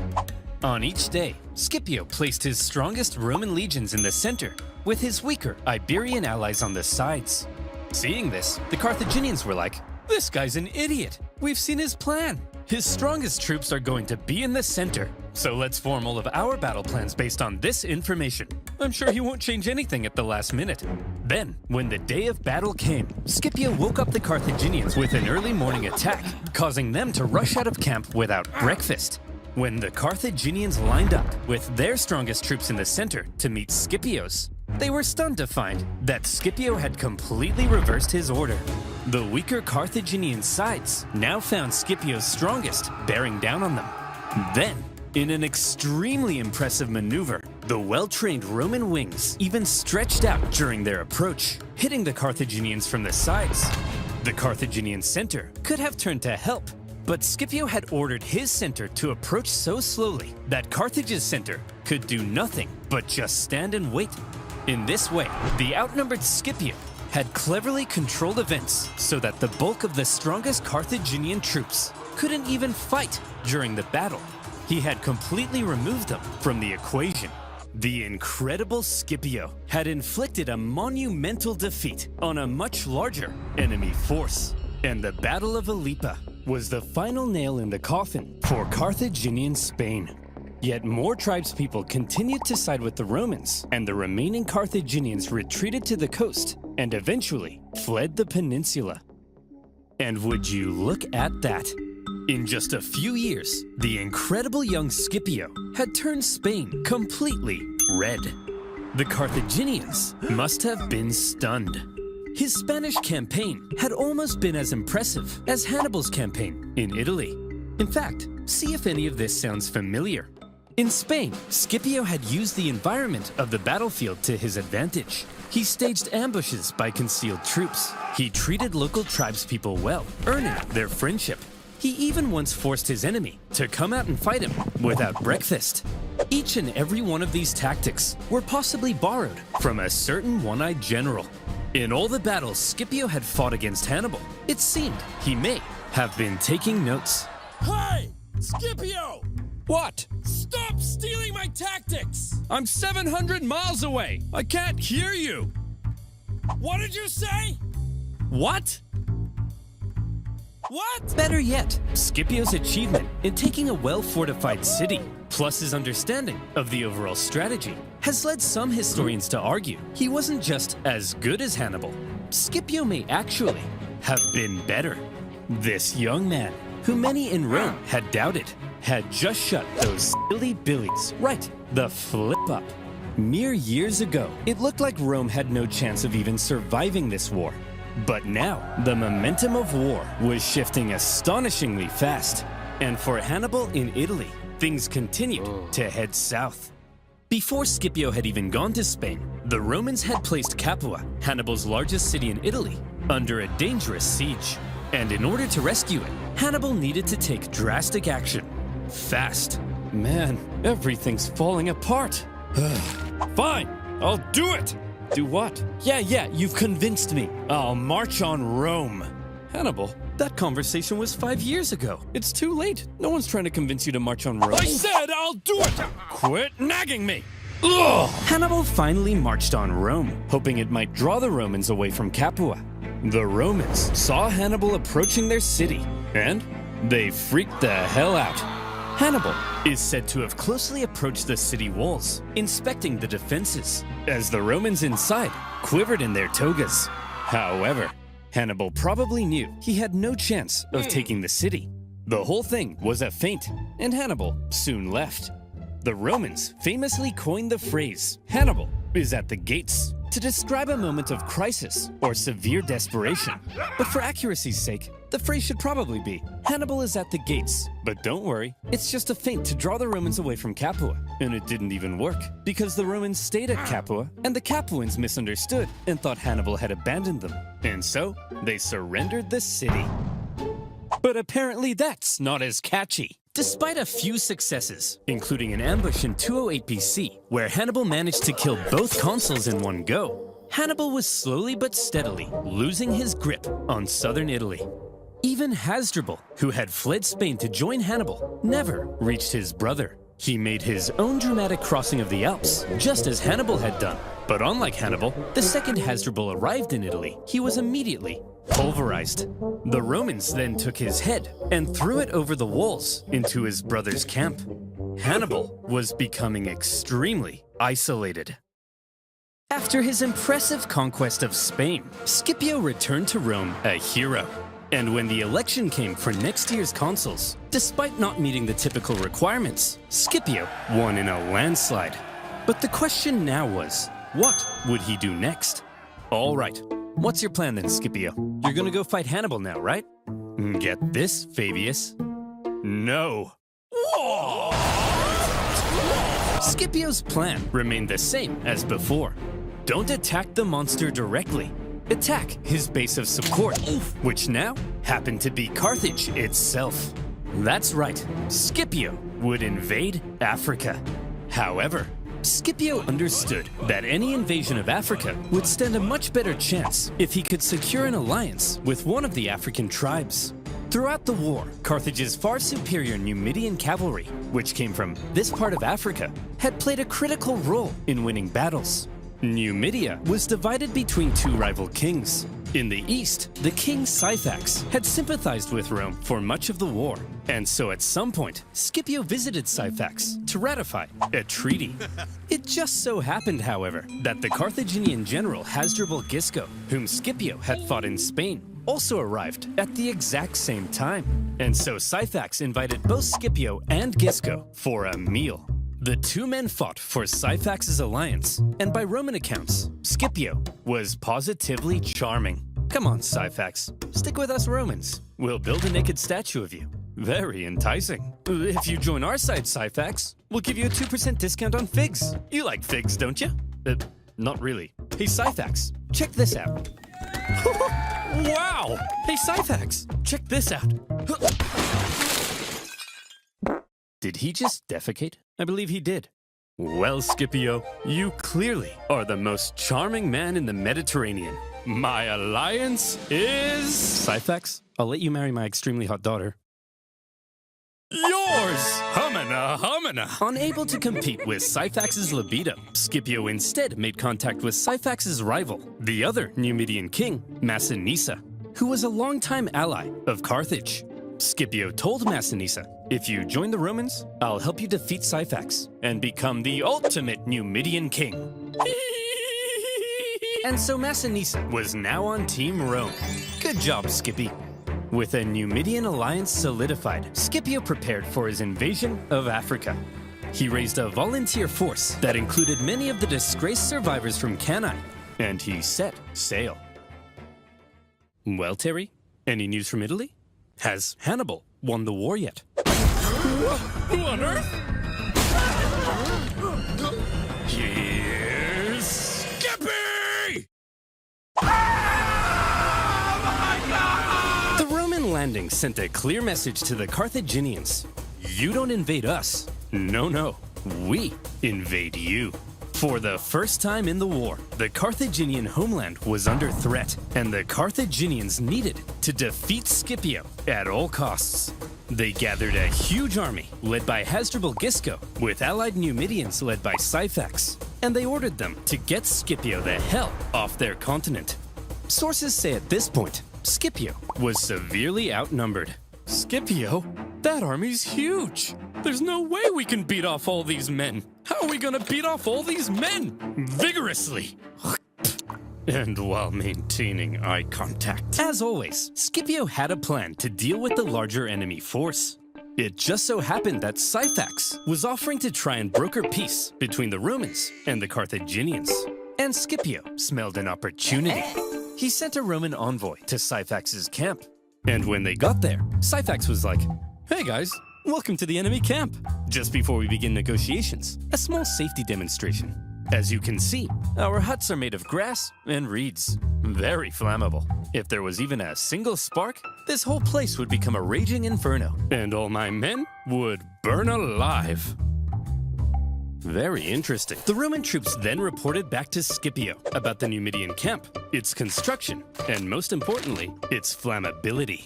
On each day, Scipio placed his strongest Roman legions in the center with his weaker Iberian allies on the sides. Seeing this, the Carthaginians were like, "This guy's an idiot. We've seen his plan. His strongest troops are going to be in the center, so let's form all of our battle plans based on this information. I'm sure he won't change anything at the last minute." Then, when the day of battle came, Scipio woke up the Carthaginians with an early morning attack, causing them to rush out of camp without breakfast. When the Carthaginians lined up with their strongest troops in the center to meet Scipio's, they were stunned to find that Scipio had completely reversed his order. The weaker Carthaginian sides now found Scipio's strongest bearing down on them. Then, in an extremely impressive maneuver, the well-trained Roman wings even stretched out during their approach, hitting the Carthaginians from the sides. The Carthaginian center could have turned to help, but Scipio had ordered his center to approach so slowly that Carthage's center could do nothing but just stand and wait. In this way, the outnumbered Scipio had cleverly controlled events so that the bulk of the strongest Carthaginian troops couldn't even fight during the battle. He had completely removed them from the equation. The incredible Scipio had inflicted a monumental defeat on a much larger enemy force, and the Battle of Ilipa was the final nail in the coffin for Carthaginian Spain. Yet more tribespeople continued to side with the Romans, and the remaining Carthaginians retreated to the coast and eventually fled the peninsula. And would you look at that? In just a few years, the incredible young Scipio had turned Spain completely red. The Carthaginians must have been stunned. His Spanish campaign had almost been as impressive as Hannibal's campaign in Italy. In fact, see if any of this sounds familiar. In Spain, Scipio had used the environment of the battlefield to his advantage. He staged ambushes by concealed troops. He treated local tribespeople well, earning their friendship. He even once forced his enemy to come out and fight him without breakfast. Each and every one of these tactics were possibly borrowed from a certain one-eyed general. In all the battles Scipio had fought against Hannibal, it seemed he may have been taking notes. Hey! Scipio! What? Stop stealing my tactics! I'm 700 miles away. I can't hear you. What did you say? What? What? Better yet, Scipio's achievement in taking a well-fortified city, plus his understanding of the overall strategy, has led some historians to argue he wasn't just as good as Hannibal. Scipio may actually have been better. This young man, who many in Rome had doubted, had just shut those silly billies right the flip up. Mere years ago, it looked like Rome had no chance of even surviving this war. But now, the momentum of war was shifting astonishingly fast. And for Hannibal in Italy, things continued to head south. Before Scipio had even gone to Spain, the Romans had placed Capua, Hannibal's largest city in Italy, under a dangerous siege. And in order to rescue it, Hannibal needed to take drastic action. Fast. Man, everything's falling apart. Fine, I'll do it. Do what? Yeah, you've convinced me. I'll march on Rome. Hannibal, that conversation was 5 years ago. It's too late. No one's trying to convince you to march on Rome. I said I'll do it! Quit nagging me! Ugh! Hannibal finally marched on Rome, hoping it might draw the Romans away from Capua. The Romans saw Hannibal approaching their city, and they freaked the hell out. Hannibal is said to have closely approached the city walls, inspecting the defenses, as the Romans inside quivered in their togas. However, Hannibal probably knew he had no chance of taking the city. The whole thing was a feint, and Hannibal soon left. The Romans famously coined the phrase, "Hannibal is at the gates," to describe a moment of crisis or severe desperation. But for accuracy's sake, the phrase should probably be, "Hannibal is at the gates." But don't worry, it's just a feint to draw the Romans away from Capua. And it didn't even work, because the Romans stayed at Capua, and the Capuans misunderstood and thought Hannibal had abandoned them. And so, they surrendered the city. But apparently that's not as catchy. Despite a few successes, including an ambush in 208 BC, where Hannibal managed to kill both consuls in one go, Hannibal was slowly but steadily losing his grip on southern Italy. Even Hasdrubal, who had fled Spain to join Hannibal, never reached his brother. He made his own dramatic crossing of the Alps, just as Hannibal had done. But unlike Hannibal, the second Hasdrubal arrived in Italy, he was immediately pulverized. The Romans then took his head and threw it over the walls into his brother's camp. Hannibal was becoming extremely isolated. After his impressive conquest of Spain, Scipio returned to Rome a hero. And when the election came for next year's consuls, despite not meeting the typical requirements, Scipio won in a landslide. But the question now was, what would he do next? All right, what's your plan then, Scipio? You're gonna go fight Hannibal now, right? Get this, Fabius. No. Whoa! Scipio's plan remained the same as before. Don't attack the monster directly. Attack his base of support, which now happened to be Carthage itself. That's right, Scipio would invade Africa. However, Scipio understood that any invasion of Africa would stand a much better chance if he could secure an alliance with one of the African tribes. Throughout the war, Carthage's far superior Numidian cavalry, which came from this part of Africa, had played a critical role in winning battles. Numidia was divided between two rival kings. In the east, the king Syphax had sympathized with Rome for much of the war, and so at some point, Scipio visited Syphax to ratify a treaty. It just so happened, however, that the Carthaginian general Hasdrubal Gisco, whom Scipio had fought in Spain, also arrived at the exact same time. And so Syphax invited both Scipio and Gisco for a meal. The two men fought for Syphax's alliance, and by Roman accounts, Scipio was positively charming. Come on, Syphax, stick with us Romans. We'll build a naked statue of you. Very enticing. If you join our side, Syphax, we'll give you a 2% discount on figs. You like figs, don't you? Not really. Hey, Syphax, check this out. Wow! Hey, Syphax, check this out. Did he just defecate? I believe he did. Well, Scipio, you clearly are the most charming man in the Mediterranean. My alliance is... Syphax, I'll let you marry my extremely hot daughter. Yours! Humana, humana! Unable to compete with Syphax's libido, Scipio instead made contact with Syphax's rival, the other Numidian king, Massinissa, who was a longtime ally of Carthage. Scipio told Massinissa, if you join the Romans, I'll help you defeat Syphax and become the ultimate Numidian king. And so Massinissa was now on Team Rome. Good job, Skippy. With a Numidian alliance solidified, Scipio prepared for his invasion of Africa. He raised a volunteer force that included many of the disgraced survivors from Cannae, and he set sail. Well, Terry, any news from Italy? Has Hannibal won the war yet? Who on earth? Here's Skippy! The Roman landing sent a clear message to the Carthaginians. You don't invade us. No, no. We invade you. For the first time in the war, the Carthaginian homeland was under threat, and the Carthaginians needed to defeat Scipio at all costs. They gathered a huge army led by Hasdrubal Gisco, with allied Numidians led by Syphax, and they ordered them to get Scipio the hell off their continent. Sources say at this point, Scipio was severely outnumbered. Scipio? That army's huge! There's no way we can beat off all these men! How are we gonna beat off all these men? Vigorously! And while maintaining eye contact. As always, Scipio had a plan to deal with the larger enemy force. It just so happened that Syphax was offering to try and broker peace between the Romans and the Carthaginians. And Scipio smelled an opportunity. He sent a Roman envoy to Syphax's camp. And when they got there, Syphax was like, "Hey guys, welcome to the enemy camp. Just before we begin negotiations, a small safety demonstration. As you can see, our huts are made of grass and reeds. Very flammable. If there was even a single spark, this whole place would become a raging inferno, and all my men would burn alive." Very interesting. The Roman troops then reported back to Scipio about the Numidian camp, its construction, and most importantly, its flammability.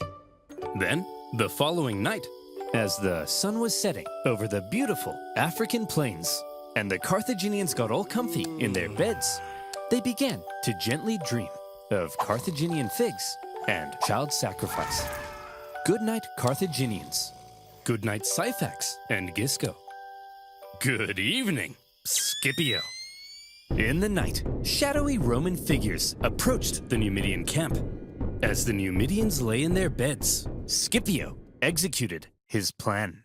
Then, the following night, as the sun was setting over the beautiful African plains, and the Carthaginians got all comfy in their beds, they began to gently dream of Carthaginian figs and child sacrifice. Good night, Carthaginians. Good night, Syphax and Gisco. Good evening, Scipio. In the night, shadowy Roman figures approached the Numidian camp. As the Numidians lay in their beds, Scipio executed his plan.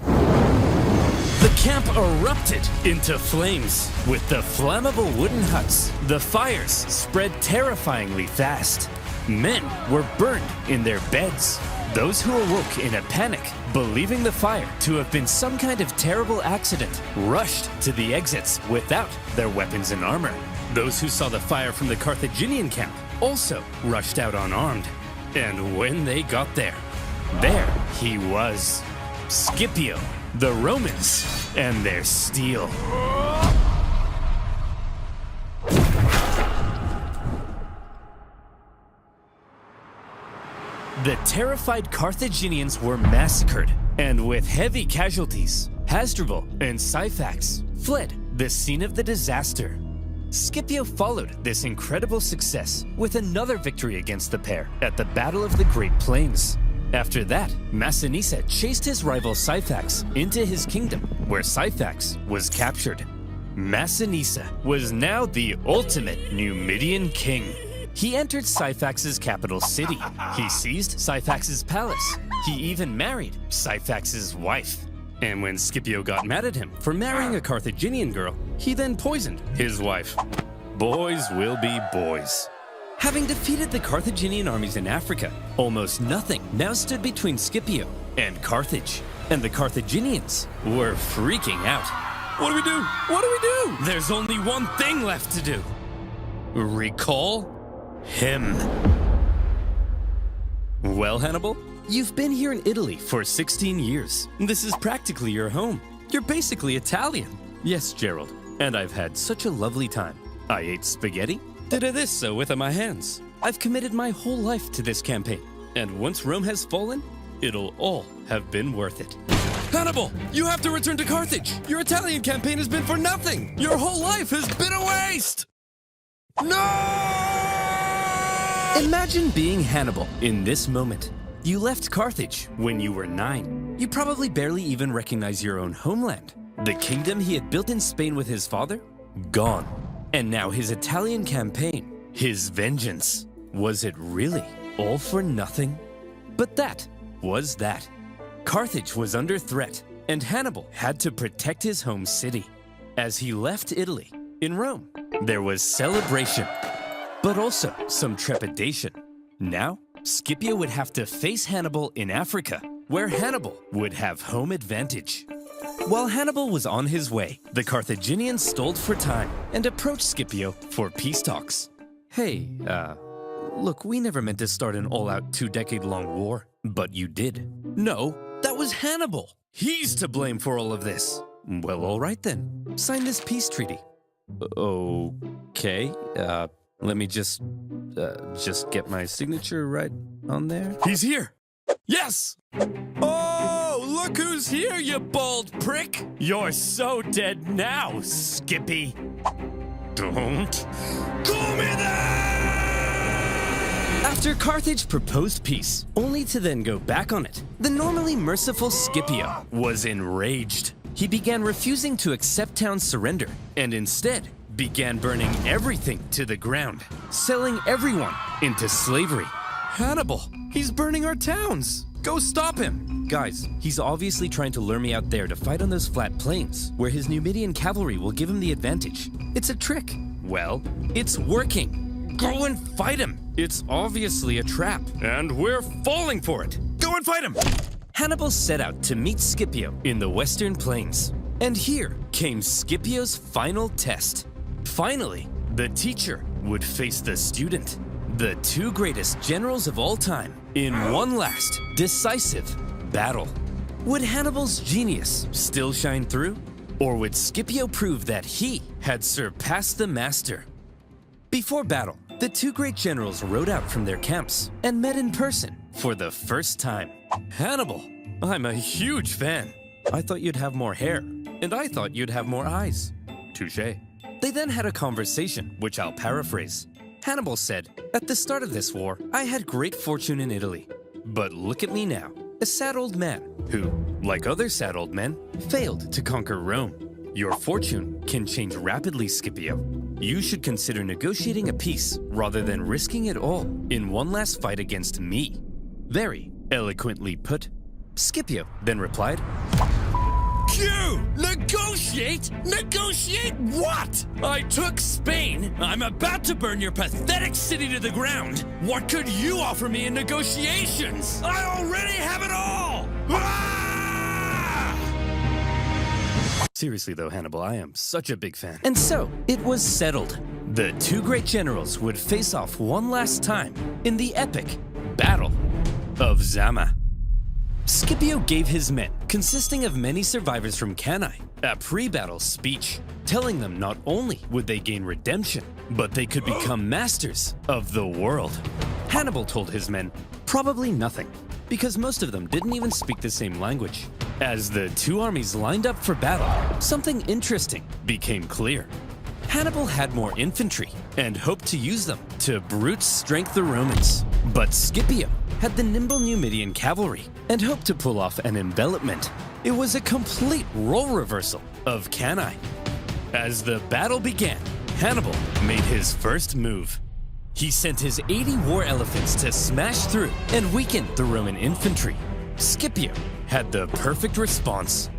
The camp erupted into flames. With the flammable wooden huts, the fires spread terrifyingly fast. Men were burned in their beds. Those who awoke in a panic, believing the fire to have been some kind of terrible accident, rushed to the exits without their weapons and armor. Those who saw the fire from the Carthaginian camp also rushed out unarmed. And when they got there he was, Scipio, the Romans, and their steel. The terrified Carthaginians were massacred, and with heavy casualties, Hasdrubal and Syphax fled the scene of the disaster. Scipio followed this incredible success with another victory against the pair at the Battle of the Great Plains. After that, Massinissa chased his rival Syphax into his kingdom, where Syphax was captured. Massinissa was now the ultimate Numidian king. He entered Syphax's capital city. He seized Syphax's palace. He even married Syphax's wife. And when Scipio got mad at him for marrying a Carthaginian girl, he then poisoned his wife. Boys will be boys. Having defeated the Carthaginian armies in Africa, almost nothing now stood between Scipio and Carthage. And the Carthaginians were freaking out. What do we do? What do we do? There's only one thing left to do. Recall him. Well, Hannibal, you've been here in Italy for 16 years. This is practically your home. You're basically Italian. Yes, Gerald, and I've had such a lovely time. I ate spaghetti, did this with my hands. I've committed my whole life to this campaign, and once Rome has fallen, it'll all have been worth it. Hannibal, you have to return to Carthage. Your Italian campaign has been for nothing. Your whole life has been a waste. No! Imagine being Hannibal in this moment. You left Carthage when you were 9. You probably barely even recognize your own homeland. The kingdom he had built in Spain with his father? Gone. And now his Italian campaign, his vengeance. Was it really all for nothing? But that was that. Carthage was under threat, and Hannibal had to protect his home city. As he left Italy, in Rome, there was celebration, but also some trepidation. Now, Scipio would have to face Hannibal in Africa, where Hannibal would have home advantage. While Hannibal was on his way, the Carthaginians stalled for time and approached Scipio for peace talks. Hey, look, we never meant to start an all-out 2-decade-long war, but you did. No, that was Hannibal. He's to blame for all of this. Well, all right then. Sign this peace treaty. Okay, let me just get my signature right on there. He's here! Yes! Oh, look who's here, you bald prick! You're so dead now, Skippy. Don't call me that! After Carthage proposed peace, only to then go back on it, the normally merciful Scipio was enraged. He began refusing to accept town's surrender, and instead began burning everything to the ground, selling everyone into slavery. Hannibal, he's burning our towns. Go stop him. Guys, he's obviously trying to lure me out there to fight on those flat plains, where his Numidian cavalry will give him the advantage. It's a trick. Well, it's working. Go and fight him. It's obviously a trap, and we're falling for it. Go and fight him. Hannibal set out to meet Scipio in the Western Plains. And here came Scipio's final test. Finally, the teacher would face the student, the two greatest generals of all time, in one last, decisive battle. Would Hannibal's genius still shine through? Or would Scipio prove that he had surpassed the master? Before battle, the two great generals rode out from their camps and met in person for the first time. Hannibal, I'm a huge fan. I thought you'd have more hair, and I thought you'd have more eyes. Touché. They then had a conversation, which I'll paraphrase. Hannibal said, "At the start of this war, I had great fortune in Italy. But look at me now, a sad old man who, like other sad old men, failed to conquer Rome. Your fortune can change rapidly, Scipio. You should consider negotiating a peace rather than risking it all in one last fight against me." Very eloquently put. Scipio then replied, Q! Negotiate? Negotiate what? I took Spain. I'm about to burn your pathetic city to the ground. What could you offer me in negotiations? I already have it all! Ah! Seriously though, Hannibal, I am such a big fan. And so, it was settled. The two great generals would face off one last time in the epic Battle of Zama. Scipio gave his men, consisting of many survivors from Cannae, a pre-battle speech, telling them not only would they gain redemption, but they could become masters of the world. Hannibal told his men probably nothing, because most of them didn't even speak the same language. As the two armies lined up for battle, something interesting became clear. Hannibal had more infantry and hoped to use them to brute strength the Romans. But Scipio had the nimble Numidian cavalry and hoped to pull off an envelopment. It was a complete role reversal of Cannae. As the battle began, Hannibal made his first move. He sent his 80 war elephants to smash through and weaken the Roman infantry. Scipio had the perfect response.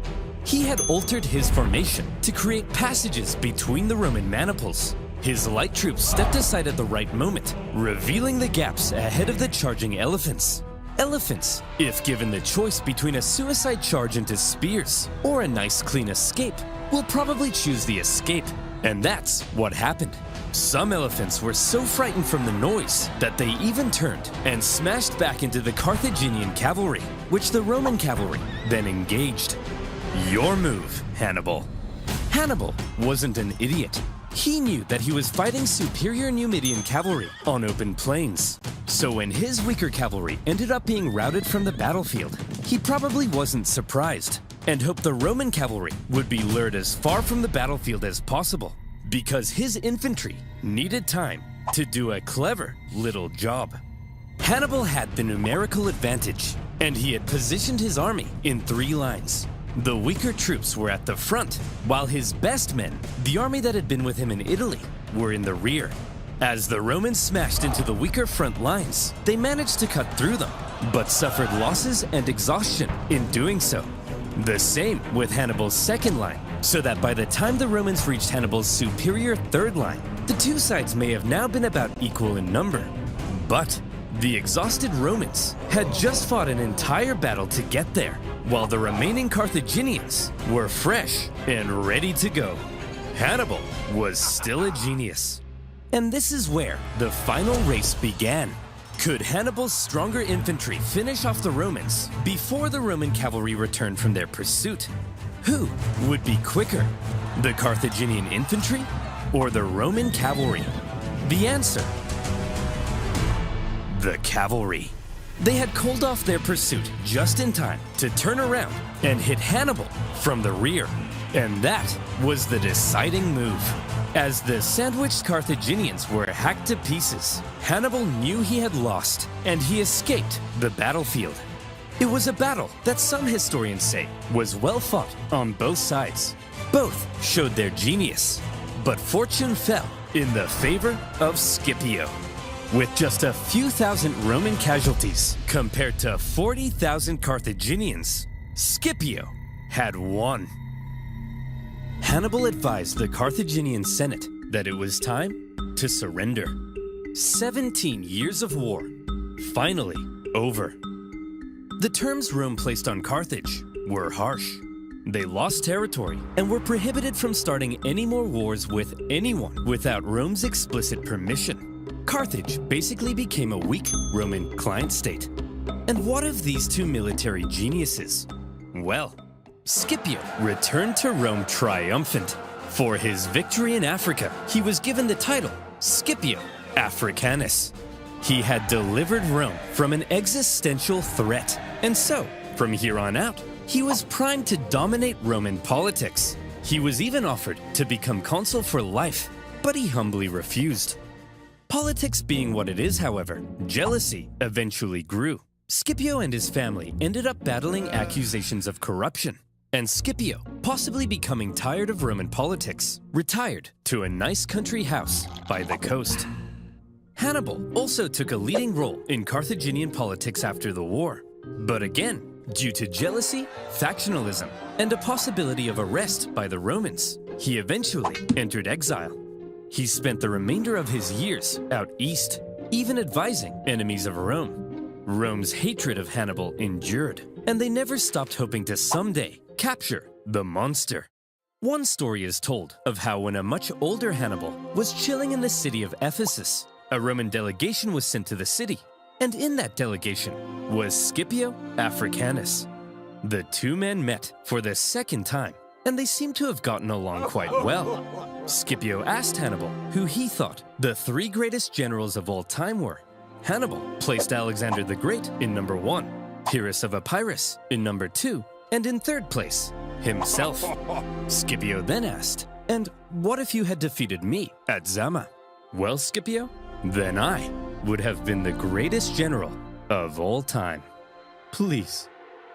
He had altered his formation to create passages between the Roman maniples. His light troops stepped aside at the right moment, revealing the gaps ahead of the charging elephants. Elephants, if given the choice between a suicide charge into spears or a nice clean escape, will probably choose the escape. And that's what happened. Some elephants were so frightened from the noise that they even turned and smashed back into the Carthaginian cavalry, which the Roman cavalry then engaged. Your move, Hannibal. Hannibal wasn't an idiot. He knew that he was fighting superior Numidian cavalry on open plains. So when his weaker cavalry ended up being routed from the battlefield, he probably wasn't surprised and hoped the Roman cavalry would be lured as far from the battlefield as possible, because his infantry needed time to do a clever little job. Hannibal had the numerical advantage, and he had positioned his army in 3 lines. The weaker troops were at the front, while his best men, the army that had been with him in Italy, were in the rear. As the Romans smashed into the weaker front lines, they managed to cut through them, but suffered losses and exhaustion in doing so. The same with Hannibal's second line, so that by the time the Romans reached Hannibal's superior third line, the two sides may have now been about equal in number. But the exhausted Romans had just fought an entire battle to get there, while the remaining Carthaginians were fresh and ready to go. Hannibal was still a genius. And this is where the final race began. Could Hannibal's stronger infantry finish off the Romans before the Roman cavalry returned from their pursuit? Who would be quicker, the Carthaginian infantry or the Roman cavalry? The answer: the cavalry. They had called off their pursuit just in time to turn around and hit Hannibal from the rear. And that was the deciding move. As the sandwiched Carthaginians were hacked to pieces, Hannibal knew he had lost, and he escaped the battlefield. It was a battle that some historians say was well fought on both sides. Both showed their genius, but fortune fell in the favor of Scipio. With just a few thousand Roman casualties compared to 40,000 Carthaginians, Scipio had won. Hannibal advised the Carthaginian Senate that it was time to surrender. 17 years of war, finally over. The terms Rome placed on Carthage were harsh. They lost territory and were prohibited from starting any more wars with anyone without Rome's explicit permission. Carthage basically became a weak Roman client state. And what of these two military geniuses? Well, Scipio returned to Rome triumphant. For his victory in Africa, he was given the title Scipio Africanus. He had delivered Rome from an existential threat, and so, from here on out, he was primed to dominate Roman politics. He was even offered to become consul for life, but he humbly refused. Politics being what it is, however, jealousy eventually grew. Scipio and his family ended up battling accusations of corruption, and Scipio, possibly becoming tired of Roman politics, retired to a nice country house by the coast. Hannibal also took a leading role in Carthaginian politics after the war, but again, due to jealousy, factionalism, and a possibility of arrest by the Romans, he eventually entered exile. He spent the remainder of his years out east, even advising enemies of Rome. Rome's hatred of Hannibal endured, and they never stopped hoping to someday capture the monster. One story is told of how when a much older Hannibal was chilling in the city of Ephesus, a Roman delegation was sent to the city. And in that delegation was Scipio Africanus. The two men met for the second time, and they seemed to have gotten along quite well. Scipio asked Hannibal who he thought the three greatest generals of all time were. Hannibal placed Alexander the Great in number 1, Pyrrhus of Epirus in number 2, and in third place, himself. Scipio then asked, "And what if you had defeated me at Zama?" "Well, Scipio, then I would have been the greatest general of all time. Please,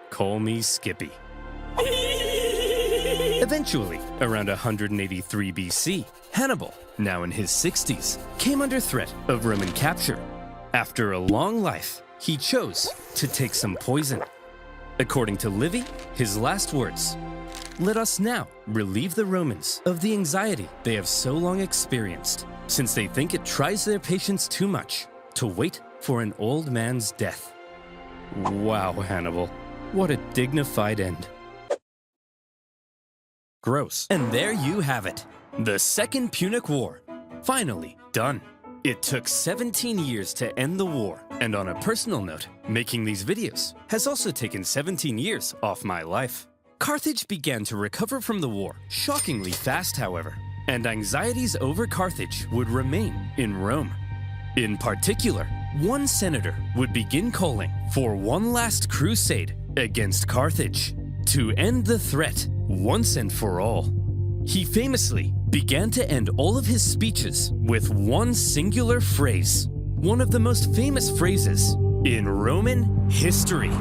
call me Skippy." Eventually, around 183 BC, Hannibal, now in his 60s, came under threat of Roman capture. After a long life, he chose to take some poison. According to Livy, his last words, "Let us now relieve the Romans of the anxiety they have so long experienced, since they think it tries their patience too much to wait for an old man's death." Wow, Hannibal, what a dignified end. Gross. And there you have it. The Second Punic War. Finally done. It took 17 years to end the war, and on a personal note, making these videos has also taken 17 years off my life. Carthage began to recover from the war shockingly fast, however, and anxieties over Carthage would remain in Rome. In particular, one senator would begin calling for one last crusade against Carthage to end the threat once and for all. He famously began to end all of his speeches with one singular phrase, one of the most famous phrases in Roman history.